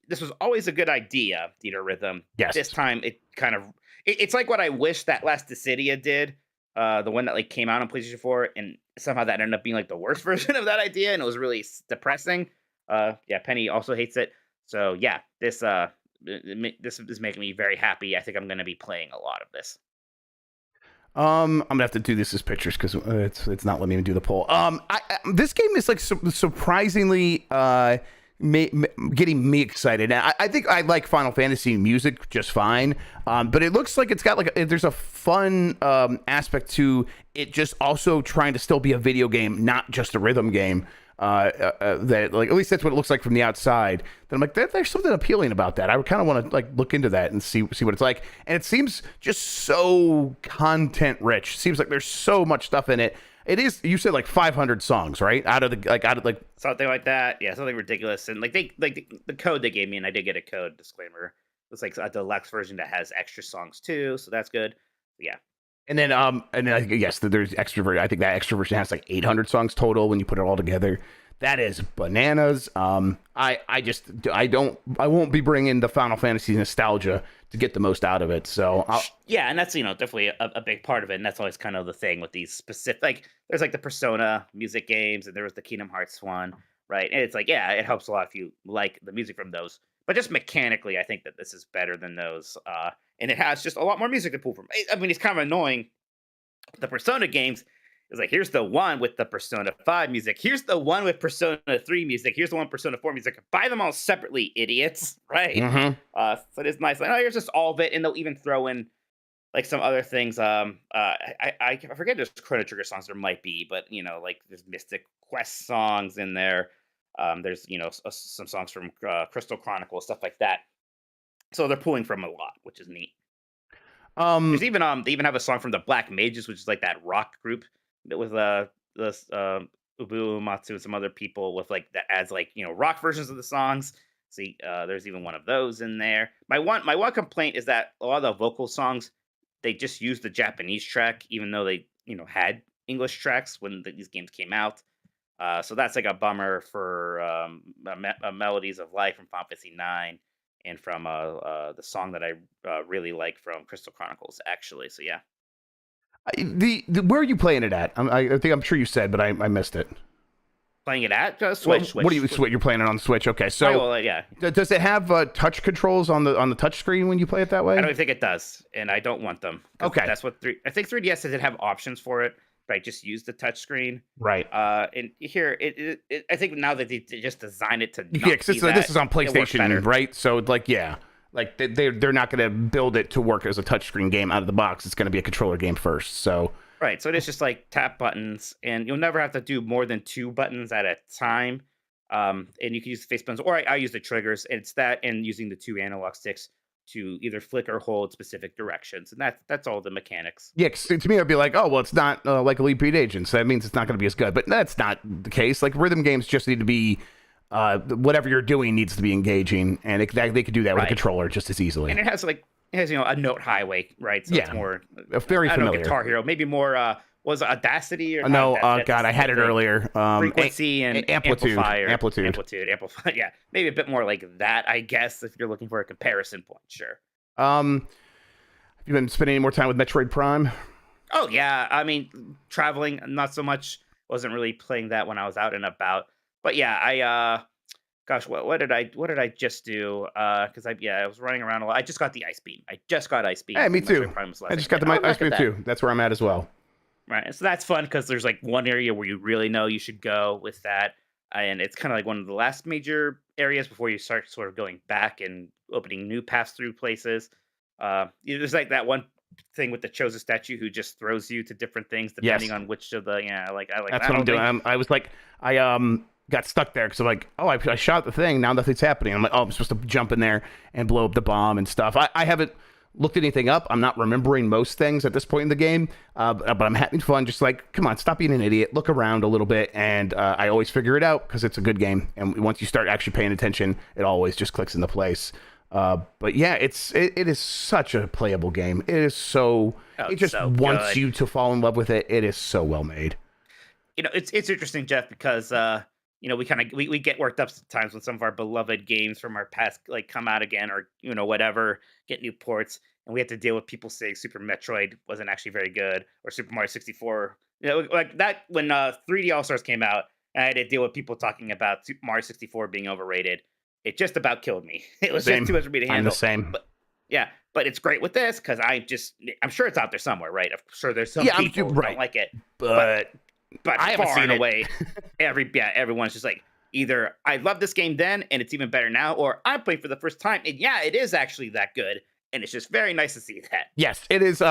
this was always a good idea, Theater Rhythm. Yes. This time it kind of it's like what I wish that last Dissidia did, the one that like came out on PlayStation 4, and somehow that ended up being like the worst version of that idea, and it was really depressing. Yeah, Penny also hates it. So yeah, this is making me very happy. I think I'm going to be playing a lot of this. I'm gonna have to do this as pictures because it's not letting me even do the poll. This game is like surprisingly getting me excited. I think I like Final Fantasy music just fine, but it looks like it's got there's a fun aspect to it, just also trying to still be a video game, not just a rhythm game. that like at least that's what it looks like from the outside. Then I'm like, there's something appealing about that. I would kind of want to like look into that and see what it's like. And it seems just so content rich. Seems like there's so much stuff in it. It is. You said like 500 songs, right? Out of Something like that. Yeah, something ridiculous. And like the code they gave me, and I did get a code disclaimer. It's like a deluxe version that has extra songs too, so that's good. Yeah. And then yes, there's extra version. I think that extra version has like 800 songs total when you put it all together. That is bananas. I won't be bringing the Final Fantasy nostalgia to get the most out of it. So yeah, and that's definitely a big part of it, and that's always kind of the thing with these specific. Like there's like the Persona music games, and there was the Kingdom Hearts one, right? And it's like it helps a lot if you like the music from those. But just mechanically, I think that this is better than those. And it has just a lot more music to pull from. I mean, it's kind of annoying. The Persona games is like, here's the one with the Persona 5 music. Here's the one with Persona 3 music. Here's the one Persona 4 music. Buy them all separately, idiots, right? Mm-hmm. So it's nice. Like, here's just all of it. And they'll even throw in like some other things. I forget there's Chrono Trigger songs there might be, but, like there's Mystic Quest songs in there. There's, some songs from Crystal Chronicle, stuff like that. So they're pulling from a lot, which is neat. There's even they even have a song from the Black Mages, which is like that rock group that was Ubu Uematsu and some other people with like that adds like rock versions of the songs. See, there's even one of those in there. My one complaint is that a lot of the vocal songs they just used the Japanese track, even though they had English tracks when these games came out. So that's like a bummer for Melodies of Life from Final Fantasy 9. And from the song that I really like from Crystal Chronicles, actually. So yeah. The where are you playing it at? I'm sure you said, but I missed it. Playing it at Switch. What do you Switch? You're playing it on Switch. Okay, so yeah. Does it have touch controls on the touch screen when you play it that way? I don't think it does, and I don't want them. Okay, that's what I think 3DS doesn't have options for it. But I just use the touch screen. Right. And here, I think now that they just designed it to because this is on PlayStation, right? So like they're not going to build it to work as a touchscreen game out of the box. It's going to be a controller game first. So right. So it's just like tap buttons, and you'll never have to do more than 2 buttons at a time. And you can use the face buttons, or I use the triggers. It's that and using the 2 analog sticks to either flick or hold specific directions, and that's all the mechanics. Yeah, to me, I'd be like, oh, well, it's not like Elite Beat Agent, so that means it's not going to be as good. But that's not the case. Like rhythm games just need to be whatever you're doing needs to be engaging, and they could do that with a controller just as easily. And it has a note highway, right? So it's more very familiar. Guitar Hero, maybe more. Was it Audacity or no? God, I had it earlier. Frequency and amplitude. Yeah, maybe a bit more like that, I guess. If you're looking for a comparison point, sure. Have you been spending any more time with Metroid Prime? Oh yeah, I mean, traveling not so much. Wasn't really playing that when I was out and about. But yeah, I gosh, what did I just do? Because I was running around a lot. I just got the Ice Beam. Hey, me too. I just got the Ice Beam too. That's where I'm at as well. Right, so that's fun because there's like one area where you really know you should go with that, and it's kind of like one of the last major areas before you start sort of going back and opening new paths through places. There's like that one thing with the Chozo statue who just throws you to different things depending on which of the I like that's what I'm doing. I was like I got stuck there because I'm like, oh, I shot the thing, now nothing's happening. I'm like, oh, I'm supposed to jump in there and blow up the bomb and stuff. I haven't looked anything up. I'm not remembering most things at this point in the game, but I'm having fun. Just like, come on, stop being an idiot. Look around a little bit, and I always figure it out because it's a good game. And once you start actually paying attention, it always just clicks into place. But yeah, it is such a playable game. It is so. It just wants you to fall in love with it. It is so well made. It's interesting, Jeff, because we get worked up sometimes when some of our beloved games from our past like come out again or whatever, get new ports, and we have to deal with people saying Super Metroid wasn't actually very good or Super Mario 64. Like that when 3D All Stars came out, and I had to deal with people talking about Super Mario 64 being overrated. It just about killed me. It was just too much for me to handle. I'm the same. But it's great with this because I'm sure it's out there somewhere, right? I'm sure there's some people who don't like it, but I haven't seen away, everyone's just like either I love this game then and it's even better now, or I'm playing for the first time and it is actually that good, and it's just very nice to see that. Yes, it is.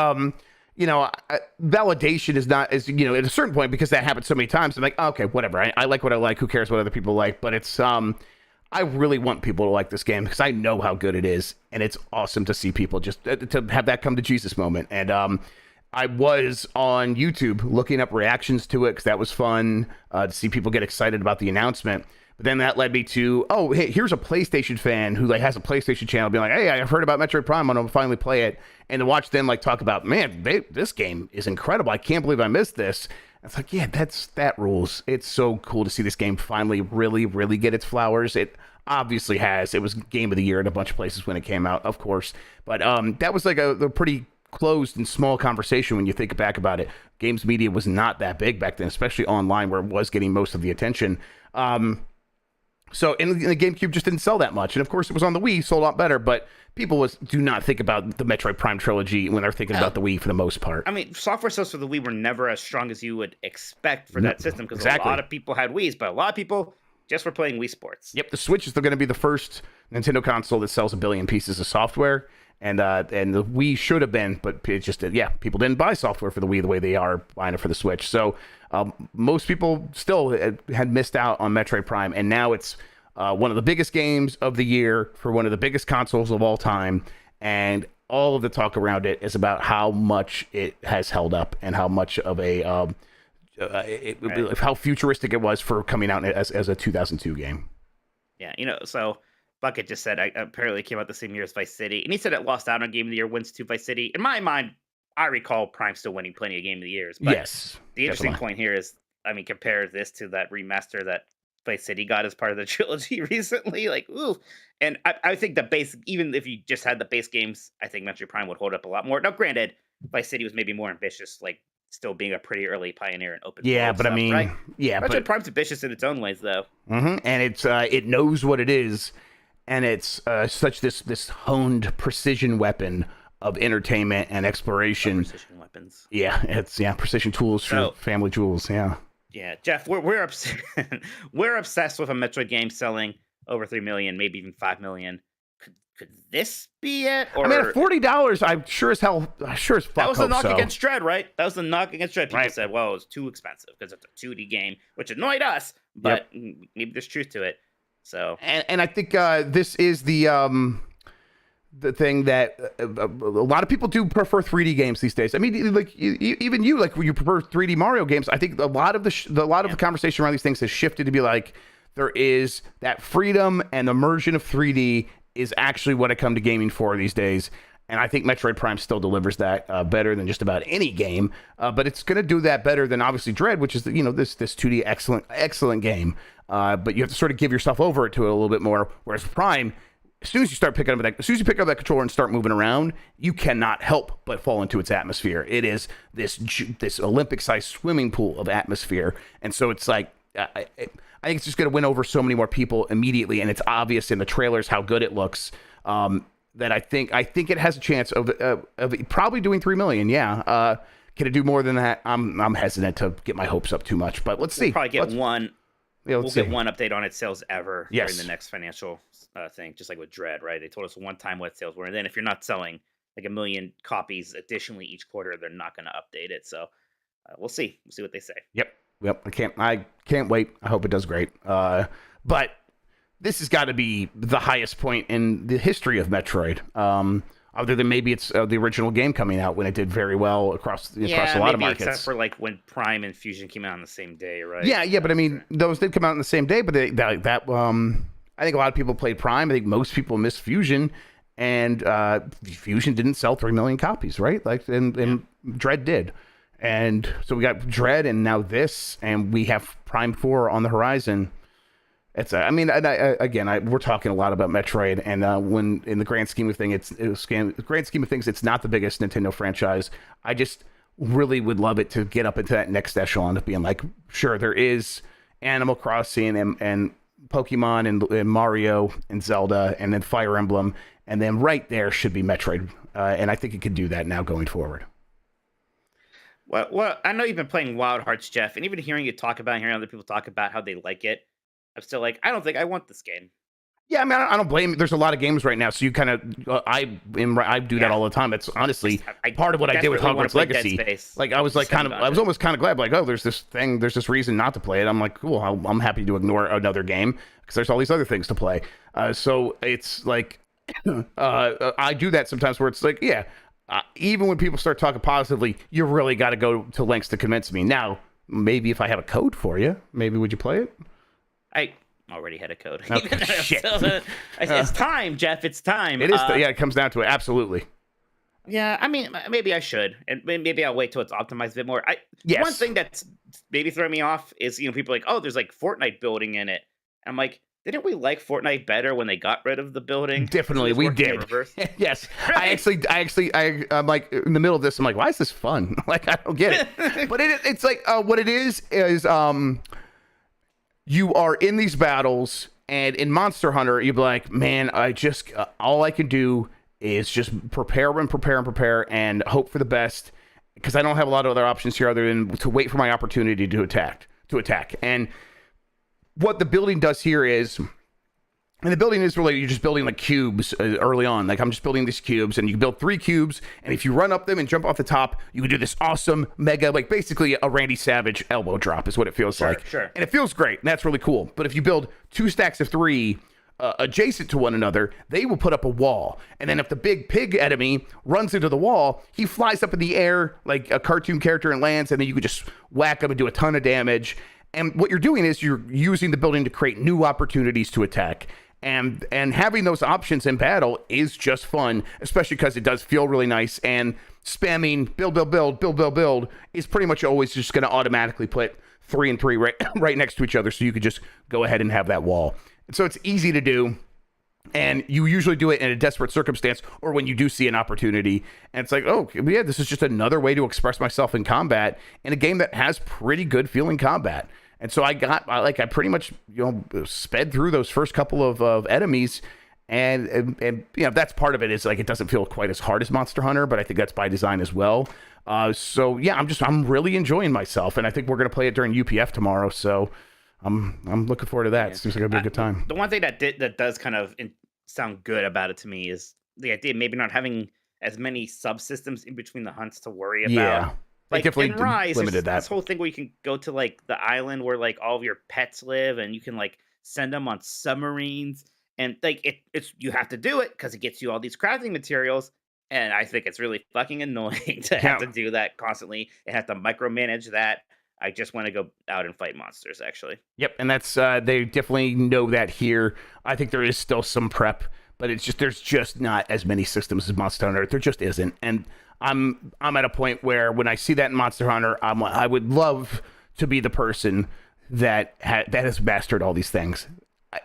validation is not as at a certain point, because that happens so many times. I'm like, okay, whatever. I like what I like. Who cares what other people like? But it's I really want people to like this game because I know how good it is, and it's awesome to see people just to have that come to Jesus moment. And I was on YouTube looking up reactions to it because that was fun to see people get excited about the announcement. But then that led me to, oh, hey, here's a PlayStation fan who has a PlayStation channel being like, hey, I've heard about Metroid Prime. I'm going to finally play it. And to watch them talk about, man, this game is incredible. I can't believe I missed this. It's like, yeah, that rules. It's so cool to see this game finally really, really get its flowers. It obviously has. It was Game of the Year in a bunch of places when it came out, of course. But that was a pretty closed and small conversation when you think back about it. Games media was not that big back then, especially online where it was getting most of the attention. So in the GameCube just didn't sell that much. And of course it was on the Wii, sold a lot better, but people do not think about the Metroid Prime trilogy when they're thinking about the Wii for the most part. I mean, software sales for the Wii were never as strong as you would expect for that system, because exactly. a lot of people had Wiis, but a lot of people just were playing Wii Sports. Yep, the Switch is still going to be the first Nintendo console that sells 1 billion pieces of software. And the Wii should have been, but it just people didn't buy software for the Wii the way they are buying it for the Switch. So most people still had missed out on Metroid Prime, and now it's one of the biggest games of the year for one of the biggest consoles of all time. And all of the talk around it is about how much it has held up and how much of how futuristic it was for coming out as a 2002 game. Yeah, so Bucket just said apparently it came out the same year as Vice City, and he said it lost out on Game of the Year, wins to Vice City. In my mind, I recall Prime still winning plenty of Game of the Years. But yes, the interesting point here is, compare this to that remaster that Vice City got as part of the trilogy recently. Ooh. And I think the base, even if you just had the base games, I think Metroid Prime would hold up a lot more. Now, granted, Vice City was maybe more ambitious, still being a pretty early pioneer in open world but stuff, right? Metroid Prime's ambitious in its own ways, though. Mm-hmm. And it's it knows what it is. And it's such this honed precision weapon of entertainment and exploration. Precision weapons. Yeah, it's precision tools for family jewels. Yeah. Yeah, Jeff, we're obsessed. We're obsessed with a Metroid game selling over 3 million, maybe even 5 million. Could this be it? Or at $40, I'm sure as fuck. That was the knock so. against Dread, right? That was the knock against Dread. People Right. said, "Well, it was too expensive because it's a 2D game," which annoyed us. But maybe there's truth to it. So, and I think this is the thing that a lot of people do prefer 3D games these days. I mean, even you prefer 3D Mario games. I think a lot of the conversation around these things has shifted to be like, there is that freedom and immersion of 3D is actually what I come to gaming for these days. And I think Metroid Prime still delivers that better than just about any game. But it's going to do that better than obviously Dread, which is this 2D excellent game. But you have to sort of give yourself over to it a little bit more. Whereas Prime, as soon as you pick up that controller and start moving around, you cannot help but fall into its atmosphere. It is this Olympic-sized swimming pool of atmosphere, and so it's like I think it's just going to win over so many more people immediately, and it's obvious in the trailers how good it looks. That I think it has a chance of probably doing 3 million. Yeah, can it do more than that? I'm hesitant to get my hopes up too much, but let's see. We'll probably get one. Yeah, we'll get one update on its sales ever Yes. during the next financial thing, just like with Dread, right? They told us one time what its sales were, and then if you're not selling 1 million copies additionally each quarter, they're not going to update it. So we'll see. We'll see what they say. Yep. I can't wait. I hope it does great. But this has got to be the highest point in the history of Metroid. Other than maybe it's the original game coming out when it did very well across a lot of markets. Except for when Prime and Fusion came out on the same day, right? Yeah, but I mean, those did come out on the same day, but I think a lot of people played Prime. I think most people missed Fusion, and Fusion didn't sell 3 million copies, right? And Dread did. And so we got Dread and now this, and we have Prime 4 on the horizon. We're talking a lot about Metroid, and when in the grand scheme of things, it's not the biggest Nintendo franchise. I just really would love it to get up into that next echelon of being like, sure, there is Animal Crossing and Pokemon and Mario and Zelda, and then Fire Emblem, and then right there should be Metroid, and I think it could do that now going forward. Well, I know you've been playing Wild Hearts, Jeff, and even hearing other people talk about how they like it, I'm still like, I don't think I want this game. Yeah, I mean, I don't blame. There's a lot of games right now, so you kind of, I do that all the time. It's honestly part of what I did with Hogwarts Legacy. Like, I was like I was almost kind of glad, like, oh, there's this reason not to play it. I'm like, cool, I'm happy to ignore another game because there's all these other things to play. So it's like, I do that sometimes where it's like, yeah, even when people start talking positively, you really got to go to lengths to convince me. Now, maybe if I have a code for you, maybe would you play it? I already had a code. Okay, shit. It's time, Jeff. It's time. It is. Yeah, it comes down to it. Absolutely. Yeah, I mean, maybe I should, and maybe I'll wait till it's optimized a bit more. Yes. One thing that's maybe throwing me off is, people are like, oh, there's like Fortnite building in it. And I'm like, didn't we like Fortnite better when they got rid of the building? Definitely, we did. Yes, right? I'm like in the middle of this. I'm like, why is this fun? Like, I don't get it. But it's like what it is you are in these battles, and in Monster Hunter, you'd be like, man, I just all I can do is just prepare and hope for the best, because I don't have a lot of other options here other than to wait for my opportunity to attack. And what the building does here is, and the building is really, you're just building like cubes early on. Like, I'm just building these cubes, and you can build 3 cubes, and if you run up them and jump off the top, you can do this awesome mega, like basically a Randy Savage elbow drop is what it feels like. Sure. And it feels great, and that's really cool. But if you build 2 stacks of 3 adjacent to one another, they will put up a wall. And then if the big pig enemy runs into the wall, he flies up in the air like a cartoon character and lands, and then you can just whack him and do a ton of damage. And what you're doing is you're using the building to create new opportunities to attack. And having those options in battle is just fun, especially because it does feel really nice. And spamming build is pretty much always just going to automatically put 3 and 3 right next to each other, so you could just go ahead and have that wall. And so it's easy to do. And you usually do it in a desperate circumstance or when you do see an opportunity. And it's like, oh, yeah, this is just another way to express myself in combat in a game that has pretty good feeling combat. And so I pretty much, sped through those first couple of enemies. And that's part of it, is like, it doesn't feel quite as hard as Monster Hunter, but I think that's by design as well. So yeah, I'm really enjoying myself. And I think we're going to play it during UPF tomorrow. So I'm looking forward to that. It seems like it'll be a good time. The one thing that does kind of sound good about it to me is the idea of maybe not having as many subsystems in between the hunts to worry about. Yeah. Like definitely in Rise, limited that. This whole thing where you can go to like the island where like all of your pets live, and you can like send them on submarines, and like it's you have to do it because it gets you all these crafting materials. And I think it's really fucking annoying to have to do that constantly and have to micromanage that. I just want to go out and fight monsters, actually. Yep, and that's they definitely know that here. I think there is still some prep, but there's just not as many systems as Monster Hunter. There just isn't, and I'm at a point where when I see that in Monster Hunter, I would love to be the person that has mastered all these things.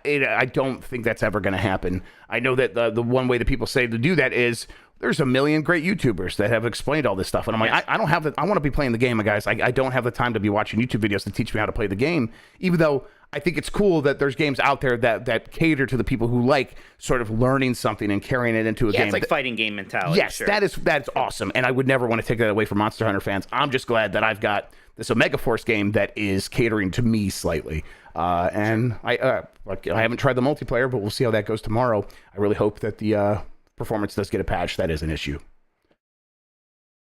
I don't think that's ever going to happen. I know that the one way that people say to do that is there's a million great YouTubers that have explained all this stuff. And I'm like, I don't have I want to be playing the game, guys. I don't have the time to be watching YouTube videos to teach me how to play the game, even though I think it's cool that there's games out there that cater to the people who like sort of learning something and carrying it into a game. Yeah, it's like fighting game mentality. Yes, sure. that's awesome. And I would never want to take that away from Monster Hunter fans. I'm just glad that I've got this Omega Force game that is catering to me slightly. And I haven't tried the multiplayer, but we'll see how that goes tomorrow. I really hope that the performance does get a patch. That is an issue.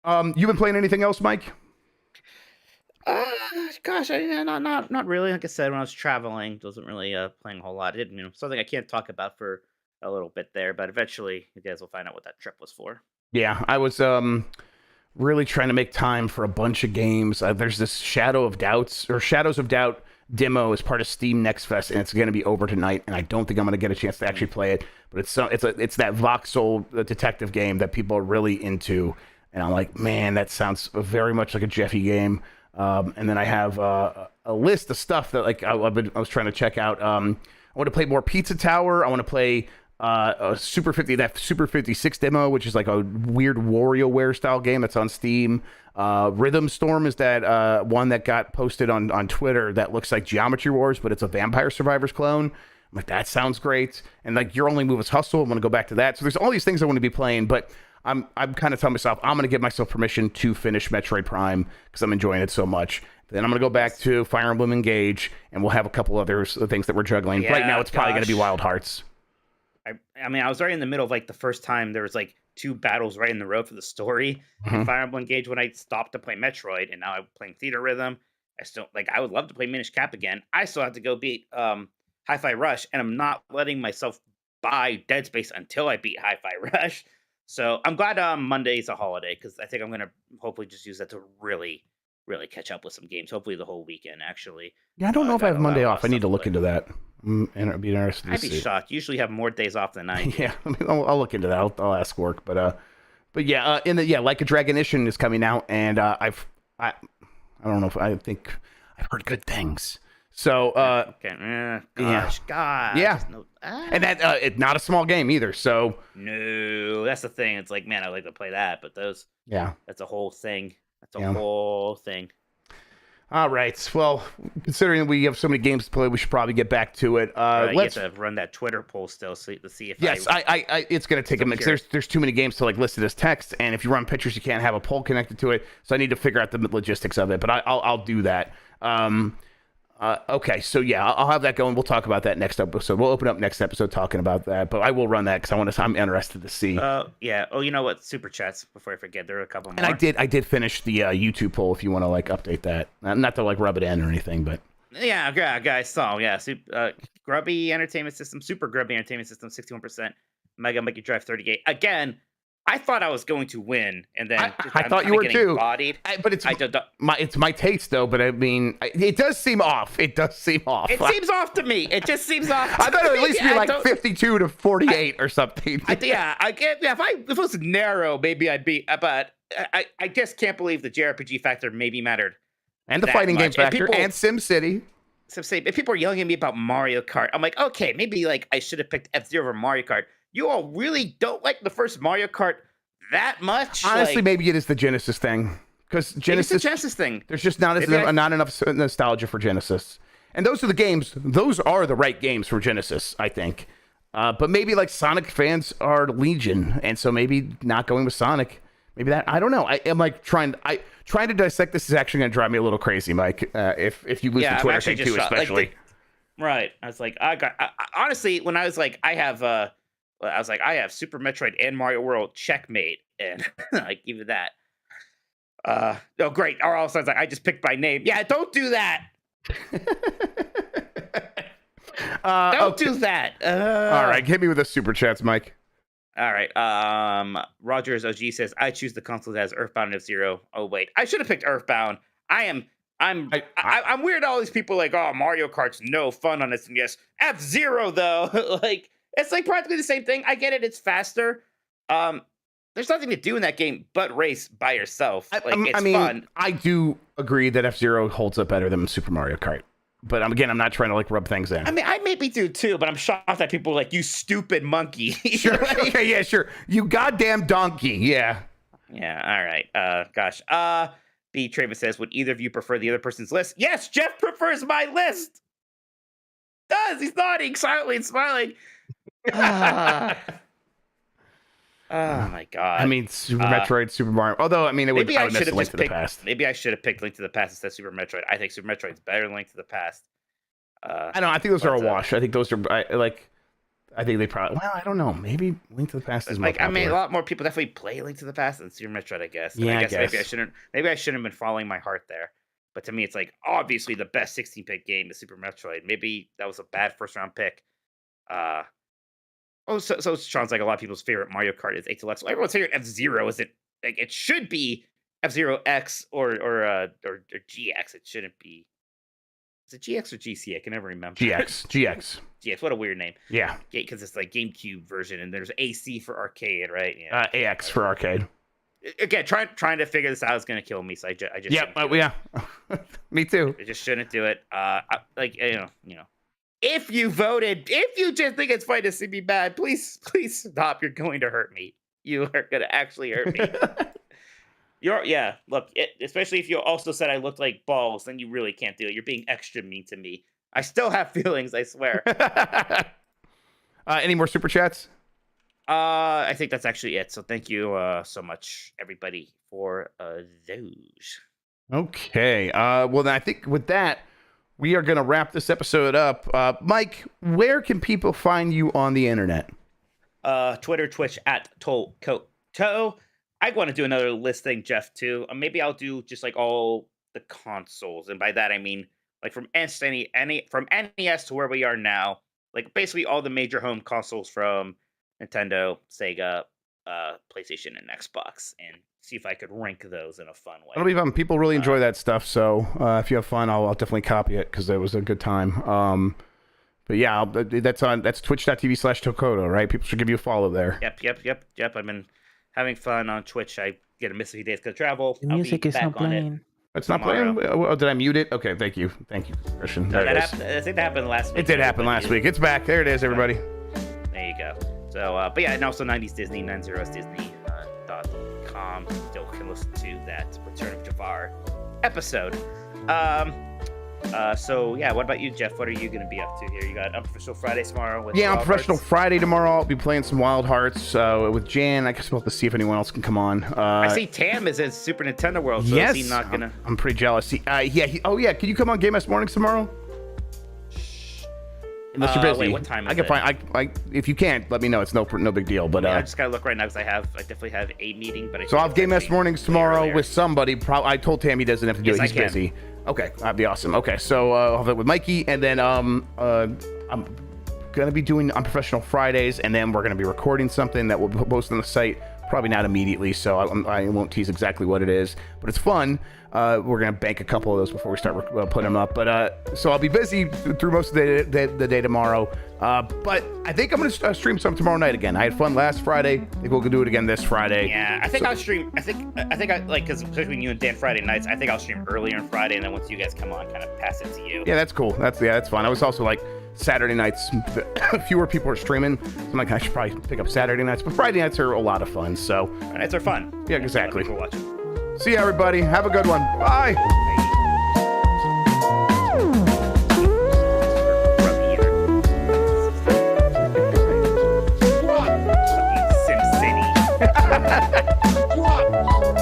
You've been playing anything else, Mike? Gosh, not really. Like I said, when I was traveling, wasn't really playing a whole lot. It something I can't talk about for a little bit there, but eventually you guys will find out what that trip was for. Yeah, I was really trying to make time for a bunch of games. There's this Shadows of Doubt demo as part of Steam Next Fest, and it's going to be over tonight. And I don't think I'm going to get a chance to actually play it. But it's that voxel detective game that people are really into, and I'm like, man, that sounds very much like a Jeffy game. And then I have a list of stuff that I was trying to check out. I want to play more Pizza Tower. I want to play a Super 56 demo, which is like a weird WarioWare style game that's on Steam. Rhythm Storm is that one that got posted on Twitter that looks like Geometry Wars, but it's a Vampire Survivors clone. I'm like, that sounds great. And like Your Only Move is Hustle. I'm going to go back to that. So there's all these things I want to be playing, but I'm kind of telling myself I'm going to give myself permission to finish Metroid Prime because I'm enjoying it so much. Then I'm going to go back to Fire Emblem Engage, and we'll have a couple other things that we're juggling. Yeah, right now, it's probably going to be Wild Hearts. I mean, I was right in the middle of like the first time there was like 2 battles right in the row for the story in Mhm. Fire Emblem Engage when I stopped to play Metroid, and now I'm playing Theater Rhythm. I still like. I would love to play Minish Cap again. I still have to go beat Hi-Fi Rush, and I'm not letting myself buy Dead Space until I beat Hi-Fi Rush. So I'm glad Monday's a holiday because I think I'm gonna hopefully just use that to really, really catch up with some games. Hopefully the whole weekend actually. Yeah, I don't know if I got have a Monday lot off. of I need stuff to to look play. into that. And it'd be interesting to I'd be see. shocked. Usually have more days off than I do. Yeah, I mean, I'll look into that. I'll ask work, but yeah, Like a Dragonition is coming out, and I don't know if I think I've heard good things. So Okay. Gosh. Yeah. just no- ah. and that it's not a small game either. So No, that's the thing. It's like, man, I like to play that, but yeah. that's a whole thing. That's a Yeah. whole thing. All right. Well, considering we have so many games to play, we should probably get back to it. You Let's. have to run that Twitter poll still to see if Yes, I it's gonna take a minute. 'Cause there's too many games to like list it as text, and if you run pictures, you can't have a poll connected to it. So I need to figure out the logistics of it. But I'll do that. Okay, so yeah, I'll have that going. We'll talk about that next episode. We'll open up next episode talking about that. But I will run that because I'm interested to see. Yeah. Oh, you know what? Super chats. Before I forget, there are a couple more. And I did finish the YouTube poll. If you want to like update that, not to like rub it in or anything, but Yeah, guys. So yeah, Grubby Entertainment System, Super Grubby Entertainment System, 61%. Mega Monkey Drive, 38. Again, I thought I was going to win, and then I thought you were too. Bodied. But it's It's my taste though. But I mean, it does seem off. It does seem off. It seems off to me. It just seems off. I thought it would at least be I like don't- 52 to 48 or something. I get. Yeah, if it was narrow, maybe I'd be. But I just can't believe the JRPG factor maybe mattered. And the that fighting game much. And factor people- and SimCity. So say if people are yelling at me about Mario Kart, I'm like, okay, maybe like I should have picked F-Zero over Mario Kart. You all really don't like the first Mario Kart that much. Honestly, like, maybe it is the Genesis thing. Because maybe it's the Genesis, Genesis thing. there's just not enough nostalgia for Genesis. And those are the games. Those are the right games for Genesis, I think. But maybe like Sonic fans are legion, and so maybe not going with Sonic. Maybe that I don't know. I am like trying to dissect this is actually going to drive me a little crazy, Mike. If you lose the I'm Twitter actually thing just too, shocked. Like, especially. Right. I was like, honestly, when I was like, I have Super Metroid and Mario World checkmate, and I give you that. Oh great. Or all of a sudden, it's like I just picked by name. Yeah, don't do that. Don't do that. All right, hit me with the super chats, Mike. All right. Rogers OG says I choose the console that has Earthbound and F-Zero. Oh wait, I should have picked Earthbound. I'm weird. All these people like, oh, Mario Kart's no fun on this. And yes, F-Zero though, like it's like practically the same thing. I get it. It's faster. There's nothing to do in that game but race by yourself. Like it's fun. I do agree that F-Zero holds up better than Super Mario Kart. But again, I'm not trying to like rub things in. I mean, I maybe do too, but I'm shocked that people are like, you stupid monkey. Sure. Okay, yeah, sure. You goddamn donkey. Yeah. Yeah, all right. Gosh. B. Travis says, would either of you prefer the other person's list? Yes, Jeff prefers my list. Does. He's nodding silently and smiling. Oh my god. I mean, Super Metroid, Super Mario. Although, I mean, I would miss Link to the Past. Maybe I should have picked Link to the Past instead of Super Metroid. I think Super Metroid's better than Link to the Past. I don't. I think those are a wash. I think those are I think they probably. Well, I don't know. Maybe Link to the Past is more like. I mean, a popular. lot more people definitely play Link to the Past than Super Metroid. I guess. And Yeah, I guess. Maybe I shouldn't. Maybe I shouldn't have been following my heart there. But to me, it's like obviously the best 16-bit game is Super Metroid. Maybe that was a bad first round pick. So it sounds like a lot of people's favorite Mario Kart is 8 Deluxe. Well, everyone's favorite F-Zero is it? Like it should be F-Zero X or GX. It shouldn't be. Is it GX or GC? I can never remember. GX. What a weird name. Yeah. Because it's like GameCube version, and there's AC for arcade, right? Yeah. AX for arcade. Again, trying to figure this out is going to kill me. So I just Yeah. Me too. I just shouldn't do it. If you voted, if you just think it's fine to see me bad, please stop. You're going to hurt me. You are going to actually hurt me. Look, especially if you also said I looked like balls, then you really can't do it. You're being extra mean to me. I still have feelings, I swear. Any more super chats? I think that's actually it. So thank you so much, everybody, for those. Okay. Well, then I think with that, we are going to wrap this episode up. Mike, where can people find you on the internet? Twitter, Twitch at Toe. I want to do another list thing, Jeff, too. Maybe I'll do just like all the consoles, and by that I mean like from from NES to where we are now, like basically all the major home consoles from Nintendo, Sega, PlayStation, and Xbox, and see if I could rank those in a fun way. It'll be fun. People really enjoy that stuff, so if you have fun, I'll definitely copy it because it was a good time. But yeah, that's twitch.tv/Tokoto, right? People should give you a follow there. Yep. I've been having fun on Twitch. I get a miss a few days because of travel. The music is not playing. It's not playing? Oh, did I mute it? Okay, thank you, Christian. There it is. I think that happened last week. It did happen last week. It's back. There it is, everybody. There you go. So, but yeah, and also 90s Disney, 90s Disney.com. Still can listen to that Return of Jafar episode. So yeah, what about you, Jeff? What are you going to be up to here? You got Unprofessional Friday tomorrow with on Wild Professional Hearts? Friday tomorrow. I'll be playing some Wild Hearts with Jan. I guess we'll have to see if anyone else can come on. I see Tam is in Super Nintendo World, so yes, is he not gonna? I'm pretty jealous. Can you come on Game S Mornings tomorrow? Unless you're busy. Wait, what time is I can it? find. If you can't, let me know. It's no big deal. But I just gotta look right now because I definitely have a meeting. But so I'll have Game S Mornings tomorrow earlier. with somebody. I told Tam he doesn't have to do Yes, it. He's I can. busy. Okay, that'd be awesome. Okay, so I'll have it with Mikey, and then I'm gonna be doing Unprofessional Fridays, and then we're gonna be recording something that we'll post on the site. Probably not immediately, so I won't tease exactly what it is, but it's fun. We're gonna bank a couple of those before we start putting them up. But so I'll be busy through most of the day tomorrow. But I think I'm gonna stream some tomorrow night again. I had fun last Friday. I think we'll do it again this Friday. Yeah, I think I'll stream. I think I like because especially when you and Dan Friday nights. I think I'll stream earlier on Friday, and then once you guys come on, kind of pass it to you. Yeah, that's cool. That's fun. I was also like Saturday nights. Fewer people are streaming. So I'm like I should probably pick up Saturday nights, but Friday nights are a lot of fun. So Nights are fun. yeah, exactly. For watching. See you, everybody. Have a good one. Bye.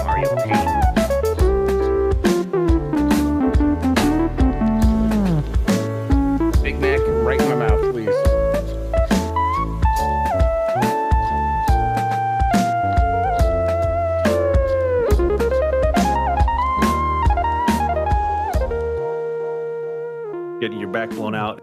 Mario Paint. Big Mac right in my mouth, please. Getting your back blown out